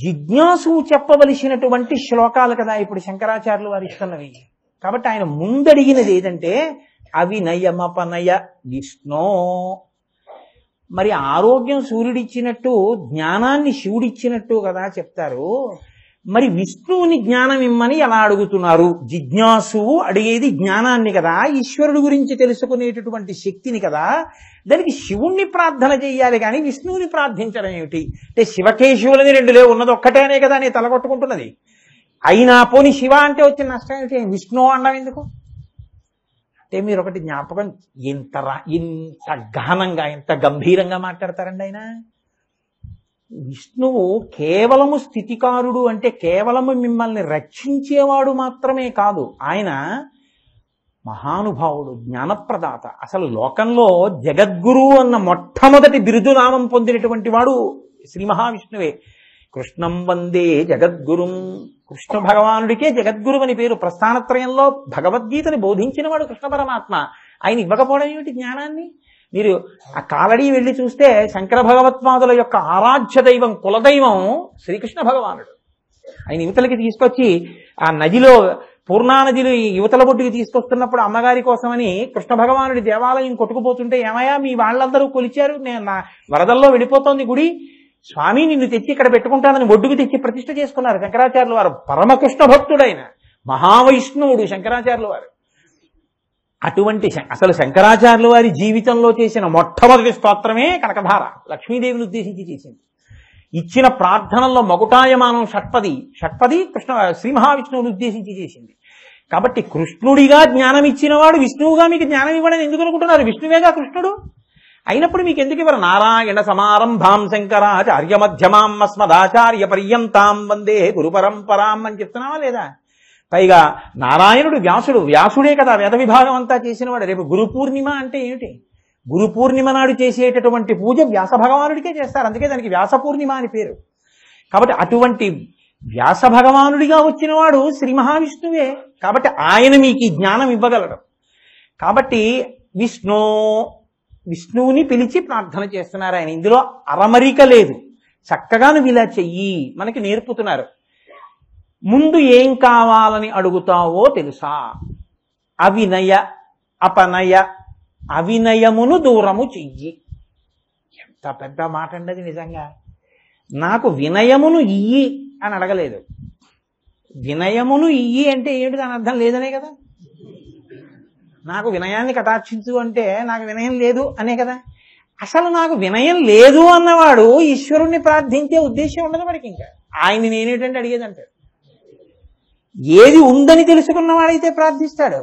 జిజ్ఞాసు చెప్పవలసినటువంటి శ్లోకాలు కదా ఇప్పుడు శంకరాచార్యులు వారు ఇస్తున్నవి. కాబట్టి ఆయన ముందడిగినది ఏదంటే అవినయమపనయ విష్ణో. మరి ఆరోగ్యం సూర్యుడిచ్చినట్టు జ్ఞానాన్ని శివుడిచ్చినట్టు కదా చెప్తారు. మరి విష్ణువుని జ్ఞానం ఇమ్మని ఎలా అడుగుతున్నారు? జిజ్ఞాసువు అడిగేది జ్ఞానాన్ని కదా, ఈశ్వరుడు గురించి తెలుసుకునేటటువంటి శక్తిని కదా. దానికి శివుణ్ణి ప్రార్థన చెయ్యాలి కానీ విష్ణువుని ప్రార్థించడం ఏమిటి? అంటే శివకేశవులని 2 లేవు, ఉన్నది ఒక్కటేనే కదా నేను తలగొట్టుకుంటున్నది. అయినా పోని శివ అంటే వచ్చిన నష్టం ఏమిటి? విష్ణు అనడం ఎందుకు? అంటే మీరు ఒకటి జ్ఞాపకం, ఇంత గహనంగా ఎంత గంభీరంగా మాట్లాడతారండి ఆయన. విష్ణువు కేవలము స్థితికారుడు అంటే కేవలము మిమ్మల్ని రక్షించేవాడు మాత్రమే కాదు, ఆయన మహానుభావుడు, జ్ఞానప్రదాత. అసలు లోకంలో జగద్గురు అన్న మొట్టమొదటి బిరుదునామం పొందినటువంటి వాడు శ్రీ మహావిష్ణువే. కృష్ణం వందే జగద్గురుం. కృష్ణ భగవానుడికే జగద్గురు అని పేరు. ప్రస్థానత్రయంలో భగవద్గీతని బోధించిన వాడు కృష్ణ పరమాత్మ. ఆయన ఇవ్వకపోవడం ఏమిటి జ్ఞానాన్ని? మీరు ఆ కాలడీ వెళ్ళి చూస్తే శంకర భగవత్పాదుల యొక్క ఆరాధ్య దైవం, కులదైవం శ్రీకృష్ణ భగవానుడు. ఆయన యువతలకి తీసుకొచ్చి ఆ నదిలో, పూర్ణానదిలో యువతల బొడ్డుకి తీసుకొస్తున్నప్పుడు అమ్మగారి కోసమని కృష్ణ భగవానుడి దేవాలయం కొట్టుకుపోతుంటే, ఏమయ్యా మీ వాళ్ళందరూ కొలిచారు, నేను నా వరదల్లో వెళ్ళిపోతోంది గుడి, స్వామి నిన్ను తెచ్చి ఇక్కడ పెట్టుకుంటానని ఒడ్డుకు తెచ్చి ప్రతిష్ఠ చేసుకున్నారు శంకరాచార్యుల వారు. పరమకృష్ణ భక్తుడైన మహావైష్ణవుడు శంకరాచార్యుల వారు. అటువంటి అసలు శంకరాచార్యుల వారి జీవితంలో చేసిన మొట్టమొదటి స్తోత్రమే కనకధార, లక్ష్మీదేవిని ఉద్దేశించి చేసింది. ఇచ్చిన ప్రార్థనల్లో మకుటాయమానం షట్పది కృష్ణ శ్రీ మహావిష్ణువుని ఉద్దేశించి చేసింది. కాబట్టి కృష్ణుడిగా జ్ఞానం ఇచ్చినవాడు విష్ణువుగా మీకు జ్ఞానం ఇవ్వడని ఎందుకు అనుకుంటున్నారు? విష్ణువేగా కృష్ణుడు అయినప్పుడు మీకు ఎందుకు ఇవ్వరు? నారాయణ సమారంభాం శంకరాచార్య మధ్యమాం అస్మదాచార్య పర్యంతాం వందే గురు పరంపరాం అని చెప్తున్నావా లేదా? పైగా నారాయణుడు వ్యాసుడే కదా వేద విభాగం అంతా చేసినవాడు. రేపు గురు పూర్ణిమ అంటే ఏమిటి? గురు పూర్ణిమ నాడు చేసేటటువంటి పూజ వ్యాస భగవానుడికే చేస్తారు, అందుకే దానికి వ్యాస పూర్ణిమ అని పేరు. కాబట్టి అటువంటి వ్యాస భగవానుడిగా వచ్చినవాడు శ్రీ మహావిష్ణువే. కాబట్టి ఆయన మీకు ఈ జ్ఞానం ఇవ్వగలడు. కాబట్టి విష్ణువుని పిలిచి ప్రార్థన చేస్తున్నారు ఆయన. ఇందులో అరమరిక లేదు, చక్కగా నువ్వు ఇలా చెయ్యి మనకి నేర్పుతున్నారు. ముందు ఏం కావాలని అడుగుతావో తెలుసా? అవినయ అపనయ, అవినయమును దూరము చెయ్యి. ఎంత పెద్ద మాట అండి అది. నిజంగా నాకు వినయమును ఇయ్యి అని అడగలేదు. వినయమును ఇయ్యి అంటే ఏమిటి? దాని అర్థం లేదనే కదా. నాకు వినయాన్ని కటాక్షించు అంటే నాకు వినయం లేదు అనే కదా. అసలు నాకు వినయం లేదు అన్నవాడు ఈశ్వరుణ్ణి ప్రార్థించే ఉద్దేశం ఉండదు వాడికి. ఇంకా ఆయన్ని నేనేటంటే అడిగేదంటాడు. ఏది ఉందని తెలుసుకున్నవాడైతే ప్రార్థిస్తాడు.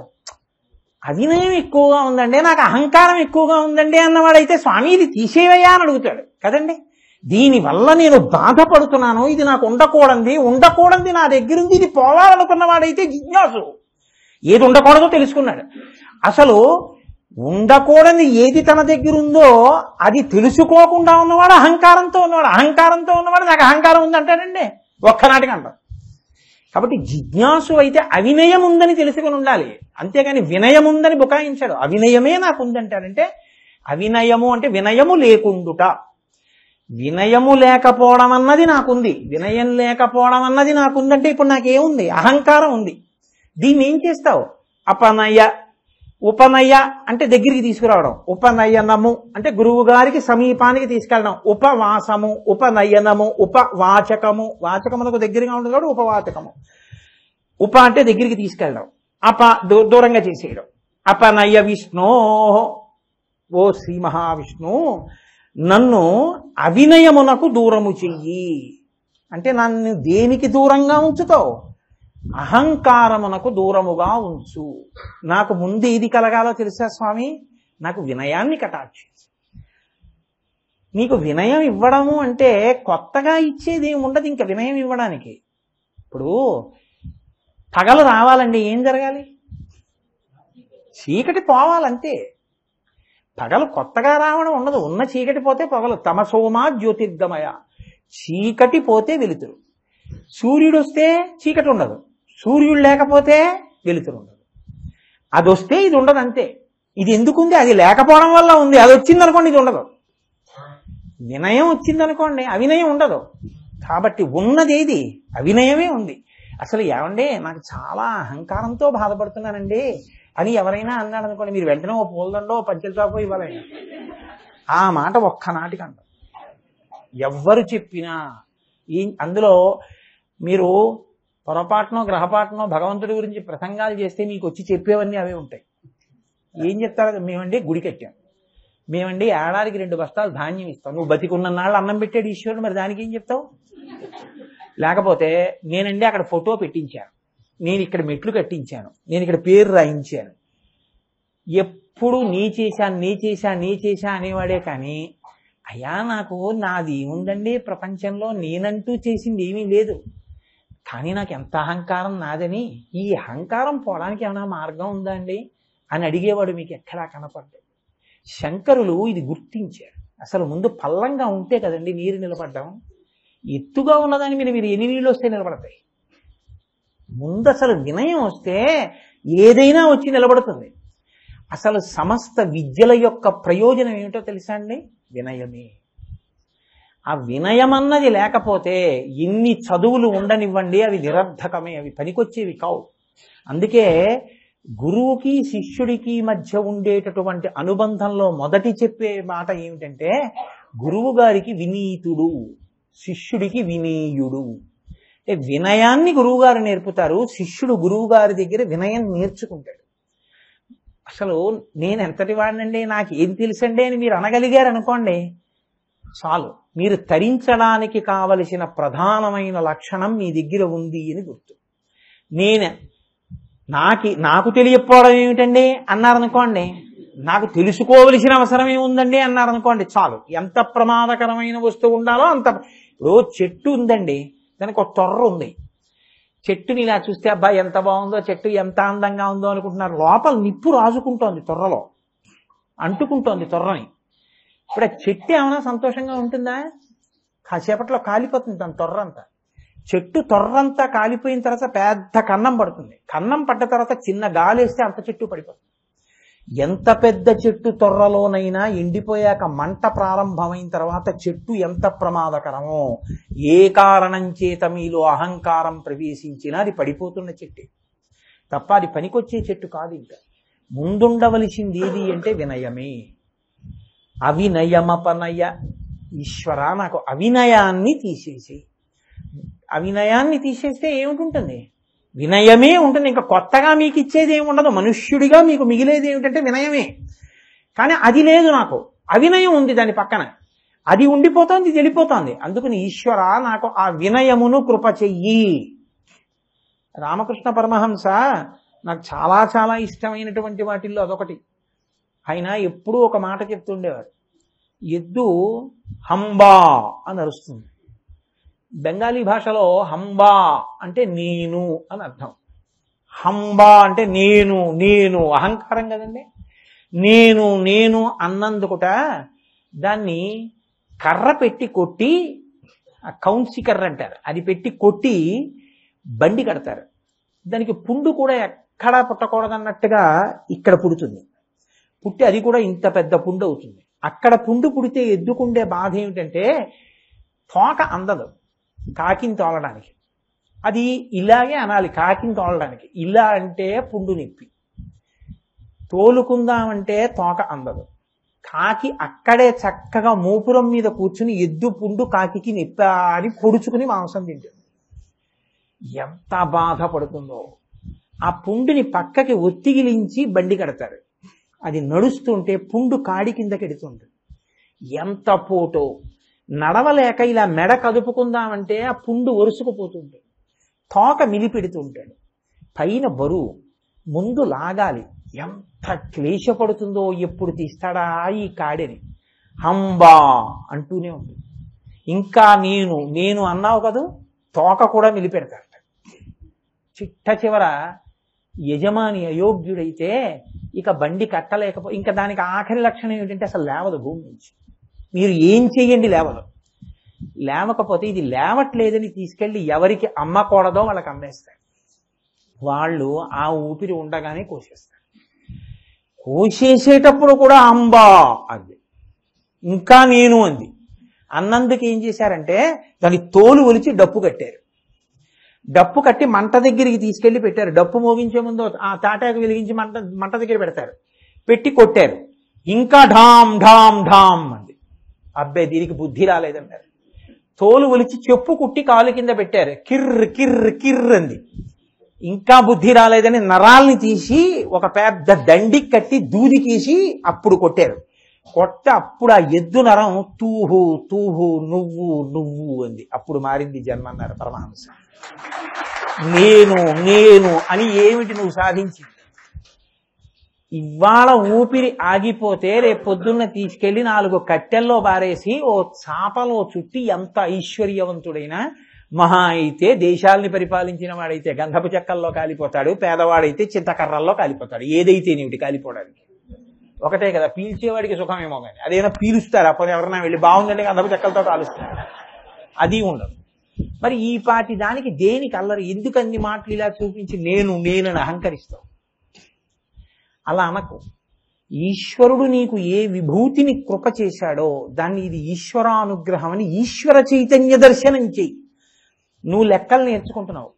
అవినయం ఎక్కువగా ఉందండి, నాకు అహంకారం ఎక్కువగా ఉందండి అన్నవాడైతే స్వామి ఇది తీసేవయ్యా అని అడుగుతాడు కదండి. దీనివల్ల నేను బాధపడుతున్నాను, ఇది నాకు ఉండకూడదు నా దగ్గరుంది, ఇది పోవాలనుకున్నవాడైతే జిజ్ఞాసు. ఏది ఉండకూడదో తెలుసుకున్నాడు. అసలు ఉండకూడని ఏది తన దగ్గర ఉందో అది తెలుసుకోకుండా ఉన్నవాడు అహంకారంతో ఉన్నవాడు నాకు అహంకారం ఉందంటాడండి ఒక్కనాటికి అంటాం. కాబట్టి జిజ్ఞాసు అయితే అవినయం ఉందని తెలుసుకుని ఉండాలి, అంతేగాని వినయం ఉందని బుకాయించాడు. అవినయమే నాకు ఉందంటాడంటే, అవినయము అంటే వినయము లేకుండుట. వినయము లేకపోవడం అన్నది నాకుంది, వినయం లేకపోవడం అన్నది నాకుందంటే ఇప్పుడు నాకేముంది? అహంకారం ఉంది. దీన్ని ఏం చేస్తావు? అపనయ, ఉపనయ అంటే దగ్గరికి తీసుకురావడం, ఉపనయనము అంటే గురువు గారికి సమీపానికి తీసుకెళ్ళడం, ఉపవాసము, ఉపనయనము, ఉపవాచకము, వాచకమునకు దగ్గరగా ఉంటుంది కాబట్టి ఉపవాచకము. ఉప అంటే దగ్గరికి తీసుకెళ్ళడం, దూరంగా చేసేయడం. అపనయ విష్ణో, ఓ శ్రీ మహావిష్ణు నన్ను అవినయమునకు దూరము చెయ్యి అంటే నన్ను దేనికి దూరంగా ఉంచుతావు? అహంకారమునకు దూరముగా ఉంచు. నాకు ముందు ఏది కలగాలో తెలుసా స్వామి? నాకు వినయాన్ని కటాక్షించు. నీకు వినయం ఇవ్వడము అంటే కొత్తగా ఇచ్చేది ఏమి ఉండదు ఇంకా వినయం ఇవ్వడానికి. ఇప్పుడు పగలు రావాలండి, ఏం జరగాలి? చీకటి పోవాలంతే. పగలు కొత్తగా రావడం ఉండదు, ఉన్న చీకటి పోతే పగలు. తమసోమా జ్యోతిర్గమయ, చీకటి పోతే వెలుతురు. సూర్యుడు వస్తే చీకటి ఉండదు, సూర్యుడు లేకపోతే వెలుతురు ఉండదు. అది వస్తే ఇది ఉండదు అంతే. ఇది ఎందుకుంది? అది లేకపోవడం వల్ల ఉంది. అది వచ్చిందనుకోండి ఇది ఉండదు. వినయం వచ్చిందనుకోండి అవినయం ఉండదు. కాబట్టి ఉన్నది ఏది? అవినయమే ఉంది. అసలు ఏమండి నాకు చాలా అహంకారంతో బాధపడుతున్నానండి అని ఎవరైనా అన్నాడు అనుకోండి, మీరు వెంటనే ఓ పూలదండో పంచెల చాపో ఇవ్వాలండి. ఆ మాట ఒక్కనాటికి అంటారు. ఎవ్వరు చెప్పినా అందులో మీరు పొరపాటునో గ్రహపాటునో భగవంతుడి గురించి ప్రసంగాలు చేస్తే మీకు వచ్చి చెప్పేవన్నీ అవే ఉంటాయి. ఏం చెప్తారు? మేమండి గుడి కట్టాం, మేమండి ఏడాదికి 2 బస్తాలు ధాన్యం ఇస్తాం. నువ్వు బతికున్న నాళ్ళు అన్నం పెట్టాడు ఈశ్వరుడు, మరి దానికి ఏం చెప్తావు? లేకపోతే నేనండి అక్కడ ఫోటో పెట్టించాను, నేను ఇక్కడ మెట్లు కట్టించాను, నేను ఇక్కడ పేరు రాయించాను. ఎప్పుడు నీ చేశా అనేవాడే కానీ అయ్యా నాకు నాది ఏముందండి ప్రపంచంలో, నేనంటూ చేసింది ఏమీ లేదు, కానీ నాకు ఎంత అహంకారం నాదని, ఈ అహంకారం పోవడానికి ఏమైనా మార్గం ఉందా అండి అని అడిగేవాడు మీకు ఎక్కడా కనపడ్డాడు. శంకరులు ఇది గుర్తించారు. అసలు ముందు పల్లంగా ఉంటే కదండి నీరు నిలబడ్డాం. ఎత్తుగా ఉన్నదాని మీద మీరు ఎన్ని నీళ్ళు వస్తే నిలబడతాయి? ముందు అసలు వినయం వస్తే ఏదైనా వచ్చి నిలబడుతుంది. అసలు సమస్త విద్యల యొక్క ప్రయోజనం ఏమిటో తెలుసా అండి? వినయమే. ఆ వినయం అన్నది లేకపోతే ఎన్ని చదువులు ఉండనివ్వండి అవి నిరర్ధకమే, అవి పనికొచ్చేవి కావు. అందుకే గురువుకి శిష్యుడికి మధ్య ఉండేటటువంటి అనుబంధంలో మొదటి చెప్పే మాట ఏమిటంటే గురువు గారికి వినీతుడు, శిష్యుడికి వినీయుడు. వినయాన్ని గురువుగారు నేర్పుతారు, శిష్యుడు గురువు గారి దగ్గర వినయం నేర్చుకుంటాడు. అసలు నేను ఎంతటి వాడినండి, నాకు ఏం తెలుసండి అని మీరు అనగలిగారు అనుకోండి చాలు, మీరు తరించడానికి కావలసిన ప్రధానమైన లక్షణం మీ దగ్గర ఉంది అని గుర్తు. నాకు తెలియకపోవడం ఏమిటండి అన్నారనుకోండి, నాకు తెలుసుకోవలసిన అవసరం ఏముందండి అన్నారనుకోండి చాలు. ఎంత ప్రమాదకరమైన వస్తువు ఉండాలో అంత. ఇప్పుడు చెట్టు ఉందండి, దానికి ఒక తొర్ర ఉంది. చెట్టుని ఇలా చూస్తే అబ్బాయి ఎంత బాగుందో, చెట్టు ఎంత అందంగా ఉందో అనుకుంటున్నారు. లోపల నిప్పు రాజుకుంటోంది, తొర్రలో అంటుకుంటోంది తొర్రని. ఇప్పుడు ఆ చెట్టు ఏమైనా సంతోషంగా ఉంటుందా? కాసేపట్లో కాలిపోతుంది తన తొర్రంతా. చెట్టు తొర్రంతా కాలిపోయిన తర్వాత పెద్ద కన్నం పడుతుంది. కన్నం పడ్డ తర్వాత చిన్న గాలి వేస్తే అంత చెట్టు పడిపోతుంది. ఎంత పెద్ద చెట్టు తొర్రలోనైనా ఎండిపోయాక మంట ప్రారంభమైన తర్వాత చెట్టు ఎంత ప్రమాదకరమో, ఏ కారణం చేత మీలో అహంకారం ప్రవేశించినా అది పడిపోతున్న చెట్టు తప్ప అది పనికొచ్చే చెట్టు కాదు. ఇంకా ముందుండవలసింది ఏది అంటే వినయమే. అవినయమపనయ, ఈశ్వర నాకు అవినయాన్ని తీసేసి. అవినయాన్ని తీసేస్తే ఏమిటి? వినయమే ఉంటుంది. ఇంకా కొత్తగా మీకు ఇచ్చేది ఏమి ఉండదు. మనుష్యుడిగా మీకు మిగిలేది ఏమిటంటే వినయమే. కానీ అది లేదు, నాకు అవినయం ఉంది దాని పక్కన. అది ఉండిపోతోంది, ఇది వెళ్ళిపోతోంది. అందుకని ఈశ్వర నాకు ఆ వినయమును కృప చెయ్యి. రామకృష్ణ పరమహంస నాకు చాలా చాలా ఇష్టమైనటువంటి వాటిల్లో అదొకటి. ఆయన ఎప్పుడూ ఒక మాట చెప్తుండేవారు, ఎద్దు హంబా అని అరుస్తుంది. బెంగాలీ భాషలో హంబా అంటే నేను అని అర్థం. హంబా అంటే నేను, నేను అహంకారం కదండి. నేను నేను అన్నందుకుట దాన్ని కర్ర పెట్టి కొట్టి, కౌన్సి కర్ర అంటారు, అది పెట్టి కొట్టి బండి కడతారు. దానికి పుండు కూడా ఎక్కడా పుట్టకూడదన్నట్టుగా ఇక్కడ పుడుతుంది. పుట్టి అది కూడా ఇంత పెద్ద పుండు అవుతుంది. అక్కడ పుండు పుడితే ఎద్దుకుండే బాధ ఏమిటంటే తోక అందదు కాకిని తోలడానికి. అది ఇలాగే అనాలి, కాకిని తోలడానికి. ఇలా అంటే పుండు నొప్పి. తోలుకుందామంటే తోక అందదు. కాకి అక్కడే అందదు. కాకి అక్కడే చక్కగా మూపురం మీద కూర్చుని ఎద్దు పుండు కాకి నిప్పారి పొడుచుకుని మాంసం తింటుంది. ఎంత బాధపడుతుందో. ఆ పుండుని పక్కకి ఒత్తిగిలించి బండి కడతారు. అది నడుస్తుంటే పుండు కాడి కిందకి ఎడుతుంటుంది. ఎంత పోటో. నడవలేక ఇలా మెడ కదుపుకుందామంటే ఆ పుండు ఒరుసుకుపోతుంటుంది. తోక మిలిపెడుతుంటాడు. పైన బరువు, ముందు లాగాలి. ఎంత క్లేశపడుతుందో. ఎప్పుడు తీస్తాడా ఈ కాడిని. హంబా అంటూనే ఉంటుంది. ఇంకా నేను అన్నావు కదా, తోక కూడా మిలిపెడతాడు. చిట్ట చివర యజమాని అయోగ్యుడైతే ఇక బండి కట్టలేకపో, ఇంకా దానికి ఆఖరి లక్షణం ఏమిటంటే అసలు లేవదు భూమి నుంచి. మీరు ఏం చెయ్యండి లేవదు. లేవకపోతే ఇది లేవట్లేదని తీసుకెళ్ళి ఎవరికి అమ్మకూడదో వాళ్ళకి అమ్మేస్తారు. వాళ్ళు ఆ ఊపిరి ఉండగానే కోసేస్తారు. కోసేసేటప్పుడు కూడా అంబా అంది, ఇంకా అంది. అన్నందుకు ఏం చేశారంటే దాని తోలు ఒలిచి డప్పు కట్టారు. డప్పు కట్టి మంట దగ్గరికి తీసుకెళ్లి పెట్టారు. డప్పు మోగించే ముందు ఆ తాటాకు వెలిగించి మంట దగ్గర పెడతారు. పెట్టి కొట్టారు. ఇంకా ఢామ్ ఢామ్ ఢామ్ అంది. అబ్బాయి దీనికి బుద్ధి రాలేదన్నారు. తోలు ఒలిచి చెప్పు కుట్టి కాలు కింద పెట్టారు. కిర్ర్ కిర్ర్ కిర్ర్ అంది. ఇంకా బుద్ధి రాలేదని నరాల్ని తీసి ఒక పెద్ద దండి కట్టి దూదికేసి అప్పుడు కొట్టారు. అప్పుడు ఆ ఎద్దు నరం తూహు తూహు నువ్వు నువ్వు అంది. అప్పుడు మారింది జన్మ అన్నారు పరమహంస. నేను అని ఏమిటి నువ్వు సాధించింది? ఇవాళ ఊపిరి ఆగిపోతే రేపు పొద్దున్న తీసుకెళ్లి 4 కట్టెల్లో బారేసి ఓ చాపలో చుట్టి ఎంత ఐశ్వర్యవంతుడైనా మహా అయితే దేశాల్ని పరిపాలించిన వాడైతే గంధపు చెక్కల్లో కాలిపోతాడు, పేదవాడైతే చింతకర్రల్లో కాలిపోతాడు. ఏదైతే నీటి కాలిపోవడానికి ఒకటే కదా. పీల్చేవాడికి సుఖమేమో కానీ అదేనా పీలుస్తారు. అప్పుడు ఎవరన్నా వెళ్ళి బాగుందంటే గంధపు చెక్కలతో కాలుస్తారు. అది ఉండదు. మరి ఈ పాటి దానికి దేనికి అల్లరి? ఎందుకు అన్ని మాటలు ఇలా చూపించి నేనని అహంకరిస్తావు? అలా అనకు. ఈశ్వరుడు నీకు ఏ విభూతిని కృప చేశాడో దాన్ని ఇది ఈశ్వరానుగ్రహం అని ఈశ్వర చైతన్య దర్శనం చెయ్యి. నువ్వు లెక్కలు నేర్చుకుంటున్నావు,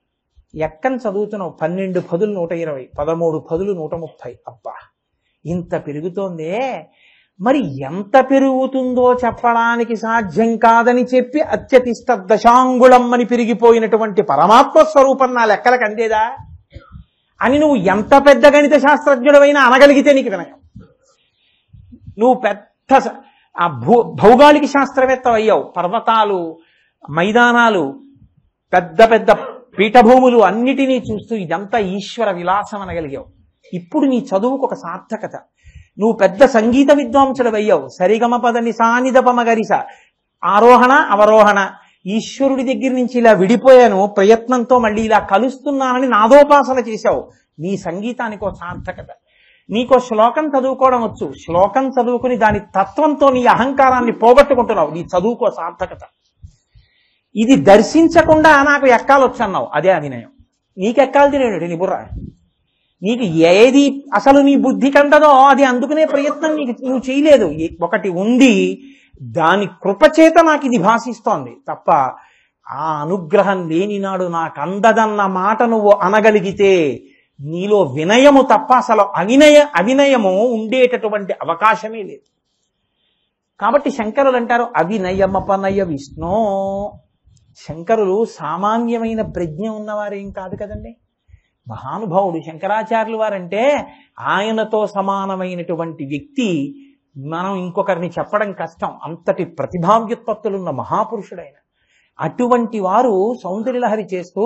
ఎక్కని చదువుతున్నావు. 12 పదులు 120, 13 పదులు 130. అబ్బా ఇంత పెరుగుతోందే. మరి ఎంత పెరుగుతుందో చెప్పడానికి సాధ్యం కాదని చెప్పి అత్యతిష్ట దశాంగుళం అని పెరిగిపోయినటువంటి పరమాత్మ స్వరూపం నా లెక్కలకు అందేదా అని నువ్వు ఎంత పెద్ద గణిత శాస్త్రజ్ఞుడవైనా అనగలిగితే నీకు వినయం. నువ్వు పెద్ద భౌగోళిక శాస్త్రవేత్త అయ్యావు. పర్వతాలు, మైదానాలు, పెద్ద పెద్ద పీఠభూములు అన్నిటినీ చూస్తూ ఇదంతా ఈశ్వర విలాసం అనగలిగావు. ఇప్పుడు నీ చదువుకు ఒక సార్థకత. నువ్వు పెద్ద సంగీత విద్వాంసుడు అయ్యావు. సరిగమ పదని సానిదపమ గరిస, ఆరోహణ అవరోహణ. ఈశ్వరుడి దగ్గర నుంచి ఇలా విడిపోయాను, ప్రయత్నంతో మళ్ళీ ఇలా కలుస్తున్నానని నాదోపాసన చేశావు. నీ సంగీతానికి ఒక సార్థకత. నీకో శ్లోకం చదువుకోవడం వచ్చు. శ్లోకం చదువుకుని దాని తత్వంతో నీ అహంకారాన్ని పోగొట్టుకుంటున్నావు. నీ చదువుకో సార్థకత. ఇది దర్శించకుండా నాకు ఎక్కాలొచ్చు అన్నావు. అదే అవినయం. నీకెక్కాలి తినేడు నీ బుర్ర. నీకు ఏది అసలు నీ బుద్ధి కంటదో అది అందుకునే ప్రయత్నం నువ్వు చేయలేదు. ఒకటి ఉంది, దాని కృపచేత నాకు ఇది భాషిస్తోంది తప్ప ఆ అనుగ్రహం లేని నాడు నాకు అందదన్న మాట నువ్వు అనగలిగితే నీలో వినయము తప్ప అసలు అవినయము ఉండేటటువంటి అవకాశమే లేదు. కాబట్టి శంకరులు అంటారు అవినయమపనయ విష్ణు. శంకరులు సామాన్యమైన ప్రజ్ఞ ఉన్నవారేం కాదు కదండి. మహానుభావుడు శంకరాచార్యులు వారంటే ఆయనతో సమానమైనటువంటి వ్యక్తి మనం ఇంకొకరిని చెప్పడం కష్టం. అంతటి ప్రతిభావ్యుత్పత్తులున్న మహాపురుషుడైన అటువంటి వారు సౌందర్యలహరి చేస్తూ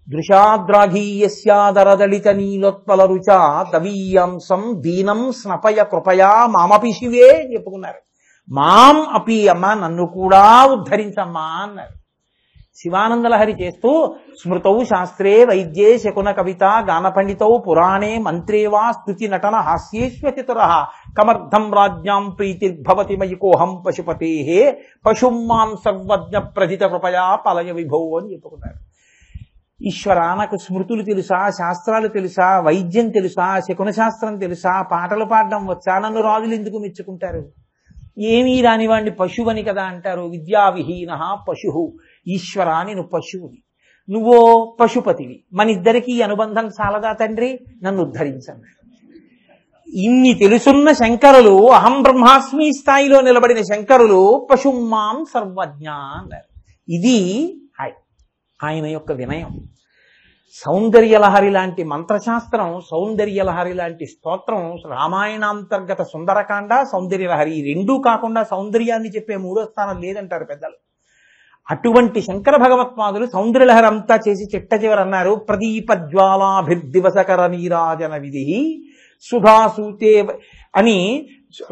దృశాద్రాఘీయస్యాదరదళిత నీలోత్పల రుచా దవీయాంసం దీనం స్నపయ కృపయా మామపి శివే చెప్పుకున్నారు. మాం అపి అమ్మ నన్ను కూడా ఉద్ధరించమ్మా అన్నారు. శివానందలహరి చేస్తూ స్మృతౌ శాస్త్రే వైద్యే శకున కవిత గాన పండితౌ పురాణే మంత్రే వా స్తుతి నటన హాస్యేష్వతితుర కమర్థం రాజ్యాం ప్రీతిర్భవతి మయి కోహం పశుపతే పశుం మాం సర్వజ్ఞ ప్రథిత కృపయా పలయ విభో అని చెప్పుకున్నారు. ఈశ్వర నాకు స్మృతులు తెలుసా, శాస్త్రాలు తెలుసా, వైద్యం తెలుసా, శకున శాస్త్రం తెలుసా, పాటలు పాడడం వచ్చా, నన్ను రాజులు ఎందుకు మెచ్చుకుంటారు? ఏమీ రానివాడిని పశువని కదా అంటారు. విద్యావిహీన పశు. ఈశ్వర నేను పశువుని, నువ్వో పశుపతివి. మన ఇద్దరికీ అనుబంధం చాలదా తండ్రి, నన్ను ఉద్ధరించన్నాడు. ఇన్ని తెలుసున్న శంకరులు, అహం బ్రహ్మాస్మి స్థాయిలో నిలబడిన శంకరులు పశుమాం సర్వజ్ఞ అన్నారు. ఇది ఆయన యొక్క వినయం. సౌందర్యలహరి లాంటి మంత్రశాస్త్రం, సౌందర్యలహరి లాంటి స్తోత్రం, రామాయణాంతర్గత సుందరకాండ, సౌందర్యలహరి ఈ రెండూ కాకుండా సౌందర్యాన్ని చెప్పే మూడో స్థానం లేదంటారు పెద్దలు. అటువంటి శంకర భగవత్పాదులు సౌందర్యలహరి అంతా చేసి చిట్ట చివరన్నారు, ప్రదీప జ్వాలాభిర్దివసకర నీరాజన విధి సుధాసూతే అని,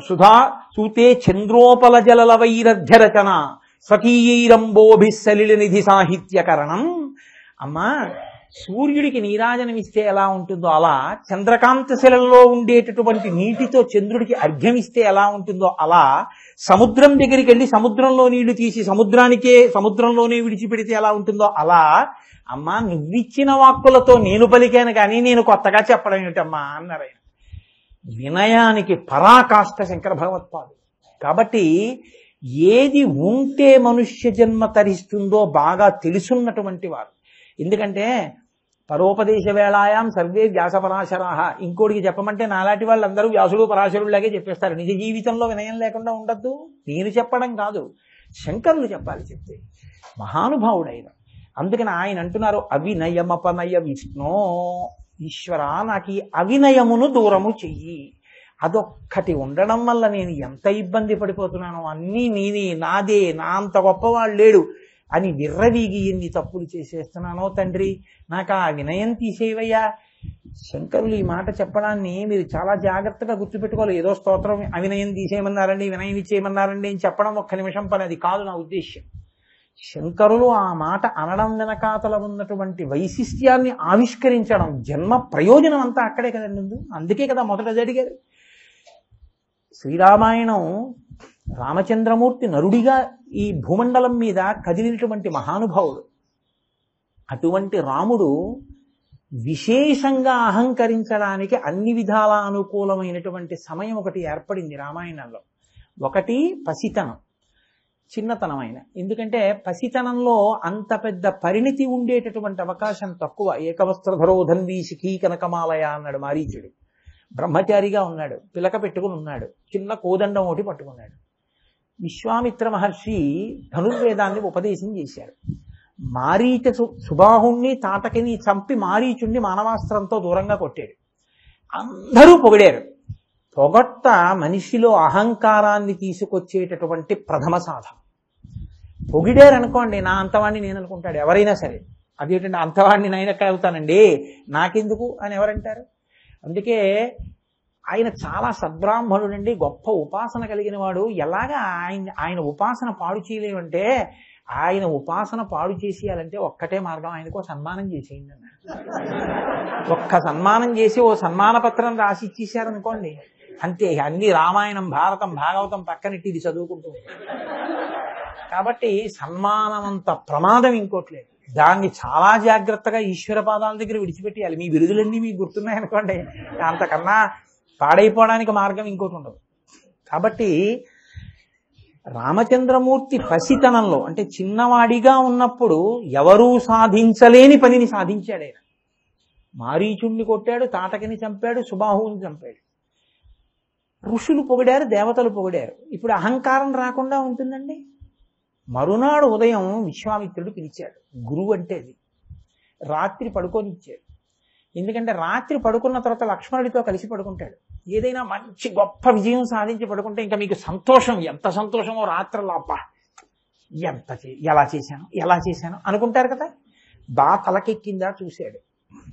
సుధాసూతే చంద్రోపల జలల వైరధ్యరచన స్వకీయైరంబోభిస్సలిల నిధి సాహిత్యకరణం. అమ్మా, సూర్యుడికి నీరాజనమిస్తే ఎలా ఉంటుందో అలా, చంద్రకాంత శిలలో ఉండేటటువంటి నీటితో చంద్రుడికి అర్ఘ్యమిస్తే ఎలా ఉంటుందో అలా, సముద్రం దగ్గరికి వెళ్ళి సముద్రంలో నీళ్లు తీసి సముద్రంలోనే విడిచిపెడితే ఎలా ఉంటుందో అలా, అమ్మా నువ్విచ్చిన వాక్కులతో నేను పలికాను కానీ నేను కొత్తగా చెప్పడం ఏమిటమ్మా అన్నారు ఆయన. వినయానికి పరాకాష్ఠ శంకర భగవత్పాదులు. కాబట్టి ఏది ఉంటే మనుష్య జన్మ తరిస్తుందో బాగా తెలుసున్నటువంటి వారు. ఎందుకంటే పరోపదేశ వేళాయాం సర్వే వ్యాసపరాశరాహ. ఇంకోటికి చెప్పమంటే నాలాంటి వాళ్ళందరూ వ్యాసుడు పరాశరులాగే చెప్పేస్తారు. నిజ జీవితంలో వినయం లేకుండా ఉండద్దు. నేను చెప్పడం కాదు, శంకరులు చెప్పాలి. చెప్తే మహానుభావుడైన. అందుకని ఆయన అంటున్నారు, అవినయమపనయ విష్ణో, ఈశ్వర నాకు ఈ అవినయమును దూరము చెయ్యి. అదొక్కటి ఉండడం వల్ల నేను ఎంత ఇబ్బంది పడిపోతున్నానో, అన్నీ నేనే, నాదే, నా అంత గొప్పవాళ్ళు లేడు అని విర్రవీగి ఎన్ని తప్పులు చేసేస్తున్నానో తండ్రి, నాకు ఆ వినయం తీసేవయ్యా. శంకరులు ఈ మాట చెప్పడాన్ని మీరు చాలా జాగ్రత్తగా గుర్తుపెట్టుకోవాలి. ఏదో స్తోత్రం అవినయం తీసేయమన్నారండి, వినయం ఇచ్చేయమన్నారండి అని చెప్పడం ఒక్క నిమిషం పని, అది కాదు నా ఉద్దేశ్యం. శంకరులు ఆ మాట అనడం వెనకాతల ఉన్నటువంటి వైశిష్ట్యాన్ని ఆవిష్కరించడం, జన్మ ప్రయోజనం అంతా అక్కడే కదండి. అందుకే కదా మొదట జరిగారు. శ్రీరామాయణం రామచంద్రమూర్తి నరుడిగా ఈ భూమండలం మీద కదిలినటువంటి మహానుభావుడు. అటువంటి రాముడు విశేషంగా అహంకరించడానికి అన్ని విధాల అనుకూలమైనటువంటి సమయం ఒకటి ఏర్పడింది రామాయణంలో. ఒకటి పసితనం, చిన్నతనమైన. ఎందుకంటే పసితనంలో అంత పెద్ద పరిణితి ఉండేటటువంటి అవకాశం తక్కువ. ఏకవస్త్రధరో ధన్వీ శిఖీ కనకమాలయ అన్నాడు మారీచుడు. బ్రహ్మచారిగా ఉన్నాడు, పిలక పెట్టుకుని ఉన్నాడు, చిన్న కోదండం ఒకటి పట్టుకున్నాడు. విశ్వామిత్ర మహర్షి ధనుర్వేదాన్ని ఉపదేశం చేశారు. మారీచ సుబాహుణ్ణి తాటకిని చంపి మారీచుణ్ణి మానవాస్త్రంతో దూరంగా కొట్టాడు. అందరూ పొగిడారు. పొగట్ట మనిషిలో అహంకారాన్ని తీసుకొచ్చేటటువంటి ప్రథమ సాధన. పొగిడారు అనుకోండి, నా అంతవాణ్ణి నేను అనుకుంటాడు ఎవరైనా సరే. అదేంటంటే అంతవాణ్ణి నేను ఎక్కడ అవుతానండి, నాకెందుకు అని ఎవరంటారు. అందుకే ఆయన చాలా సద్బ్రాహ్మణుడండి, గొప్ప ఉపాసన కలిగిన వాడు. ఎలాగా ఆయన ఉపాసన పాడు చేయలేమంటే, ఆయన ఉపాసన పాడు చేసేయాలంటే ఒక్కటే మార్గం, ఆయనకు సన్మానం చేసేయండి అన్న. ఒక్క సన్మానం చేసి ఓ సన్మాన పత్రం రాసి ఇచ్చేసారనుకోండి, అంతే. అన్ని రామాయణం, భారతం, భాగవతం పక్కనెట్టి ఇది చదువుకుంటూ. కాబట్టి సన్మానం అంత ప్రమాదం ఇంకోట్లేదు. దాన్ని చాలా జాగ్రత్తగా ఈశ్వర పాదాల దగ్గర విడిచిపెట్టేయాలి. మీ బిరుదులన్నీ మీకు గుర్తున్నాయనుకోండి, అంతకన్నా పాడైపోవడానికి మార్గం ఇంకోటి ఉండదు. కాబట్టి రామచంద్రమూర్తి పసితనంలో, అంటే చిన్నవాడిగా ఉన్నప్పుడు ఎవరూ సాధించలేని పనిని సాధించాడు ఆయన. మారీచుణ్ణి కొట్టాడు, తాటకిని చంపాడు, సుబాహువుని చంపాడు. ఋషులు పొగిడారు, దేవతలు పొగిడారు. ఇప్పుడు అహంకారం రాకుండా ఉంటుందండి. మరునాడు ఉదయం విశ్వామిత్రుడు పిలిచాడు. గురువు అంటే అది. రాత్రి పడుకోనిచ్చాడు. ఎందుకంటే రాత్రి పడుకున్న తర్వాత లక్ష్మణుడితో కలిసి పడుకుంటాడు. ఏదైనా మంచి గొప్ప విజయం సాధించి పడుకుంటే ఇంకా మీకు సంతోషం, ఎంత సంతోషమో రాత్రుల్లో, అబ్బా ఎలా చేశాను అనుకుంటారు కదా. బా తలకెక్కిందా చూశాడు.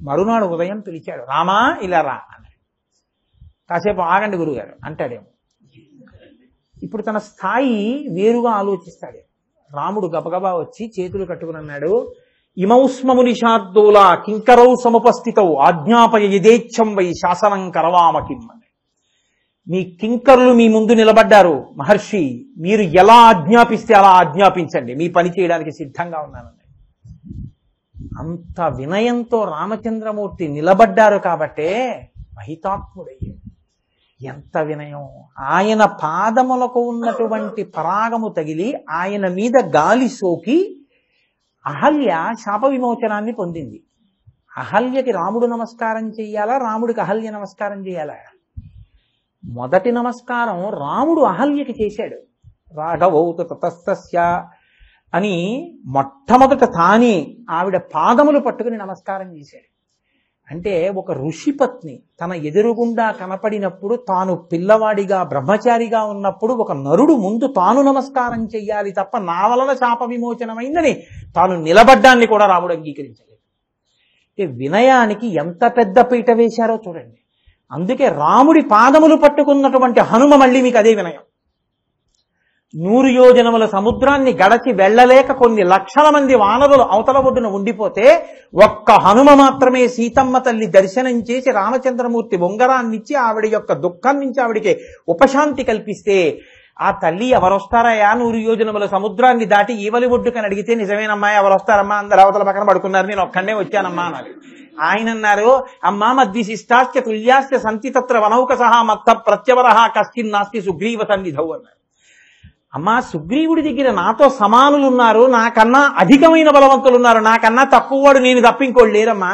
మరునాడు ఉదయం పిలిచాడు. రామా ఇలా రా అన్నాడు. కాసేపు ఆగండి గురుగారు అంటాడేమో. ఇప్పుడు తన స్థాయి వేరుగా ఆలోచిస్తాడే. రాముడు గబగబా వచ్చి చేతులు కట్టుకుని అన్నాడు, ఇమౌస్మము నిషాద్దోలా కింకరౌ సముపస్థితౌ ఆజ్ఞాపయ యథేచ్ఛం వై శాసనం కరవామకిం. మీ కింకరులు మీ ముందు నిలబడ్డారు మహర్షి, మీరు ఎలా ఆజ్ఞాపిస్తే అలా ఆజ్ఞాపించండి, మీ పని చేయడానికి సిద్ధంగా ఉన్నానండి. అంత వినయంతో రామచంద్రమూర్తి నిలబడ్డారు కాబట్టే మహితాత్ముడయ్యాడు. ఎంత వినయం! ఆయన పాదములకు ఉన్నటువంటి పరాగము తగిలి ఆయన మీద గాలి సోకి అహల్య శాప విమోచనాన్ని పొందింది. అహల్యకి రాముడు నమస్కారం చెయ్యాలా, రాముడికి అహల్య నమస్కారం చేయాలా? మొదటి నమస్కారం రాముడు అహల్యకి చేశాడు. రాఘవౌతు తతస్తస్య అని మొట్టమొదట తానే ఆవిడ పాదములు పట్టుకుని నమస్కారం చేశాడు. అంటే ఒక ఋషిపత్ని తన ఎదురుగుండా కనపడినప్పుడు, తాను పిల్లవాడిగా బ్రహ్మచారిగా ఉన్నప్పుడు ఒక నరుడు ముందు తాను నమస్కారం చెయ్యాలి తప్ప నా వలన శాప విమోచనమైందని తాను నిలబడ్డాన్ని కూడా రాముడు అంగీకరించలేదు. వినయానికి ఎంత పెద్ద పీట వేశారో చూడండి. అందుకే రాముడి పాదములు పట్టుకున్నటువంటి హనుమ మళ్ళీ మీకు అదే వినయం. 100 యోజనముల సముద్రాన్ని గడచి వెళ్ళలేక కొన్ని లక్షల మంది వానరులు అవతల ఒడ్డున ఉండిపోతే ఒక్క హనుమ మాత్రమే సీతమ్మ తల్లి దర్శనం చేసి రామచంద్రమూర్తి ఉంగరాన్నిచ్చి ఆవిడ యొక్క దుఃఖం నుంచి ఆవిడికి ఉపశాంతి కల్పిస్తే, ఆ తల్లి ఎవరొస్తారయా 100 యోజనముల సముద్రాన్ని దాటి ఈవలి ఒడ్డుకని అడిగితే, నిజమేనమ్మా ఎవరొస్తారమ్మా, అందరు అవతల పక్కన పడుకున్నారు, నేను ఒక్కడే వచ్చానమ్మా అన్నారు. ఆయన అన్నారు, అమ్మా మద్విశిష్టాశ్చ తుల్యాశ్చ సంతి తత్ర వనౌక సహా మత్త ప్రత్యవరహ కశ్చిన్నాస్తి సుగ్రీవ సన్నిధౌ అన్నారు. అమ్మా సుగ్రీవుడి దగ్గర నాతో సమానులు ఉన్నారు, నాకన్నా అధికమైన బలవంతులు ఉన్నారు, నాకన్నా తక్కువవాడు నేను తప్ప ఇంకోడు లేరమ్మా.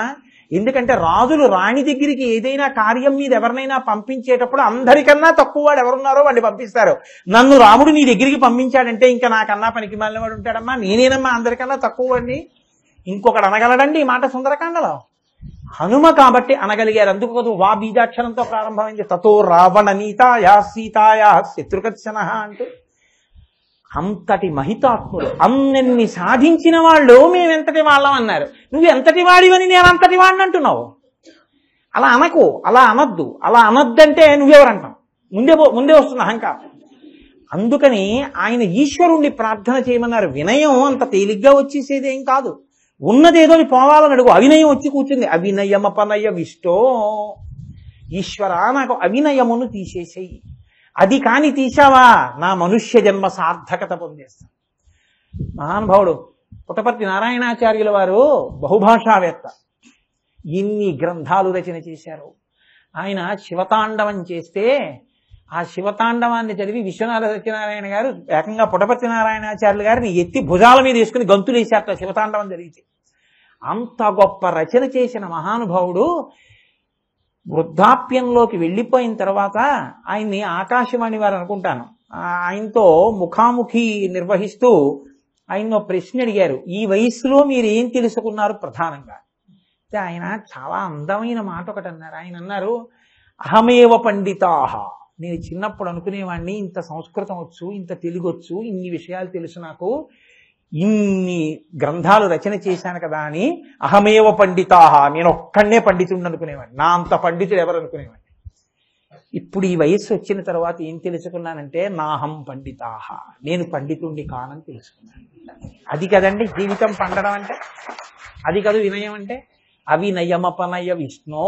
ఎందుకంటే రాజులు రాణి దగ్గరికి ఏదైనా కార్యం మీద ఎవరినైనా పంపించేటప్పుడు అందరికన్నా తక్కువవాడు ఎవరున్నారో వాడిని పంపిస్తారు. నన్ను రాముడు నీ దగ్గరికి పంపించాడంటే ఇంకా నాకన్నా పనికి మాలినవాడు ఉంటాడమ్మా, నేనేనమ్మా అందరికన్నా తక్కువవాడిని. ఇంకొకడు అనగలడండి ఈ మాట సుందరకాండలో. హనుమ కాబట్టి అనగలిగారు. అందుకు కదా వా బీజాక్షరంతో ప్రారంభమైంది. తతో రావణ నీతాయా సీతాయా శత్రుకర్షణ అంటూ. అంతటి మహితాత్ముడు, అన్నెన్ని సాధించిన వాళ్ళు మేమెంతటి వాళ్ళం అన్నారు. నువ్వు ఎంతటి వాడివని నేను అంతటి వాడిని అంటున్నావు. అలా అనకు, అలా అనద్దు. అలా అనద్దంటే నువ్వెవరంటావు, ముందే వస్తుంది అహంకారం. అందుకని ఆయన ఈశ్వరుణ్ణి ప్రార్థన చేయమన్నారు. వినయం అంత తేలిగ్గా వచ్చేసేదేం కాదు. ఉన్నదేదో పోవాలని అడుగు. అవినయం వచ్చి కూర్చుంది. అవినయమపనయ విష్టో, ఈశ్వర నాకు అవినయమును తీసేసేయి. అది కాని తీశావా నా మనుష్య జన్మ సార్థకత పొందేస్తా. మహానుభావుడు పుట్టపర్తి నారాయణాచార్యుల వారు బహుభాషావేత్త, ఇన్ని గ్రంథాలు రచన చేశారు. ఆయన శివతాండవం చేస్తే ఆ శివతాండవాన్ని చదివి విశ్వనాథ సత్యనారాయణ గారు ఏకంగా పుట్టపర్తి నారాయణాచార్యులు గారిని ఎత్తి భుజాల మీద వేసుకుని గంతులు వేశారట శివతాండవం జరిగితే. అంత గొప్ప రచన చేసిన మహానుభావుడు వృద్ధాప్యంలోకి వెళ్ళిపోయిన తర్వాత ఆయన్ని ఆకాశవాణి వారు అనుకుంటాను, ఆయనతో ముఖాముఖి నిర్వహిస్తూ ఆయన ప్రశ్న అడిగారు, ఈ వయస్సులో మీరు ఏం తెలుసుకున్నారు ప్రధానంగా. ఆయన చాలా అందమైన మాట ఒకటి అన్నారు. ఆయన అన్నారు, అహమేవ పండితాహ. నేను చిన్నప్పుడు అనుకునేవాడిని ఇంత సంస్కృతం వచ్చు, ఇంత తెలుగు వచ్చు, ఇన్ని విషయాలు తెలుసు, నాకు ఇన్ని గ్రంథాలు రచన చేశాను కదా అని అహమేవ పండితాహ, నేను ఒక్కడనే పండితుడిని అనుకునేవాడిని, నా అంత పండితుడు ఎవరు అనుకునేవాడిని. ఇప్పుడు ఈ వయస్సు వచ్చిన తర్వాత ఏం తెలుసుకున్నానంటే నాహం పండితాహ, నేను పండితుడిని కానని తెలుసుకున్నాను. అది కదండి జీవితం పండడం అంటే, అది కాదు వినయం అంటే. అవినయమపనయ విష్ణో,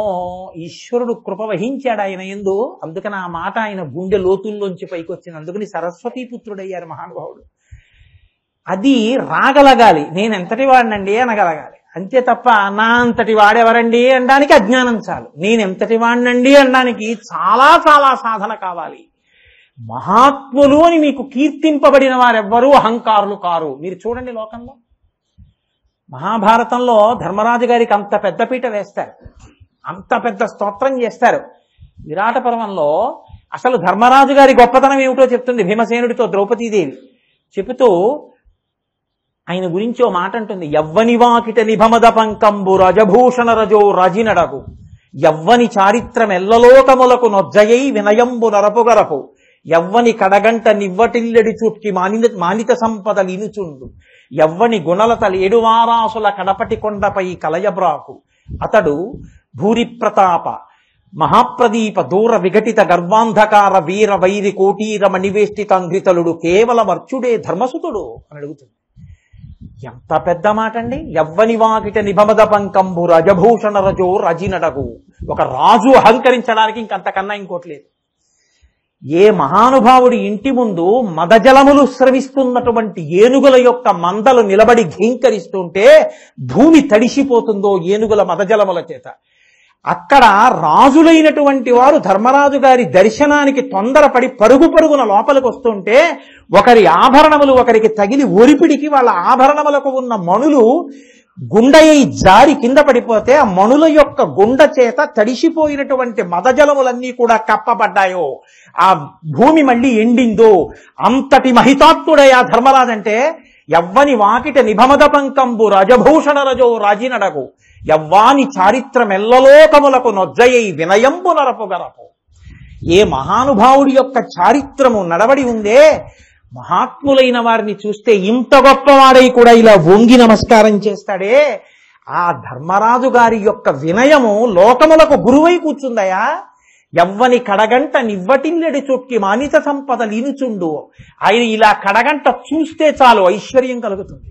ఈశ్వరుడు కృప వహించాడు ఆయన యందు. అందుకని ఆ మాట ఆయన గుండె లోతుల్లోంచి పైకి వచ్చింది. అందుకని సరస్వతీపుత్రుడయ్యారు మహానుభావుడు. అది రాగలగాలి, నేను ఎంతటి వాడినండి అనగలగాలి. అంతే తప్ప నా అంతటి వాడెవరండి అనడానికి అజ్ఞానం చాలు. నేను ఎంతటి వాడినండి అనడానికి చాలా చాలా సాధన కావాలి. మహాత్ములు అని మీకు కీర్తింపబడిన వారెవ్వరూ అహంకారులు కారు. మీరు చూడండి లోకంలో మహాభారతంలో ధర్మరాజు గారికి అంత పెద్దపీట వేస్తారు, అంత పెద్ద స్తోత్రం చేస్తారు. విరాట పర్వంలో అసలు ధర్మరాజు గారి గొప్పతనం ఏమిటో చెప్తుంది భీమసేనుడితో ద్రౌపదీదేవి చెబుతూ. ఆయన గురించి ఓ మాట అంటుంది, యవ్వని వాకిట నిభమద పంకంబు రజభూషణ రజో రజినడగు, యవ్వని చారిత్రమెల్లలోకములకు నొజ్జయై వినయంబు నరపుగరపు, యవ్వని కడగంట నివ్వటిల్లడి చుట్కి మానిత సంపద లినుచుండు, యవ్వని గుణలతలు 7 వారాసుల కడపటి కొండపై కలయబ్రాకు, అతడు భూరి ప్రతాప మహాప్రదీప దూర విఘటిత గర్వాంధకార వీర వైరి కోటీర మణివేష్టితాంఘ్రితలుడు కేవలమర్చుడే ధర్మసుతుడు అని అడుగుతుంది. ఎంత పెద్ద మాట అండి. యవ్వని వాకిట నిభమద పంకంబు రజభూషణ రజో రజినడగు. ఒక రాజు అహంకరించడానికి ఇంకంతకన్నా ఇంకోటి లేదు. ఏ మహానుభావుడి ఇంటి ముందు మదజలములు స్రవిస్తున్నటువంటి ఏనుగుల యొక్క మందలు నిలబడి ఘీంకరిస్తుంటే భూమి తడిసిపోతుందో ఏనుగుల మదజలముల చేత, అక్కడ రాజులైనటువంటి వారు ధర్మరాజు గారి దర్శనానికి తొందరపడి పరుగు పరుగున లోపలికి వస్తుంటే ఒకరి ఆభరణములు ఒకరికి తగిలి ఒరిపిడికి వాళ్ళ ఆభరణములకు ఉన్న మణులు గుండెయి జారి కింద పడిపోతే ఆ మణుల యొక్క గుండ చేత తడిసిపోయినటువంటి మదజలములన్నీ కూడా కప్పబడ్డాయో, ఆ భూమి మళ్ళీ ఎండిందో, అంతటి మహితాత్ముడయా ధర్మరాజంటే యవ్వని వాకిట నిభమద పంకంబు రజభూషణ రజో రాజినడగు యవ్వాని చారిత్రమెల్లలోకములకు నొజ్జయై వినయంబు నరపుగరపు. ఏ మహానుభావుడి యొక్క చారిత్రము నడవడి ఉందే, మహాత్ములైన వారిని చూస్తే ఇంత గొప్పవాడై కూడా ఇలా వంగి నమస్కారం చేస్తాడే, ఆ ధర్మరాజు గారి యొక్క వినయము లోకములకు గురువై కూర్చుందయా. యవ్వని కడగంట నివ్వటిల్లెడి చొక్కి మానిత సంపద లీనుచుండు. ఆయన ఇలా కడగంట చూస్తే చాలు ఐశ్వర్యం కలుగుతుంది.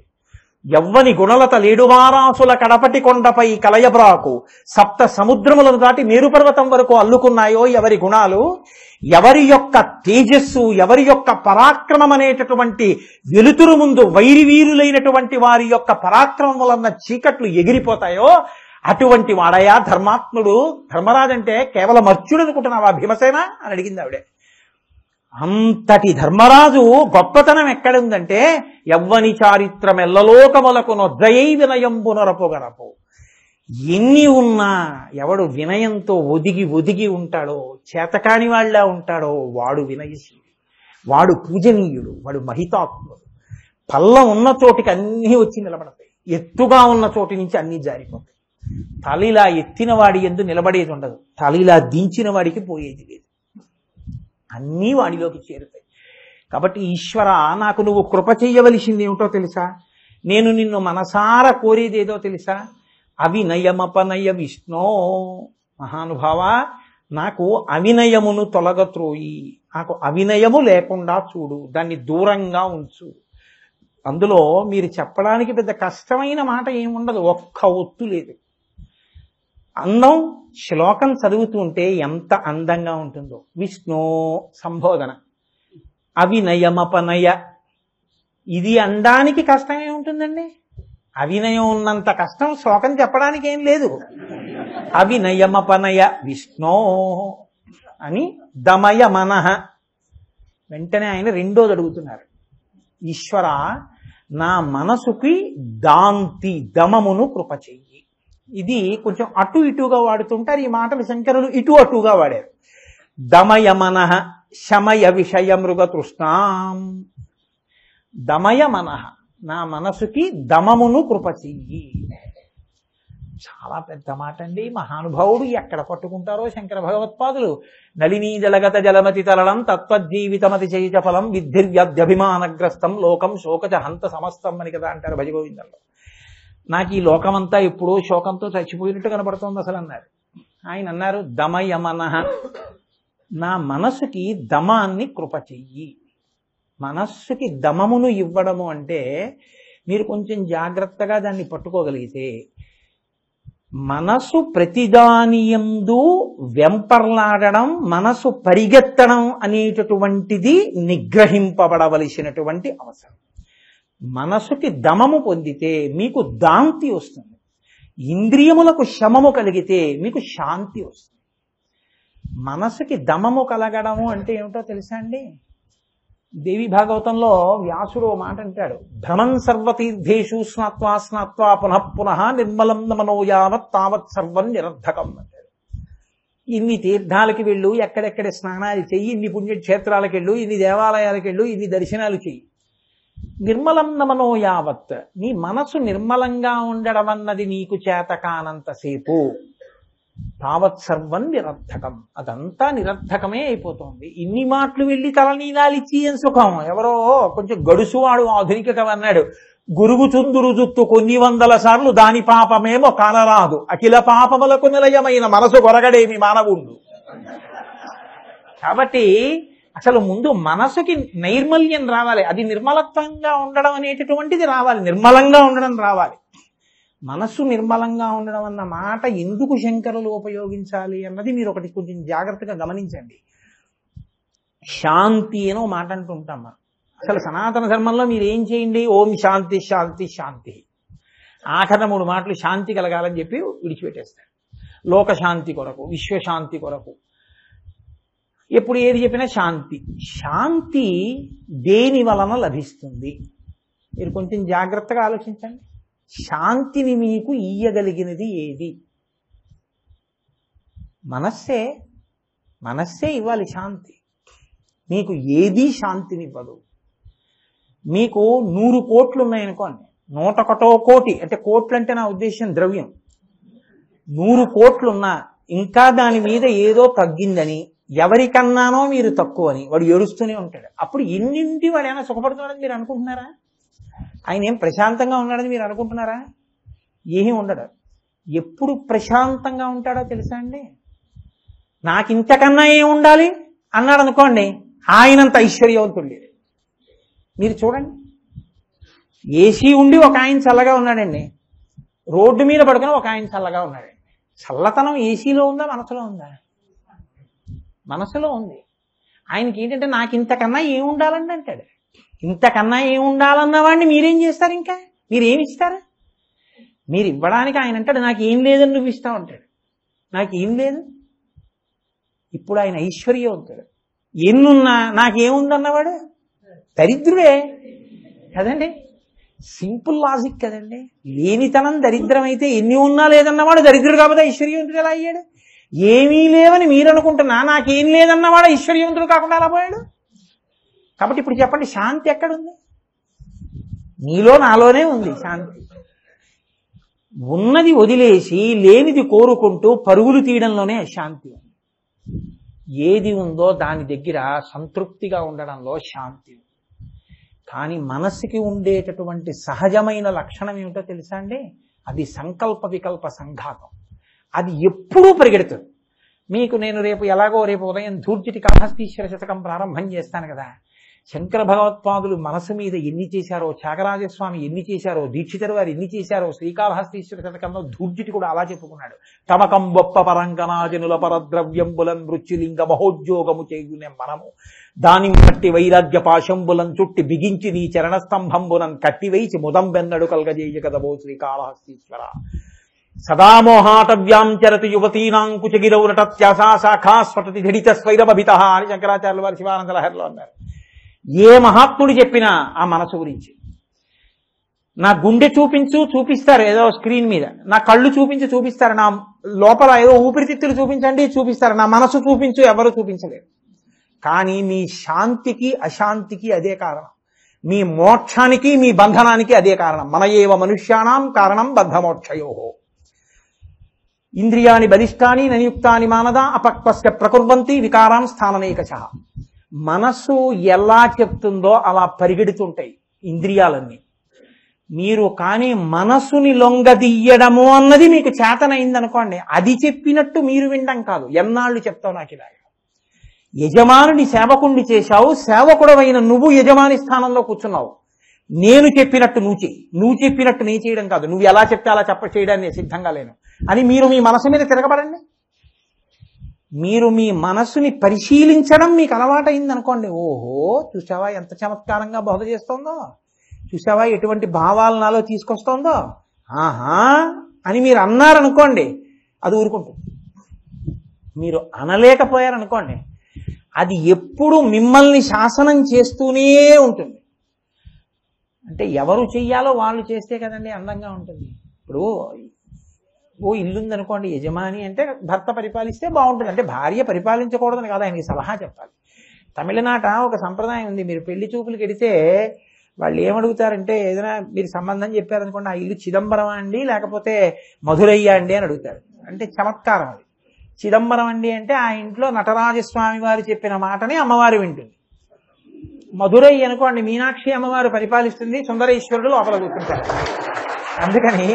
యవ్వని గుణలత లేడువారాసుల కడపటి కొండపై కలయబ్రాకు సప్త సముద్రములను దాటి మేరుపర్వతం వరకు అల్లుకున్నాయో ఎవరి గుణాలు, ఎవరి యొక్క తేజస్సు, ఎవరి యొక్క పరాక్రమం అనేటటువంటి వెలుతురు ముందు వైరివీరులైనటువంటి వారి యొక్క పరాక్రమం వలన చీకట్లు ఎగిరిపోతాయో అటువంటి వాడయా ధర్మాత్ముడు. ధర్మరాజంటే కేవలం అర్జునుడు అనుకుంటున్నావా భీమసేన అని అడిగింది ఆవిడే. అంతటి ధర్మరాజు గొప్పతనం ఎక్కడుందంటే యవ్వని చారిత్రమెల్లలోకములకు నొజ్జయై వినయంబు నరపుగరపు. ఎన్ని ఉన్నా ఎవడు వినయంతో ఒదిగి ఒదిగి ఉంటాడో, చేతకాని వాళ్ళ ఉంటాడో వాడు వినయశీలి, వాడు పూజనీయుడు, వాడు మహితాత్ముడు. పల్లం ఉన్న చోటికి అన్నీ వచ్చి నిలబడతాయి, ఎత్తుగా ఉన్న చోటి నుంచి అన్నీ జారిపోతాయి. తలిలా ఎత్తిన వాడి యందు నిలబడేది ఉండదు, తలిలా దించిన వాడికి పోయేది లేదు, అన్నీ వాడిలోకి చేరుతాయి. కాబట్టి ఈశ్వర, నాకు నువ్వు కృప చెయ్యవలసింది ఏమిటో తెలుసా? నేను నిన్ను మనసారా కోరేదేదో తెలుసా? అవినయమపనయ విష్ణో. మహానుభావ, నాకు అవినయమును తొలగత్రోయి, నాకు అవినయము లేకుండా చూడు, దాన్ని దూరంగా ఉంచు. అందులో మీరు చెప్పడానికి పెద్ద కష్టమైన మాట ఏముండదు, ఒక్క ఒత్తు లేదు. అందం శ్లోకం చదువుతుంటే ఎంత అందంగా ఉంటుందో. విష్ణు సంబోధన, అవినయమపనయ, ఇది అనడానికి కష్టమే ఉంటుందండి. అవినయం ఉన్నంత కష్టం శ్లోకం చెప్పడానికి ఏం లేదు. అవినయమపనయ విష్ణో అని దమయ మనః. వెంటనే ఆయన రెండోది అడుగుతున్నారు, ఈశ్వర నా మనసుకి దాంతి దమమును కృప చెయ్యి. ఇది కొంచెం అటు ఇటుగా వాడుతుంటారు ఈ మాటలు, శంకరులు ఇటు అటుగా వాడారు. దమయ మనః శమయ విషయ మృగ తృష్ణాం. దమయ మనః, నా మనసుకి దమమును కృప చెయ్యి. చాలా పెద్ద మాట అండి. మహానుభావుడు ఎక్కడ పట్టుకుంటారో శంకర భగవత్పాదులు. నళినీ జలగత జలమతి తరళం తత్వజీవితమతి చేయుచ ఫలం విద్ధిర్వ్యభిమానగ్రస్తం లోకం శోకచ హంత సమస్తం అని కదా అంటారు భజగోవిందంలో. నాకు ఈ లోకమంతా ఎప్పుడో శోకంతో చచ్చిపోయినట్టు కనబడుతోంది అసలు అన్నారు. ఆయన అన్నారు, దమయమనః, నా మనసుకి దమాన్ని కృప చెయ్యి. మనస్సుకి దమమును ఇవ్వడము అంటే మీరు కొంచెం జాగ్రత్తగా దాన్ని పట్టుకోగలిగితే, మనసు ప్రతిదానియందు వెంపర్లాడడం, మనసు పరిగెత్తడం అనేటటువంటిది నిగ్రహింపబడవలసినటువంటి అవసరం. మనసుకి దమము పొందితే మీకు దాంతి వస్తుంది, ఇంద్రియములకు శమము కలిగితే మీకు శాంతి వస్తుంది. మనసుకి దమము కలగడము అంటే ఏమిటో తెలుసా అండి? దేవి భాగవతంలో వ్యాసుడు ఓ మాట అంటాడు, భ్రమన్ సర్వతీర్థేషు స్నాత్వా స్నాత్వా పునః పునః నిర్మలం మనో యావత్ తావత్ సర్వం నిరర్ధకం అంటాడు. ఇన్ని తీర్థాలకి వెళ్ళు, ఎక్కడెక్కడ స్నానాలు చెయ్యి, ఇన్ని పుణ్యక్షేత్రాలకు వెళ్ళు, ఇన్ని దేవాలయాలకు వెళ్ళు, ఇన్ని దర్శనాలు చెయ్యి, నిర్మలం నమనో యావత్, నీ మనసు నిర్మలంగా ఉండడం అన్నది నీకు చేత కానంతసేపు తావత్ సర్వం నిరర్థకం, అదంతా నిరర్థకమే అయిపోతుంది. ఇన్ని మాటలు వెళ్ళి తలనీలాలిచ్చి ఏం సుఖం? ఎవరో కొంచెం గడుసువాడు ఆధునిక కవి అన్నాడు, గురుగు చుందురు జుత్తు కొన్ని వందల సార్లు దాని పాపమేమో కానరాదు, అఖిల పాపములకు నిలయమైన మనసు గొరగడేమి మానవుండు. కాబట్టి అసలు ముందు మనసుకి నైర్మల్యం రావాలి, అది నిర్మలత్వంగా ఉండడం అనేటటువంటిది రావాలి, నిర్మలంగా ఉండడం రావాలి. మనస్సు నిర్మలంగా ఉండడం అన్న మాట ఎందుకు శంకరులు ఉపయోగించాలి అన్నది మీరు ఒకటి కొంచెం జాగ్రత్తగా గమనించండి. శాంతి అనో మాట అంటుంటాం మనం. అసలు సనాతన ధర్మంలో మీరు ఏం చేయండి, ఓం శాంతి శాంతి శాంతి, ఆఖరణ 3 మాటలు శాంతి కలగాలని చెప్పి విడిచిపెట్టేస్తారు. లోకశాంతి కొరకు, విశ్వశాంతి కొరకు, ఎప్పుడు ఏది చెప్పినా శాంతి. శాంతి దేని వలన లభిస్తుంది? మీరు కొంచెం జాగ్రత్తగా ఆలోచించండి. శాంతిని మీకు ఇయ్యగలిగినది ఏది? మనస్సే. మనస్సే ఇవ్వాలి శాంతి. మీకు ఏది శాంతినివ్వదు. మీకు 100 కోట్లు ఉన్నాయనుకోండి, 101 కోటి, అంటే కోట్లు అంటే నా ఉద్దేశం ద్రవ్యం, 100 కోట్లున్నా ఇంకా దాని మీద ఏదో తగ్గిందని, ఎవరికన్నానో మీరు తక్కువ అని వాడు ఏడుస్తూనే ఉంటాడు. అప్పుడు ఎన్నింటి వాడు ఏమైనా సుఖపడుతున్నాడని మీరు అనుకుంటున్నారా? ఆయన ఏం ప్రశాంతంగా ఉన్నాడని మీరు అనుకుంటున్నారా? ఏమీ ఉండడు. ఎప్పుడు ప్రశాంతంగా ఉంటాడో తెలుసా అండి? నాకు ఇంతకన్నా ఏం ఉండాలి అన్నాడు అనుకోండి, ఆయనంత ఐశ్వర్యవంతుడు లేడు. మీరు చూడండి, ఏసీ ఉండి ఒక ఆయన చల్లగా ఉన్నాడండి, రోడ్డు మీద పడుకుని ఒక ఆయన చల్లగా ఉన్నాడండి. చల్లతనం ఏసీలో ఉందా మనసులో ఉందా? మనసులో ఉంది. ఆయనకి ఏంటంటే నాకు ఇంతకన్నా ఏం ఉండాలండి అంటాడు. ఇంతకన్నా ఏం ఉండాలన్న వాడిని మీరేం చేస్తారు? ఇంకా మీరేమిస్తారు? మీరు ఇవ్వడానికి ఆయన అంటాడు నాకు ఏం లేదని నువ్వు ఇస్తావు అంటాడు. నాకేం లేదు. ఇప్పుడు ఆయన ఐశ్వర్యవంతుడు. ఎన్నున్నా నాకేముందన్నవాడు దరిద్రుడే కదండి. సింపుల్ లాజిక్ కదండి. లేనితనం దరిద్రం అయితే ఎన్ని ఉన్నా లేదన్నవాడు దరిద్రుడు కాబట్టి ఐశ్వర్యవంతుడు ఎలా అయ్యాడు? ఏమీ లేవని మీరు అనుకుంటున్నా నాకేం లేదన్నవాడు ఐశ్వర్యవంతుడు కాకుండా ఎలా పోయాడు? కాబట్టి ఇప్పుడు చెప్పండి, శాంతి ఎక్కడుంది? నీలో నాలోనే ఉంది శాంతి. ఉన్నది వదిలేసి లేనిది కోరుకుంటూ పరుగులు తీయడంలోనే శాంతి ఉంది. ఏది ఉందో దాని దగ్గర సంతృప్తిగా ఉండడంలో శాంతి ఉంది. కానీ మనస్సుకి ఉండేటటువంటి సహజమైన లక్షణం ఏమిటో తెలుసా అండి? అది సంకల్ప వికల్ప సంఘాతం. అది ఎప్పుడూ పరిగెడుతుంది. మీకు నేను రేపు ఉదయం ధూర్జటి కాళహస్తీశ్వర శతకం ప్రారంభం చేస్తాను కదా. శంకర భగవత్పాదులు మనసు మీద ఎన్ని చేశారో, త్యాగరాజస్వామి ఎన్ని చేశారో, దీక్షితరు వారు ఎన్ని చేశారో, శ్రీకాళహస్తీశ్వర శతకంలో ధూర్జటి కూడా అలా చెప్పుకున్నాడు. తమకం బొప్ప పరంకనాజనుల పరద్రవ్యంబులం మృత్యులింగ మహోద్యోగము చేయునే మనము దాని మట్టి వైరాగ్య పాశంబులం చుట్టి బిగించి నీ చరణస్తంభంబునం కట్టివైచి ముదంబెన్నడు కల్గజేయ కదబో శ్రీకాళహస్తీశ్వర. సదామోహాటవ్యాం చరతి యువతీనాంకుచగిరౌరటత్యాసా శాఖా స్ఫటతి ఝడిత స్వైరమభిత అని శంకరాచార్యుల వారి శివానంద లహరిలో అన్నారు. ఏ మహాత్ముడు చెప్పినా ఆ మనసు గురించి. నా గుండె చూపిస్తారు ఏదో స్క్రీన్ మీద, నా కళ్ళు చూపిస్తారు, నా లోపల ఏదో ఊపిరితిత్తులు చూపిస్తారు, నా మనసు ఎవరు చూపించలేరు. కానీ మీ శాంతికి అశాంతికి అదే కారణం, మీ మోక్షానికి మీ బంధనానికి అదే కారణం. మన ఏవ మనుష్యానాం కారణం బద్ధమోక్షయోహో. ఇంద్రియాణి బలిష్టాని ననియుక్తాని మానదా అపక్వస్య ప్రకుర్వంతి వికారాం స్థాననేకశః. మనస్సు ఎలా చెప్తుందో అలా పరిగెడుతుంటాయి ఇంద్రియాలన్నీ. మీరు కానీ మనస్సుని లొంగదీయడము అన్నది మీకు చేతనైందనుకోండి, అది చెప్పినట్టు మీరు వినడం కాదు. ఎన్నాళ్ళు చెప్తావు నాకు ఇలాగా? యజమానుని సేవకుణ్ణి చేశావు, సేవకుడవైన నువ్వు యజమాని స్థానంలో కూర్చున్నావు. నేను చెప్పినట్టు నువ్వు చెప్పినట్టు నేను చేయడం కాదు, నువ్వు ఎలా చెప్తే అలా చేయడాన్ని సిద్ధంగా లేను అని మీరు మీ మనసు మీద తిరగబడండి. మీరు మీ మనస్సుని పరిశీలించడం మీకు అలవాటైంది అనుకోండి, ఓహో చూసావా ఎంత చమత్కారంగా బోధ చేస్తోందో, చూసావా ఎటువంటి భావాలు నాలో తీసుకొస్తోందో, ఆహా అని మీరు అన్నారనుకోండి అది ఊరుకుంటుంది. మీరు అనలేకపోయారనుకోండి అది ఎప్పుడు మిమ్మల్ని శాసనం చేస్తూనే ఉంటుంది. అంటే ఎవరు చెయ్యాలో వాళ్ళు చేస్తే కదండి అందంగా ఉంటుంది. ఇప్పుడు ఓ ఇల్లుందనుకోండి, యజమాని అంటే భర్త పరిపాలిస్తే బాగుంటుంది, అంటే భార్య పరిపాలించకూడదని కాదు, ఆయనకి సలహా చెప్పాలి. తమిళనాట ఒక సంప్రదాయం ఉంది, మీరు పెళ్లి చూపులకు వెడితే వాళ్ళు ఏమడుగుతారంటే ఏదైనా మీరు సంబంధం చెప్పారనుకోండి, ఆ ఇల్లు చిదంబరం అండి లేకపోతే మధురయ్య అండి అని అడుగుతారు. అంటే చమత్కారం అది. చిదంబరం అండి అంటే ఆ ఇంట్లో నటరాజస్వామి వారు చెప్పిన మాటని అమ్మవారు వింటుంది. మధురై అనుకోండి మీనాక్షి అమ్మవారు పరిపాలిస్తుంది, సుందరేశ్వరుడు లోపల కూర్చుంటారు. అందుకని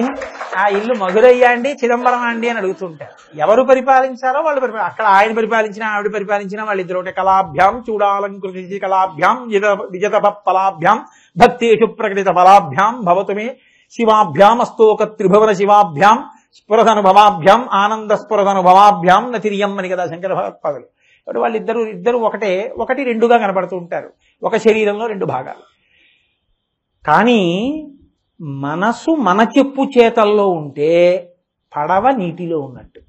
ఆ ఇల్లు మధురయ్య అండి చిదంబరం అండి అని అడుగుతుంటారు. ఎవరు పరిపాలించారో వాళ్ళు అక్కడ ఆయన పరిపాలించినా ఆవిడ పరిపాలించినా వాళ్ళిద్దరు ఒకటే. కళాభ్యాం చూడాలంకృతి కళాభ్యాం విజత ఫలాభ్యాం భక్తేషు ప్రకటిత ఫలాభ్యాం భవతుమే శివాభ్యాం అస్తోక త్రిభువన శివాభ్యాం స్ఫురదనుభవాభ్యాం ఆనంద స్ఫురదనుభవాభ్యాం నతిరియం అని కదా శంకర భగవత్పాదులు. కాబట్టి వాళ్ళిద్దరు ఒకటి రెండుగా కనబడుతూ ఉంటారు, ఒక శరీరంలో రెండు భాగాలు. కానీ మనసు మన చెప్పు చేతల్లో ఉంటే పడవ నీటిలో ఉన్నట్టు,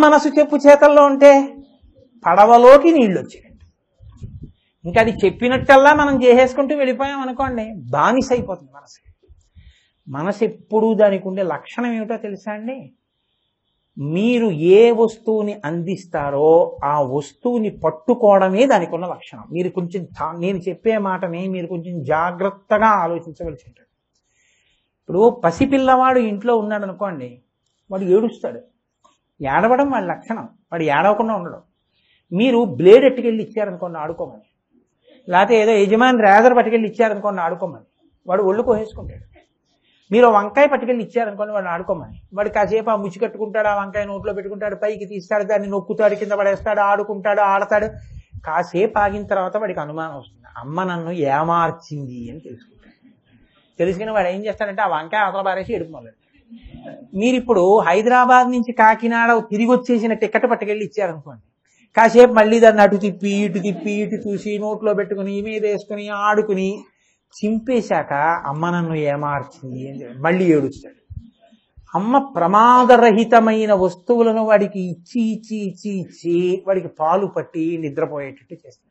మనసు చెప్పు చేతల్లో ఉంటే పడవలోకి నీళ్ళు వచ్చినట్టు. ఇంకా అది చెప్పినట్టల్లా మనం చేసేసుకుంటూ వెళ్ళిపోయాం అనుకోండి బానిస అయిపోతుంది మనసు. మనసు ఎప్పుడూ దానికి ఉండే లక్షణం ఏమిటో తెలుసా అండి? మీరు ఏ వస్తువుని అందిస్తారో ఆ వస్తువుని పట్టుకోవడమే దానికి ఉన్న లక్షణం. మీరు కొంచెం నేను చెప్పే మాటని మీరు కొంచెం జాగ్రత్తగా ఆలోచించవలసి ఉంటుంది. ఇప్పుడు పసిపిల్లవాడు ఇంట్లో ఉన్నాడు అనుకోండి, వాడు ఏడుస్తాడు. ఏడవడం వాడి లక్షణం, వాడు ఏడవకుండా ఉండడం. మీరు బ్లేడ్ ఎట్టుకెళ్ళి ఇచ్చారనుకోండి ఆడుకోమని, లేకపోతే ఏదో యజమాని రేజర్ పట్టుకెళ్ళి ఇచ్చారనుకోండి ఆడుకోమని, వాడు ఒళ్ళు కోసేసుకుంటాడు. మీరు వంకాయ పట్టుకెళ్ళి ఇచ్చారనుకోండి వాడు ఆడుకోమని, వాడు కాసేపు ఆ ముచ్చి కట్టుకుంటాడు, ఆ వంకాయ నోట్లో పెట్టుకుంటాడు, పైకి తీస్తాడు, దాన్ని నొక్కుతాడు, కింద పడేస్తాడు, ఆడుకుంటాడు, ఆడతాడు. కాసేపు ఆగిన తర్వాత వాడికి అనుమానం వస్తుంది, అమ్మ నన్ను ఏమార్చింది అని తెలుసుకుంటాడు. తెలుసుకుని వాడు ఏం చేస్తాడంటే ఆ వంకాయ అవతల పారేసి ఎడుపు మొదలు. మీరు ఇప్పుడు హైదరాబాద్ నుంచి కాకినాడ తిరిగి వచ్చేసిన టికెట్ పట్టుకెళ్ళి ఇచ్చారనుకోండి, కాసేపు మళ్ళీ దాన్ని అటు తిప్పి ఇటు చూసి నోట్లో పెట్టుకుని మీద వేసుకుని ఆడుకుని చింపేశాక అమ్మ నన్ను ఏమార్చింది అని మళ్ళీ ఏడుస్తాడు. అమ్మ ప్రమాదరహితమైన వస్తువులను వాడికి ఇచ్చి వాడికి పాలు పట్టి నిద్రపోయేటట్టు చేస్తాడు.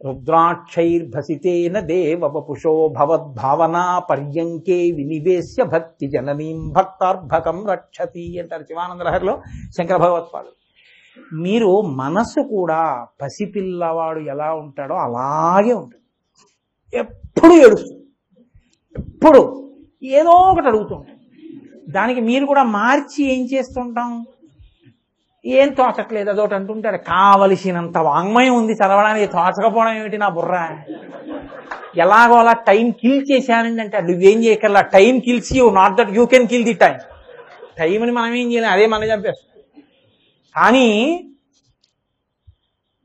రుద్రాక్షైర్భసితేన దేవవపుషో భవద్భావనా పర్యంకే వినివేశ్య భక్తి జననీం భక్తార్భకం రక్షతి అంటారు శివానంద లహరిలో శంకర భగవత్పాదులు. మీరు మనసు కూడా పసిపిల్లవాడు ఎలా ఉంటాడో అలాగే ఉంటుంది. ఎప్పుడు ఏడుస్తుంది, ఎప్పుడు ఏదో ఒకటి అడుగుతూ ఉంటుంది. దానికి మీరు కూడా మార్చి ఏం చేస్తుంటాం, ఏం తోచట్లేదు అదొకటి అంటుంటారు. కావలసినంత వాంగ్మయం ఉంది చదవడానికి, తోచకపోవడం ఏమిటి నా బుర్ర, ఎలాగో అలా టైం కిల్ చేశానండి అంటే నువ్వేం చేయగల, time kills you, not that you can kill the time. టైంని మనం ఏం చేయలేం, అదే మన చంపేస్తాం. కానీ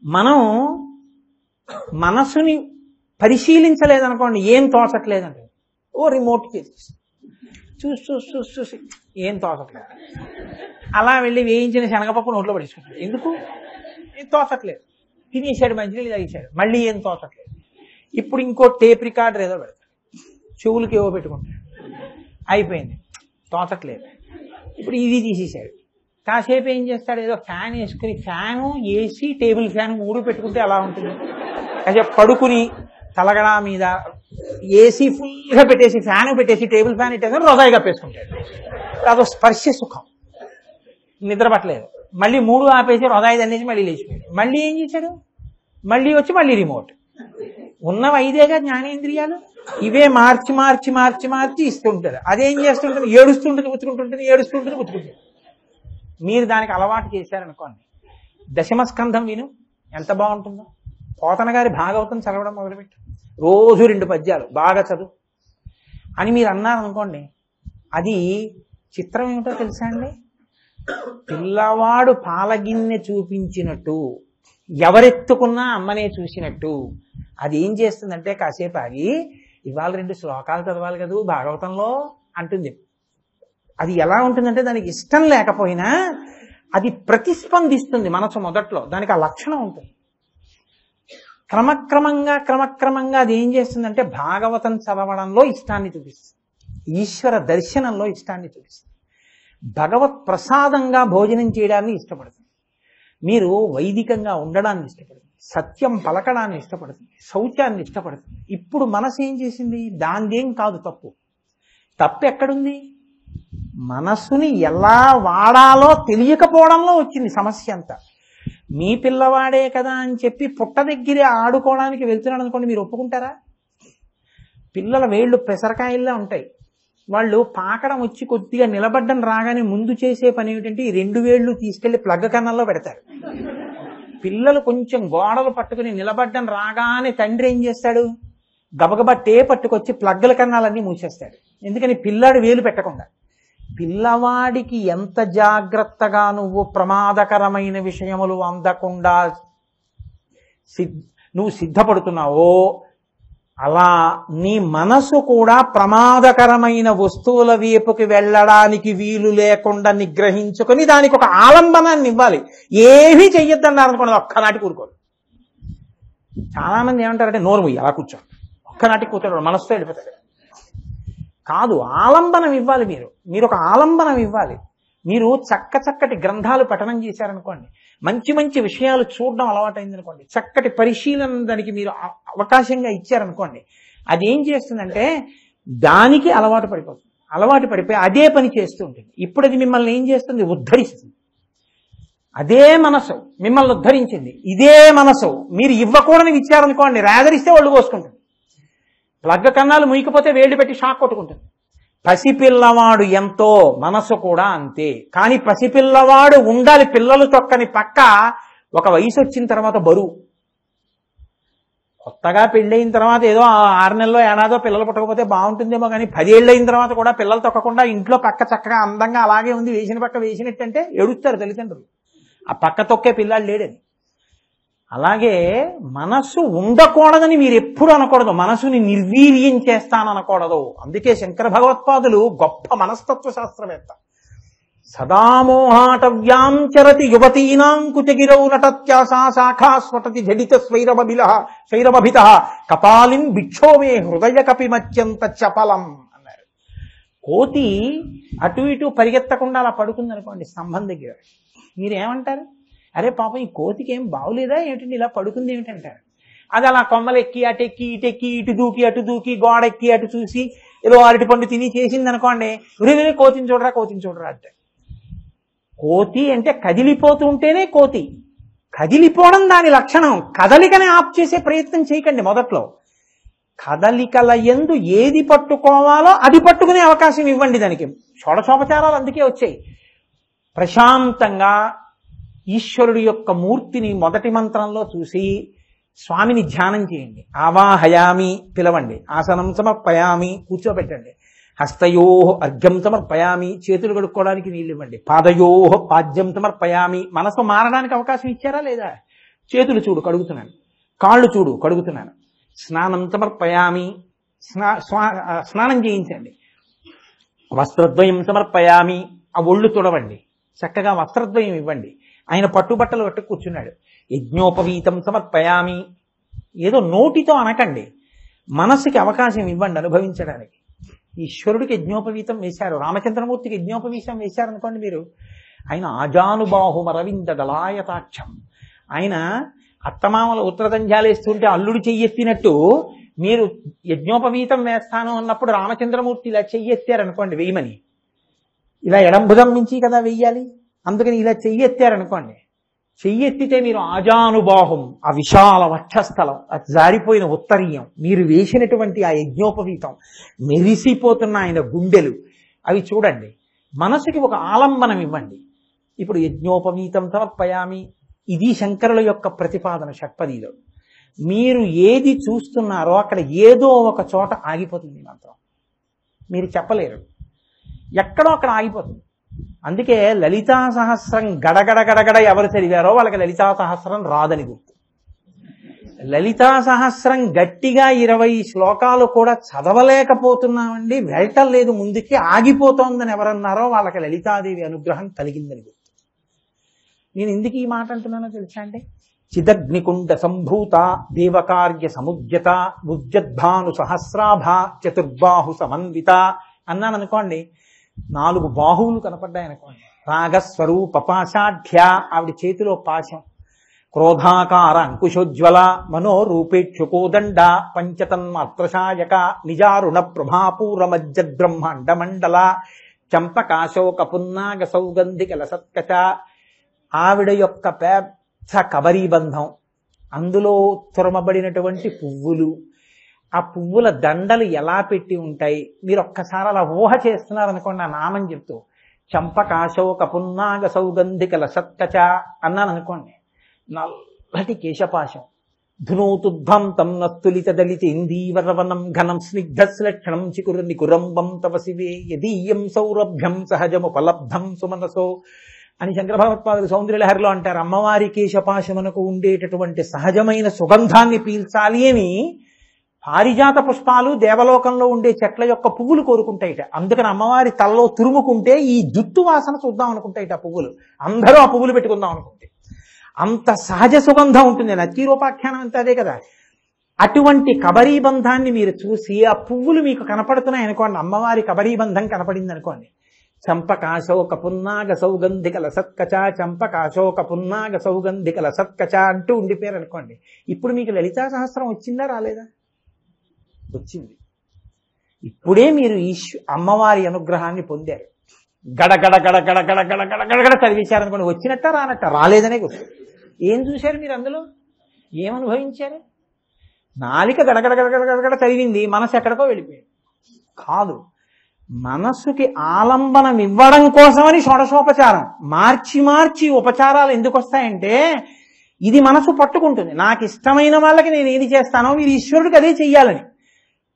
మనం మనసుని పరిశీలించలేదనుకోండి, ఏం తోచట్లేదంటే ఓ రిమోట్ చేసి చూసి ఏం తోచట్లేదు, అలా వెళ్ళి వేయించిన శనగపప్పు నోట్లో పడేసుకుంటాడు. ఎందుకు? ఏం తోచట్లేదు. తినేసాడు, మంచినీళ్ళు తాగేశాడు, మళ్ళీ ఏం తోచట్లేదు. ఇప్పుడు ఇంకో టేప్ రికార్డర్ ఏదో పెడతాడు, చెవులకి ఏవో పెట్టుకుంటాడు, అయిపోయింది, తోచట్లేదు. ఇప్పుడు ఇది తీసేశాడు. కాసేపు ఏం చేస్తాడు, ఏదో ఫ్యాన్ వేసుకుని, ఫ్యాను ఏసీ టేబుల్ ఫ్యాన్ 3 పెట్టుకుంటే అలా ఉంటుంది. కాసేపు పడుకుని తలగడా మీద ఏసీ ఫుల్గా పెట్టేసి ఫ్యాన్ పెట్టేసి టేబుల్ ఫ్యాన్ ఇట్టేసి రొజాయి కప్పేసుకుంటాడు. అదో స్పర్శ సుఖం, నిద్ర పట్టలేదు. మళ్ళీ 3 ఆపేసి రొజాయి అనేసి మళ్ళీ లేచిపోయాడు. మళ్ళీ ఏం చేశాడు, మళ్ళీ వచ్చి మళ్ళీ రిమోట్. ఉన్నవి 5 జ్ఞానేంద్రియాలు, ఇవే మార్చి ఇస్తుంటారు. అదేం చేస్తుంటుంది, ఏడుస్తుంటుంది పుచ్చుకుంటుంది. మీరు దానికి అలవాటు చేశారనుకోండి, దశమస్కంధం విను ఎంత బాగుంటుందో. పోతన గారి భాగవతం చదవడం మొదలుపెట్టు, రోజు 2 పద్యాలు బాగా చదువు అని మీరు అన్నారనుకోండి, అది చిత్రం ఏమిటో తెలుసా అండి, పిల్లవాడు పాలగిన్నె చూపించినట్టు, ఎవరెత్తుకున్నా అమ్మనే చూసినట్టు. అది ఏం చేస్తుందంటే కాసేపు ఆగి ఇవాళ 2 శ్లోకాలు చదవాలి కదా భాగవతంలో అంటుంది. అది ఎలా ఉంటుందంటే దానికి ఇష్టం లేకపోయినా అది ప్రతిస్పందిస్తుంది మనసు మొదట్లో, దానికి ఆ లక్షణం ఉంటుంది. క్రమక్రమంగా అది ఏం చేస్తుందంటే భాగవతం చదవడంలో ఇష్టాన్ని చూపిస్తుంది, ఈశ్వర దర్శనంలో ఇష్టాన్ని చూపిస్తుంది, భగవత్ ప్రసాదంగా భోజనం చేయడాన్ని ఇష్టపడుతుంది, మీరు వైదికంగా ఉండడాన్ని ఇష్టపడుతుంది, సత్యం పలకడాన్ని ఇష్టపడుతుంది, శౌచాన్ని ఇష్టపడుతుంది. ఇప్పుడు మనసు ఏం చేసింది, దానిదేం కాదు తప్పు ఎక్కడుంది, మనస్సుని ఎలా వాడాలో తెలియకపోవడంలో వచ్చింది సమస్య అంతా. మీ పిల్లవాడే కదా అని చెప్పి పుట్ట దగ్గరే ఆడుకోవడానికి వెళ్తున్నాడు అనుకోండి, మీరు ఒప్పుకుంటారా? పిల్లల వేళ్ళు పెసరకాయల్లా ఉంటాయి, వాళ్ళు పాకడం వచ్చి కొద్దిగా నిలబడ్డం రాగానే ముందు చేసే పని ఏమిటంటే ఈ 2 వేళ్ళు తీసుకెళ్లి ప్లగ్ కన్నంలో పెడతారు. పిల్లలు కొంచెం గోడలు పట్టుకుని నిలబడ్డం రాగానే తండ్రి ఏం చేస్తాడు, గబగబా పట్టుకొచ్చి ప్లగ్ల కన్నాలన్నీ మూసేస్తాడు. ఎందుకని పిల్లాడు వేలు పెట్టకుండా. పిల్లవాడికి ఎంత జాగ్రత్తగా నువ్వు ప్రమాదకరమైన విషయములు అందకుండా నువ్వు సిద్ధపడుతున్నావో, అలా నీ మనసు కూడా ప్రమాదకరమైన వస్తువుల వైపుకి వెళ్ళడానికి వీలు లేకుండా నిగ్రహించుకొని దానికి ఒక ఆలంబనాన్ని ఇవ్వాలి. ఏమీ చెయ్యొద్దన్నారు అనుకున్నది ఒక్కనాటి కూరుకోరు. చాలా మంది ఏమంటారంటే నోరు ముయ్యి అలా కూర్చో, ఒక్కనాటి కూర్చోడు, మనసుతో వెళ్ళిపోతాడు. కాదు, ఆలంబనం ఇవ్వాలి. మీరు ఒక ఆలంబనం ఇవ్వాలి. మీరు చక్కటి గ్రంథాలు పఠనం చేశారనుకోండి, మంచి విషయాలు చూడడం అలవాటైందనుకోండి, చక్కటి పరిశీలన దానికి మీరు అవకాశంగా ఇచ్చారనుకోండి, అది ఏం చేస్తుందంటే దానికి అలవాటు పడిపోతుంది. అలవాటు పడిపోయి అదే పని చేస్తూ ఉంటుంది. ఇప్పుడు అది మిమ్మల్ని ఏం చేస్తుంది? ఉద్ధరిస్తుంది. అదే మనసు మిమ్మల్ని ఉద్ధరించింది. ఇదే మనసు మీరు ఇవ్వకూడని ఇచ్చారనుకోండి, రేదరిస్తే ఒళ్ళు కోసుకుంటుంది. ప్లగ్ కన్నాలు ముయ్యకపోతే వేళ్ళు పెట్టి షాక్ కొట్టుకుంటుంది. పసిపిల్లవాడు ఎంతో, మనసు కూడా అంతే. కానీ పసిపిల్లవాడు ఉండాలి పిల్లలు తొక్కని పక్క. ఒక వయసు వచ్చిన తర్వాత బరువు. కొత్తగా పెళ్ళయిన తర్వాత ఏదో 6 నెలలో ఏడాదో పిల్లలు పుట్టకపోతే బాగుంటుందేమో, కానీ 10 ఏళ్ళు అయిన తర్వాత కూడా పిల్లలు తొక్కకుండా ఇంట్లో పక్క చక్కగా అందంగా అలాగే ఉంది, వేసిన పక్క వేసినట్టంటే ఏడుస్తారు తల్లిదండ్రులు. ఆ పక్క తొక్కే పిల్లాడు లేడని. అలాగే మనసు ఉండకూడదని మీరు ఎప్పుడు అనకూడదు. మనసుని నిర్వీర్యం చేస్తాననకూడదు. అందుకే శంకర భగవత్పాదులు గొప్ప మనస్తత్వ శాస్త్రవేత్త. సదామోహాటవ్యాం చరతి యువతీనాం కుచగిరౌ నటత్యాసా శాఖా స్వటతి జడిత స్వైరమభిత కపాలిం భిక్షోమే హృదయ కపిమత్యంత చపలం అన్నారు. కోతి అటు ఇటు పరిగెత్తకుండా అలా పడుకుంది అనుకోండి స్తంభం దగ్గర, మీరేమంటారు? అరే పాపం ఈ కోతికి ఏం బాగులేదా ఏమిటండి ఇలా పడుకుంది ఏమిటంటారు. అది అలా కొమ్మలు ఎక్కి అటెక్కి ఇటెక్కి ఇటు దూకి అటు దూకి గోడ ఎక్కి అటు చూసి ఏదో అరటి పండు తిని చేసింది అనుకోండి, ఉరివే కోతిని చూడరా అంటే. కోతి అంటే కదిలిపోతూ ఉంటేనే కోతి. కదిలిపోవడం దాని లక్షణం. కదలికని ఆప్ చేసే ప్రయత్నం చేయకండి మొదట్లో. కదలికల యందు ఏది పట్టుకోవాలో అది పట్టుకునే అవకాశం ఇవ్వండి దానికి. షోడశోపచారాలు అందుకే వచ్చాయి. ప్రశాంతంగా ఈశ్వరుడి యొక్క మూర్తిని మొదటి మంత్రంలో చూసి స్వామిని ధ్యానం చేయండి. ఆవాహయామి పిలవండి, ఆసనం సమర్పయామి కూర్చోబెట్టండి, హస్తయోహ అర్ఘ్యం సమర్పయామి చేతులు కడుక్కోవడానికి నీళ్ళు ఇవ్వండి, పాదయోహ పాద్యం సమర్పయామి మనసు మారడానికి అవకాశం ఇచ్చారా లేదా? చేతులు చూడు కడుగుతున్నాను, కాళ్ళు చూడు కడుగుతున్నాను, స్నానం సమర్పయామి స్నానం చేయించండి, వస్త్రద్వయం సమర్పయామి ఆ ఒళ్ళు తుడవండి, చక్కగా వస్త్రద్వయం ఇవ్వండి. ఆయన పట్టుబట్టలు కట్టు కూర్చున్నాడు. యజ్ఞోపవీతం సమర్పయామి. ఏదో నోటితో అనకండి, మనస్సుకి అవకాశం ఇవ్వండి అనుభవించడానికి. ఈశ్వరుడికి యజ్ఞోపవీతం వేశారు, రామచంద్రమూర్తికి యజ్ఞోపవీతం వేశారనుకోండి మీరు. ఆయన ఆజానుబాహుమరవింద దళాయతాక్షం. ఆయన అత్తమామల ఉత్తరదంజాలేస్తుంటే అల్లుడు చెయ్యెత్తినట్టు మీరు యజ్ఞోపవీతం వేస్తాను అన్నప్పుడు రామచంద్రమూర్తి ఇలా చెయ్యెత్తారనుకోండి వేయమని, ఇలా ఎడంభుజం మించి కదా వెయ్యాలి, అందుకని ఇలా చెయ్యెత్తారనుకోండి, చెయ్యెత్తితే మీరు ఆజానుబాహుం, ఆ విశాల వక్షస్థలం, ఆ జారిపోయిన ఉత్తరీయం, మీరు వేసినటువంటి ఆ యజ్ఞోపవీతం, మెరిసిపోతున్న ఆయన గుండెలు అవి చూడండి. మనసుకి ఒక ఆలంబనం ఇవ్వండి. ఇప్పుడు యజ్ఞోపవీతం సమర్పయామి, ఇది శంకరుల యొక్క ప్రతిపాదన షట్పదిలో. మీరు ఏది చూస్తున్నారో అక్కడ ఏదో ఒక చోట ఆగిపోతుంది మాత్రం, మీరు చెప్పలేరు, ఎక్కడో అక్కడ ఆగిపోతుంది. అందుకే లలితా సహస్రం గడగడ గడగడ ఎవరు చదివారో వాళ్ళకి లలితా సహస్రం రాదని గుర్తు. లలితా సహస్రం గట్టిగా 20 శ్లోకాలు కూడా చదవలేకపోతున్నామండి, వెళ్ళటం లేదు ముందుకి, ఆగిపోతోందని ఎవరన్నారో వాళ్ళకి లలితాదేవి అనుగ్రహం కలిగిందని గుర్తు. నేను ఎందుకు ఈ మాట అంటున్నానో తెలుసా అండి? చిదగ్నికుండ సంభూత దేవకార్య సముద్యత ఉజ్జద్భాను సహస్రాభ చతుర్బాహు సమన్విత అన్నాను అనుకోండి, 4 బాహువులు కనపడ్డాయి అనుకోండి. రాగస్వరూప పాశాఢ్య, ఆవిడ చేతిలో పాశం, క్రోధాకార అంకుశోజ్వల మనోరూపేక్షుకోదండ పంచతన్మాత్రశాయక నిజారుణ ప్రభాపూరమజ్జద్బ్రహ్మాండ మండల చంపకాశోక పున్నాగ సౌగంధిక లసత్కచ. ఆవిడ యొక్క పెద్ద కబరీబంధం, అందులో తురమబడినటువంటి పువ్వులు, ఆ పువ్వుల దండలు ఎలా పెట్టి ఉంటాయి, మీరు ఒక్కసారి అలా ఊహ చేస్తున్నారనుకోండి ఆ నామం చెప్తూ, చంపకాశోక పున్నాగ సౌగంధిక లసత్కచ అన్నాను అనుకోండి, నల్లటి కేశపాశం, ధునోతుద్భంతం నస్తులిత దళిత ఇందీవరవనం ఘనం స్నిగ్ధశ్లక్షణం చికురు నికురంబం తవ శివే యదీయం సౌరభ్యం సహజముపలబ్ధం సుమనసో అని శంకర భగవత్పాదులు సౌందర్యలహరిలో అంటారు. అమ్మవారి కేశపాశమునకు ఉండేటటువంటి సహజమైన సుగంధాన్ని పీల్చాలి అని పారిజాత పుష్పాలు దేవలోకంలో ఉండే చెట్ల యొక్క పువ్వులు కోరుకుంటాయిట. అందుకని అమ్మవారి తలలో తురుముకుంటే ఈ జుట్టు వాసన చూద్దాం అనుకుంటాయిట ఆ పువ్వులు, అందరూ ఆ పువ్వులు పెట్టుకుందాం అనుకుంటే అంత సహజ సుగంధం ఉంటుంది. నత్తీరూపాఖ్యానం అంతా అదే కదా. అటువంటి కబరీబంధాన్ని మీరు చూసి ఆ పువ్వులు మీకు కనపడుతున్నాయి అనుకోండి, అమ్మవారి కబరీబంధం కనపడింది అనుకోండి, చంపకాశోక పున్నాగ సౌగంధిక లసత్కచ చంపకాశోక పున్నాగ సౌగంధిక లసత్కచ అంటూ ఉండిపోయారు అనుకోండి. ఇప్పుడు మీకు లలితా సహస్రం వచ్చిందా రాలేదా? వచ్చింది. ఇప్పుడే మీరు అమ్మవారి అనుగ్రహాన్ని పొందారు. గడగడ గడగడ గడగడ గడగడ చదివించారనుకోండి, వచ్చినట్ట రానట్ట, రాలేదనే గుర్తు. ఏం చూశారు మీరు అందులో? ఏమనుభవించారు? నాలిక గడగడ గడగడ గడగడ చదివింది, మనసు ఎక్కడికో వెళ్ళిపోయింది. కాదు, మనస్సుకి ఆలంబనం ఇవ్వడం కోసమని షోడశోపచారం మార్చి మార్చి ఉపచారాలు ఎందుకు వస్తాయంటే, ఇది మనసు పట్టుకుంటుంది. నాకు ఇష్టమైన వాళ్ళకి నేను ఏది చేస్తానో మీరు ఈశ్వరుడికి అదే చెయ్యాలని.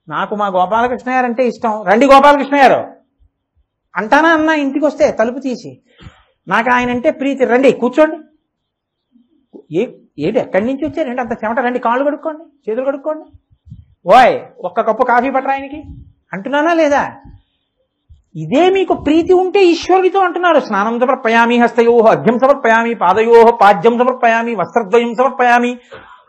నాకు మా గోపాలకృష్ణ గారు అంటే ఇష్టం, రండి గోపాలకృష్ణ గారు అంటానా అన్న, ఇంటికి వస్తే తలుపు తీసి. నాకు ఆయన అంటే ప్రీతి, రండి కూర్చోండి. ఏంటి ఎక్కడి నుంచి వచ్చారండి అంత చెమట, రండి కాళ్ళు కడుక్కోండి, చేతులు కడుక్కోండి, ఓయ్ ఒక్క కప్పు కాఫీ పట్టరా ఆయనకి అంటున్నానా లేదా? ఇదే మీకు ప్రీతి ఉంటే ఈశ్వరుడితో అంటున్నారు. స్నానం సమర్పయామి, హస్తయో అర్ఘ్యం సమర్పయామి, పాదయో పాద్యం సమర్పయామి, వస్త్రద్వయం సమర్పయామి,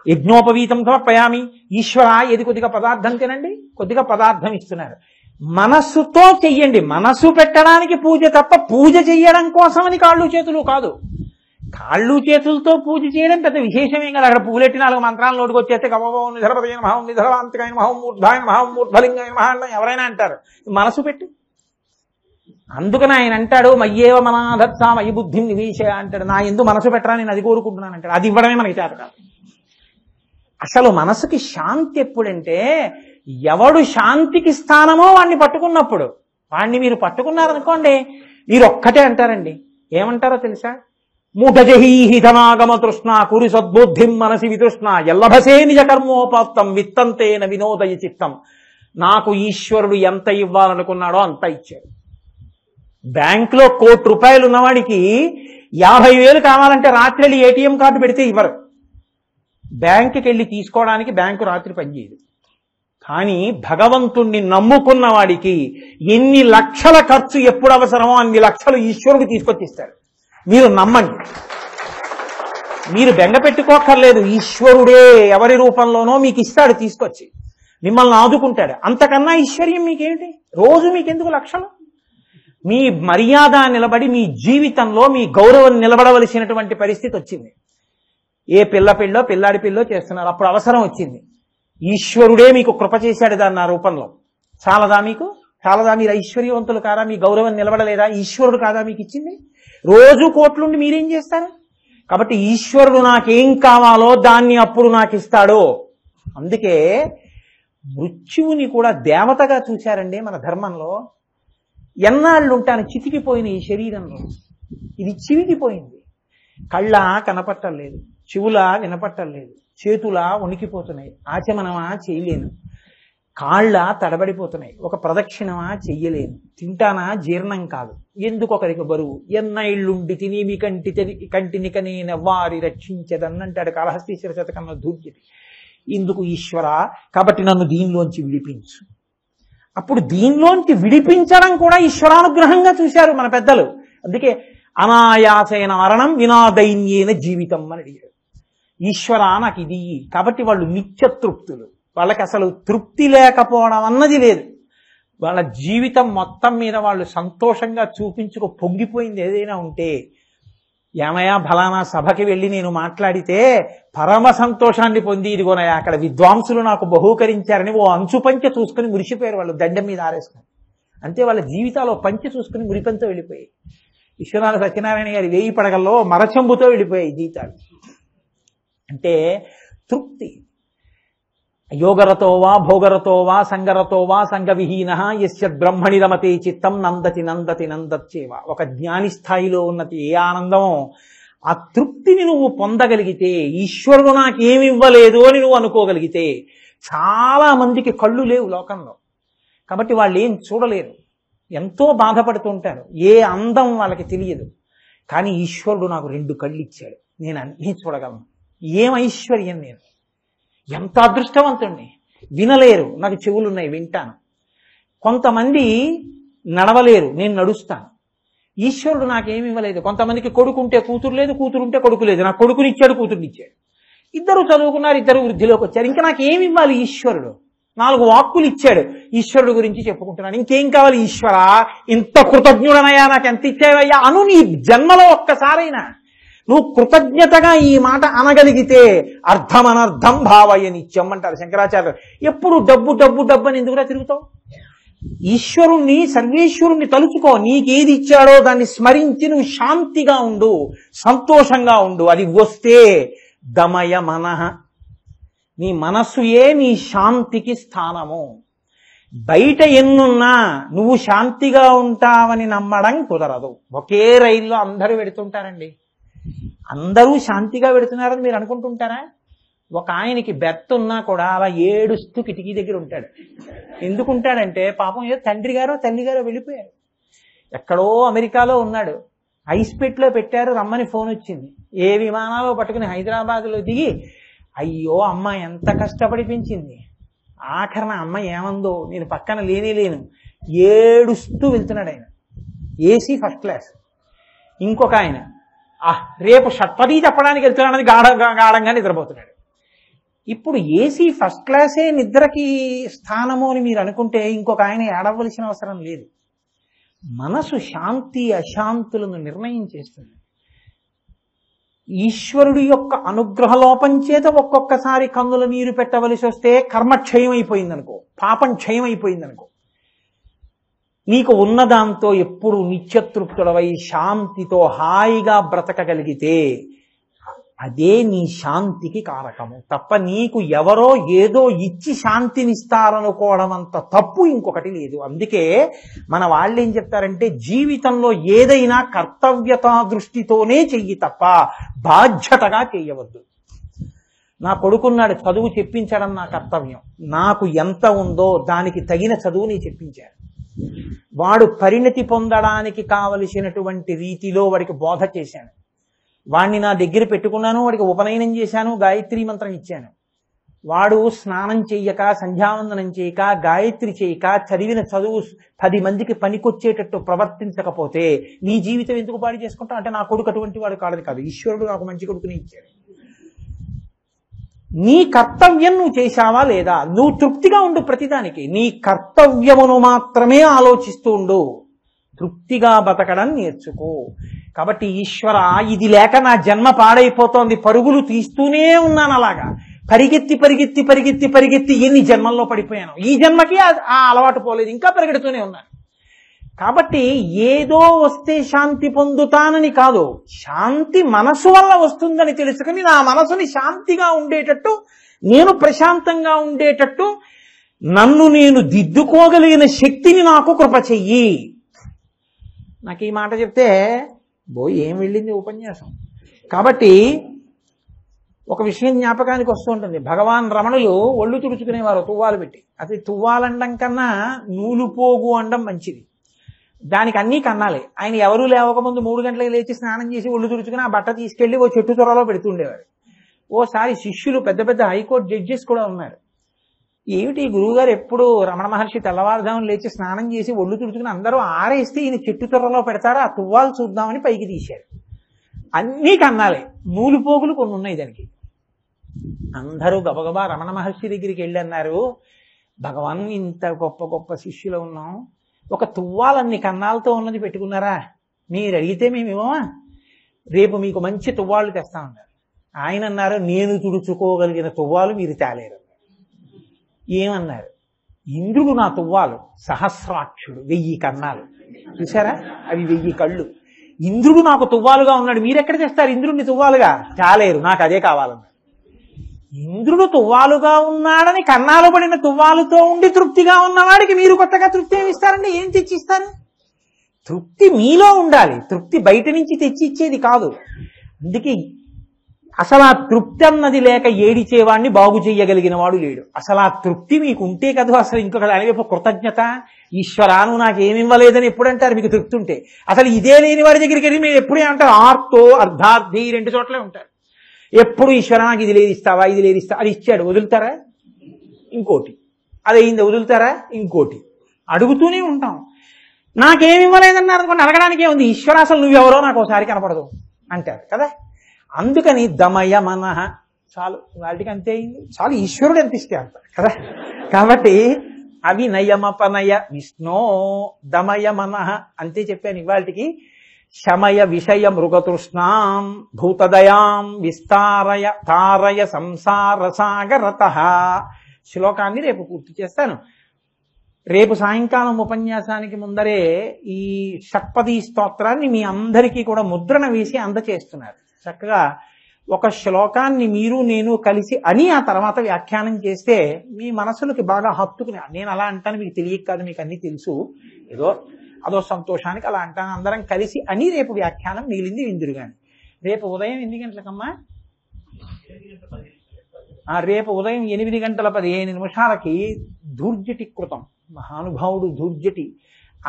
యజ్ఞోపవీతం సమర్పయామి. ఈశ్వర ఏది కొద్దిగా పదార్థం తినండి, కొద్దిగా పదార్థం ఇస్తున్నారు. మనస్సుతో చెయ్యండి. మనసు పెట్టడానికి పూజ తప్ప పూజ చెయ్యడం కోసమని కాళ్ళు చేతులు కాదు. కాళ్ళు చేతులతో పూజ చేయడం పెద్ద విశేషమేం కదా. అక్కడ పూలెట్టి 4 మంత్రాలు నోటికి వచ్చేస్తే గమభవం నిధరపదైన మహం నిధరవాంతికాయన మహం మూర్ధాయన మహం మూర్ధలింగాయన మహా ఎవరైనా అంటారు. మనసు పెట్టి. అందుకని ఆయన అంటాడు, మయ్యేవ మనాధత్సా మయి బుద్ధిం నివేశ అంటాడు. నా ఎందు మనసు పెట్టరా, నేను అది కోరుకుంటున్నాను అంటాడు. అది ఇవ్వడమే మనకి చేత కాదు. అసలు మనసుకి శాంతి ఎప్పుడంటే, ఎవడు శాంతికి స్థానమో వాడిని పట్టుకున్నప్పుడు. వాడిని మీరు పట్టుకున్నారనుకోండి, మీరు ఒక్కటే అంటారండి. ఏమంటారో తెలుసా? మూఢజహీహితమాగమ తృష్ణ కురి సద్బుద్ధిం మనసి వితృష్ణ ఎల్లభసే నిజ కర్మోపాప్తం విత్తంతేన వినోదయ చిత్తం. నాకు ఈశ్వరుడు ఎంత ఇవ్వాలనుకున్నాడో అంత ఇచ్చాడు. బ్యాంకులో ₹1,00,00,000 ఉన్నవాడికి 50,000 కావాలంటే రాత్రి వెళ్ళి ఏటీఎం కార్డు పెడితే ఇవ్వరు. బ్యాంకుకి వెళ్ళి తీసుకోవడానికి బ్యాంకు రాత్రి పనిచేయదు. కానీ భగవంతుణ్ణి నమ్ముకున్న వాడికి ఎన్ని లక్షల ఖర్చు ఎప్పుడు అవసరమో అన్ని లక్షలు ఈశ్వరుడు తీసుకొచ్చిస్తాడు. మీరు నమ్మండి, మీరు బెంగ పెట్టుకోక్కర్లేదు. ఈశ్వరుడే ఎవరి రూపంలోనో మీకు ఇస్తాడు, తీసుకొచ్చి మిమ్మల్ని ఆదుకుంటాడు. అంతకన్నా ఐశ్వర్యం మీకేంటి? రోజు మీకెందుకు లక్షలు? మీ మర్యాద నిలబడి, మీ జీవితంలో మీ గౌరవం నిలబడవలసినటువంటి పరిస్థితి వచ్చింది. ఏ పిల్లో పిల్లాడి పిల్లో చేస్తున్నారు, అప్పుడు అవసరం వచ్చింది. ఈశ్వరుడే మీకు కృప చేశాడు దాన్ని ఆ రూపంలో. చాలదా మీకు? చాలదా? మీరు ఐశ్వర్యవంతులు కాదా? మీ గౌరవం నిలబడలేదా? ఈశ్వరుడు కాదా మీకు ఇచ్చింది? రోజు కోట్లుండి మీరేం చేస్తారు? కాబట్టి ఈశ్వరుడు నాకేం కావాలో దాన్ని అప్పుడు నాకు ఇస్తాడు. అందుకే మృత్యువుని కూడా దేవతగా చూశారండి మన ధర్మంలో. ఎన్నాళ్ళు ఉంటాను చితికిపోయిన ఈ శరీరంలో, ఇది చివికిపోయింది. కళ్ళ కనపట్టలేదు, చెవులా వినపట్టలేదు, చేతులా వణికిపోతున్నాయి, ఆచమనమా చేయలేను, కాళ్ళ తడబడిపోతున్నాయి, ఒక ప్రదక్షిణమా చెయ్యలేను, తింటానా జీర్ణం కాదు, ఎందుకు ఒకరికి బరువు, ఎన్నైళ్ళుండి తినేమి కంటినిక నేనెవ్వారి రక్షించదన్నంటాడు కాళహస్తీశ్వర శతకంలో ధూర్జటి. ఇందుకు ఈశ్వర, కాబట్టి నన్ను దీనిలోంచి విడిపించు. అప్పుడు దీనిలోంచి విడిపించడం కూడా ఈశ్వరానుగ్రహంగా చూశారు మన పెద్దలు. అందుకే అనాయాసైన మరణం వినాదైన్యేన జీవితం అని అడిగారు. ఈశ్వర నాకు ఇది. కాబట్టి వాళ్ళు నిత్యతృప్తులు. వాళ్ళకి అసలు తృప్తి లేకపోవడం అన్నది లేదు. వాళ్ళ జీవితం మొత్తం మీద వాళ్ళు సంతోషంగా చూపించుకో పొంగిపోయింది ఏదైనా ఉంటే, ఏమయ్యా ఫలానా సభకి వెళ్ళి నేను మాట్లాడితే పరమ సంతోషాన్ని పొంది, ఇదిగోనయా అక్కడ విద్వాంసులు నాకు బహూకరించారని ఓ అంచు పంచె చూసుకుని మురిసిపోయారు వాళ్ళు, దండం మీద ఆరేసుకుని. అంతే, వాళ్ళ జీవితాలు పంచె చూసుకుని మురిపంతో వెళ్ళిపోయాయి. విశ్వనాథ సత్యనారాయణ గారి 1000 పడగల్లో మరచెంబుతో వెళ్ళిపోయాయి జీవితాలు. అంటే తృప్తి. యోగరతో వా భోగరతో వా సంగరతో వా సంగవిహీన యస్య బ్రహ్మణి రమతే చిత్తం నందతి నందతి నందచ్చేవ. ఒక జ్ఞాని స్థాయిలో ఉన్నది ఏ ఆనందమో ఆ తృప్తిని నువ్వు పొందగలిగితే, ఈశ్వరుడు నాకేమి ఇవ్వలేదు అని నువ్వు అనుకోగలిగితే. చాలా మందికి కళ్ళు లేవు లోకంలో, కాబట్టి వాళ్ళు ఏం చూడలేరు, ఎంతో బాధపడుతుంటారు. ఏ అందం వాళ్ళకి తెలియదు. కానీ ఈశ్వరుడు నాకు 2 కళ్ళు ఇచ్చాడు, నేను అన్నీ చూడగలను. ఏం ఐశ్వర్యం! నేను ఎంత అదృష్టవంతుణ్ణి. వినలేరు, నాకు చెవులున్నాయి, వింటాను. కొంతమంది నడవలేరు, నేను నడుస్తాను. ఈశ్వరుడు నాకేమి ఇవ్వలేదు. కొంతమందికి కొడుకుంటే కూతురు లేదు, కూతురుంటే కొడుకు లేదు. నాకు కొడుకునిచ్చాడు, కూతురునిచ్చాడు. ఇద్దరు చదువుకున్నారు, ఇద్దరు వృద్ధిలోకి వచ్చారు. ఇంకా నాకేమి ఇవ్వాలి ఈశ్వరుడు? 4 వాక్కులు ఇచ్చాడు, ఈశ్వరుడు గురించి చెప్పుకుంటున్నాను. ఇంకేం కావాలి? ఈశ్వర, ఇంత కృతజ్ఞుడనయ్యా, నాకు ఎంత ఇచ్చావయ్యా అను. నీ జన్మలో ఒక్కసారైనా నువ్వు కృతజ్ఞతగా ఈ మాట అనగలిగితే అర్థమనర్థం భావయ నిత్యం అంటారు శంకరాచార్యులు. ఎప్పుడు డబ్బు డబ్బు డబ్బు అని ఎందుకురా తిరుగుతావు? ఈశ్వరుణ్ణి సర్వేశ్వరుణ్ణి తలుచుకో. నీకేది ఇచ్చాడో దాన్ని స్మరించి నువ్వు శాంతిగా ఉండు, సంతోషంగా ఉండు. అది వస్తే దమయ మనః, నీ మనస్సుయే నీ శాంతికి స్థానము. బయట ఎన్నున్నా నువ్వు శాంతిగా ఉంటావని నమ్మడం కుదరదు. ఒకే రైల్లో అందరూ పెడుతుంటారండి, అందరూ శాంతిగా పెడుతున్నారని మీరు అనుకుంటుంటారా? ఒక ఆయనకి బెర్త్ ఉన్నా కూడా అలా ఏడుస్తూ కిటికీ దగ్గర ఉంటాడు. ఎందుకుంటాడంటే పాపం ఏదో తండ్రి గారో తల్లి గారో వెళ్ళిపోయారు, ఎక్కడో అమెరికాలో ఉన్నాడు, ఐస్ పెట్లో పెట్టారు, రమ్మని ఫోన్ వచ్చింది. ఏ విమానాలో పట్టుకుని హైదరాబాద్లో దిగి అయ్యో అమ్మ ఎంత కష్టపడి పెంచింది, ఆఖరణ అమ్మ ఏమందో నేను పక్కన లేను ఏడుస్తూ వెళ్తున్నాడు ఆయన, ఏసీ ఫస్ట్ క్లాస్. ఇంకొక ఆయన రేపు షట్పది చెప్పడానికి వెళ్తున్నాడని గాఢంగా నిద్రపోతున్నాడు. ఇప్పుడు ఏసీ ఫస్ట్ క్లాసే నిద్రకి స్థానము అని మీరు అనుకుంటే ఇంకొక ఆయన ఏడవలసిన అవసరం లేదు. మనసు శాంతి అశాంతులను నిర్ణయం చేస్తుంది. ఈశ్వరుడి యొక్క అనుగ్రహ లోపం చేత ఒక్కొక్కసారి కన్నుల నీరు పెట్టవలసి వస్తే కర్మ క్షయం అయిపోయిందనుకో, పాపం క్షయం అయిపోయిందనుకో, నీకు ఉన్నదాంతో ఎప్పుడు నిత్యతృప్తుడవై శాంతితో హాయిగా బ్రతకగలిగితే అదే నీ శాంతికి కారకము తప్ప నీకు ఎవరో ఏదో ఇచ్చి శాంతినిస్తారనుకోవడం అంత తప్పు ఇంకొకటి లేదు. అందుకే మన వాళ్ళు ఏం చెప్తారంటే జీవితంలో ఏదైనా కర్తవ్యతా దృష్టితోనే చెయ్యి తప్ప బాధ్యతగా చేయవద్దు. నా కొడుకున్నాడు, చదువు చెప్పించడం నా కర్తవ్యం, నాకు ఎంత ఉందో దానికి తగిన చదువు నేను చెప్పించాను. వాడు పరిణతి పొందడానికి కావలసినటువంటి రీతిలో వాడికి బోధ చేశాను. వాడిని నా దగ్గర పెట్టుకున్నాను, వాడికి ఉపనయనం చేశాను, గాయత్రి మంత్రం ఇచ్చాను. వాడు స్నానం చెయ్యక, సంధ్యావందనం చేయక, గాయత్రి చేయక, చదివిన చదువు 10 మందికి పనికొచ్చేటట్టు ప్రవర్తించకపోతే నీ జీవితం ఎందుకు పాడు చేసుకుంటావు? అంటే నా కొడుకు అటువంటి వాడు కాదు కాదు, ఈశ్వరుడు నాకు మంచి కొడుకుని ఇచ్చాడు. నీ కర్తవ్యం నువ్వు చేశావా లేదా? నువ్వు తృప్తిగా ఉండు ప్రతిదానికి. నీ కర్తవ్యమును మాత్రమే ఆలోచిస్తూ ఉండు, తృప్తిగా బతకడం నేర్చుకో. కాబట్టి ఈశ్వర, ఇది లేక నా జన్మ పాడైపోతోంది, పరుగులు తీస్తూనే ఉన్నాను, అలాగా పరిగెత్తి పరిగెత్తి పరిగెత్తి పరిగెత్తి ఎన్ని జన్మల్లో పడిపోయాను, ఈ జన్మకి ఆ అలవాటు పోలేదు, ఇంకా పరిగెడుతూనే ఉన్నాను. కాబట్టి ఏదో వస్తే శాంతి పొందుతానని కాదు, శాంతి మనసు వల్ల వస్తుందని తెలుసుకుని నా మనసుని శాంతిగా ఉండేటట్టు, నేను ప్రశాంతంగా ఉండేటట్టు నన్ను నేను దిద్దుకోగలిగిన శక్తిని నాకు కృప చెయ్యి. నాకు ఈ మాట చెప్తే ఏం వెళ్ళింది ఉపన్యాసం. కాబట్టి ఒక విషయం జ్ఞాపకానికి వస్తూ ఉంటుంది. భగవాన్ రమణులు ఒళ్ళు తుడుచుకునేవారు తువ్వాలు పెట్టి. అది తువ్వాలండం కన్నా నూలు పోగు అండం మంచిది, దానికి అన్నీ కన్నాలి. ఆయన ఎవరూ లేవకముందు 3 గంటలకు లేచి స్నానం చేసి ఒళ్ళు తుడుచుకుని ఆ బట్ట తీసుకెళ్లి ఓ చెట్టు త్వరలో పెడుతుండేవారు. ఓసారి శిష్యులు పెద్ద పెద్ద హైకోర్టు జడ్జెస్ కూడా ఉన్నారు. ఏమిటి గురువుగారు ఎప్పుడు రమణ మహర్షి తెల్లవారుజామున లేచి స్నానం చేసి ఒళ్ళు తుడుచుకుని అందరూ ఆరేస్తే ఈయన చెట్టు త్వరలో పెడతారు, ఆ తువ్వాలు చూద్దామని పైకి తీశారు. అన్నీ కన్నాలి, నూలు పోగులు కొన్ని ఉన్నాయి దానికి. అందరూ గబగబా రమణ మహర్షి దగ్గరికి వెళ్ళి అన్నారు, భగవాన్ ఇంత గొప్ప గొప్ప శిష్యులు ఉన్నాం, ఒక తువ్వాలన్ని కన్నాలతో ఉన్నది పెట్టుకున్నారా? మీరు అడిగితే మేమేమో రేపు మీకు మంచి తువ్వాళ్ళు తెస్తామన్నారు. ఆయన అన్నారు, నేను తుడుచుకోగలిగిన తువ్వాలు మీరు తేలేరు. ఏమన్నారు? ఇంద్రుడు నా తువ్వాలు, సహస్రాక్షుడు, 1000 కన్నాలు చూసారా, అవి 1000 కళ్ళు. ఇంద్రుడు నాకు తువ్వాలుగా ఉన్నాడు, మీరెక్కడ తెస్తారు ఇంద్రుడిని తువ్వాలుగా? తేలేరు, నాకు అదే కావాలన్నారు. ఇంద్రుడు తువ్వాలుగా ఉన్నాడని కన్నాలు పడిన తువ్వాలుతో ఉండి తృప్తిగా ఉన్నవాడికి మీరు కొత్తగా తృప్తి ఏమి ఇస్తారండి? ఏం తెచ్చిస్తారు? తృప్తి మీలో ఉండాలి, తృప్తి బయట నుంచి తెచ్చి ఇచ్చేది కాదు. అందుకే అసలు ఆ తృప్తి అన్నది లేక ఏడిచేవాడిని బాగు చేయగలిగిన వాడు లేడు. అసలు ఆ తృప్తి మీకు ఉంటే కదా అసలు ఇంకొకటి అడిగే కృతజ్ఞత. ఈశ్వరాను నాకేమి ఇవ్వలేదని ఎప్పుడంటారు మీకు తృప్తి ఉంటే? అసలు ఇదే లేని వాడి దగ్గరికి వెళ్ళి మీరు ఎప్పుడే అంటారు ఆర్తో అర్ధార్థి 2 చోట్లే ఉంటారు. ఎప్పుడు ఈశ్వర నాకు ఇది లేదు ఇస్తావా, ఇది లేదు ఇస్తా, అది ఇచ్చాడు వదులుతారా? ఇంకోటి, అది అయింది వదులుతారా? ఇంకోటి, అడుగుతూనే ఉంటాం. నాకేమి ఇవ్వలేదన్నారు అనుకోండి, అడగడానికి ఏముంది? ఈశ్వర అసలు నువ్వెవరో నాకు ఒకసారి కనపడదు అంటారు కదా. అందుకని దమయ మనః చాలు, వాటికి అంతే అయింది చాలు, ఈశ్వరుడు ఎంత ఇస్తే అంత కదా. కాబట్టి అవినయమపనయ విష్ణో దమయ మనః అంతే చెప్పాను. ఇవాళకి శమయ విషయ మృగతృష్ణాం భూతదయాం విస్తారయ తారయ సంసార సాగరతః శ్లోకాన్ని రేపు పూర్తి చేస్తాను. రేపు సాయంకాలం ఉపన్యాసానికి ముందరే ఈ షట్పది స్తోత్రాన్ని మీ అందరికీ కూడా ముద్రణ వేసి అందచేస్తున్నారు. చక్కగా ఒక శ్లోకాన్ని మీరు నేను కలిసి అని ఆ తర్వాత వ్యాఖ్యానం చేస్తే మీ మనసులకి బాగా హత్తుకుని, నేను అలా అంటాను మీకు తెలియక కాదు, మీకు అన్నీ తెలుసు, ఏదో అదో సంతోషానికి అలా అంటాను, అందరం కలిసి అని రేపు వ్యాఖ్యానం మిగిలింది విందురుగాని. రేపు ఉదయం ఎన్ని గంటలకమ్మా? రేపు ఉదయం 8:15 ధూర్జటి కృతం, మహానుభావుడు ధూర్జటి,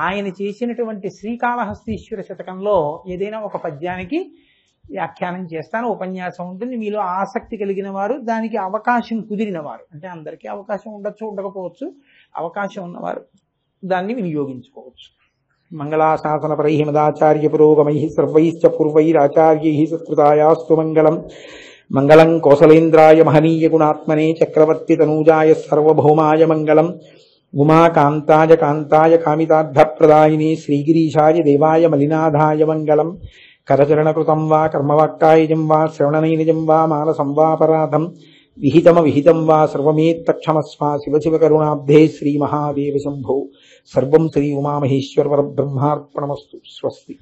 ఆయన చేసినటువంటి శ్రీకాళహస్తీశ్వర శతకంలో ఏదైనా ఒక పద్యానికి వ్యాఖ్యానం చేస్తాను. ఉపన్యాసం ఉంటుంది. మీలో ఆసక్తి కలిగిన వారు, దానికి అవకాశం కుదిరిన వారు, అంటే అందరికీ అవకాశం ఉండొచ్చు ఉండకపోవచ్చు, అవకాశం ఉన్నవారు దాన్ని వినియోగించుకోవచ్చు. మంగళాశాసనపరై మదాచార్య పురోగమై సర్వైశ్చ పూర్వైరాచార్యై సత్కృతాయాస్తు మంగళం. మంగళం కోసలేంద్రాయ మహనీయ గుణాత్మనే చక్రవర్తి తనూజాయ సర్వభౌమాయ మంగళం. ఉమాకాంతాయ కాంతాయ కామితార్థప్రదాయిని శ్రీగిరీశాయ దేవాయ మలినాథాయ మంగళం. కరచరణకృతం వా కర్మవాక్కాయజం వా శ్రవణనైనజం వా మానసం వాపరాధం విహితం వా సర్వమేత్తక్షమస్వ శివ శివ కరుణాబ్ధే శ్రీ మహాదేవ శంభో. సర్వం శ్రీ ఉమామహేశ్వర పరబ్రహ్మార్పణమస్తు. స్వస్తి.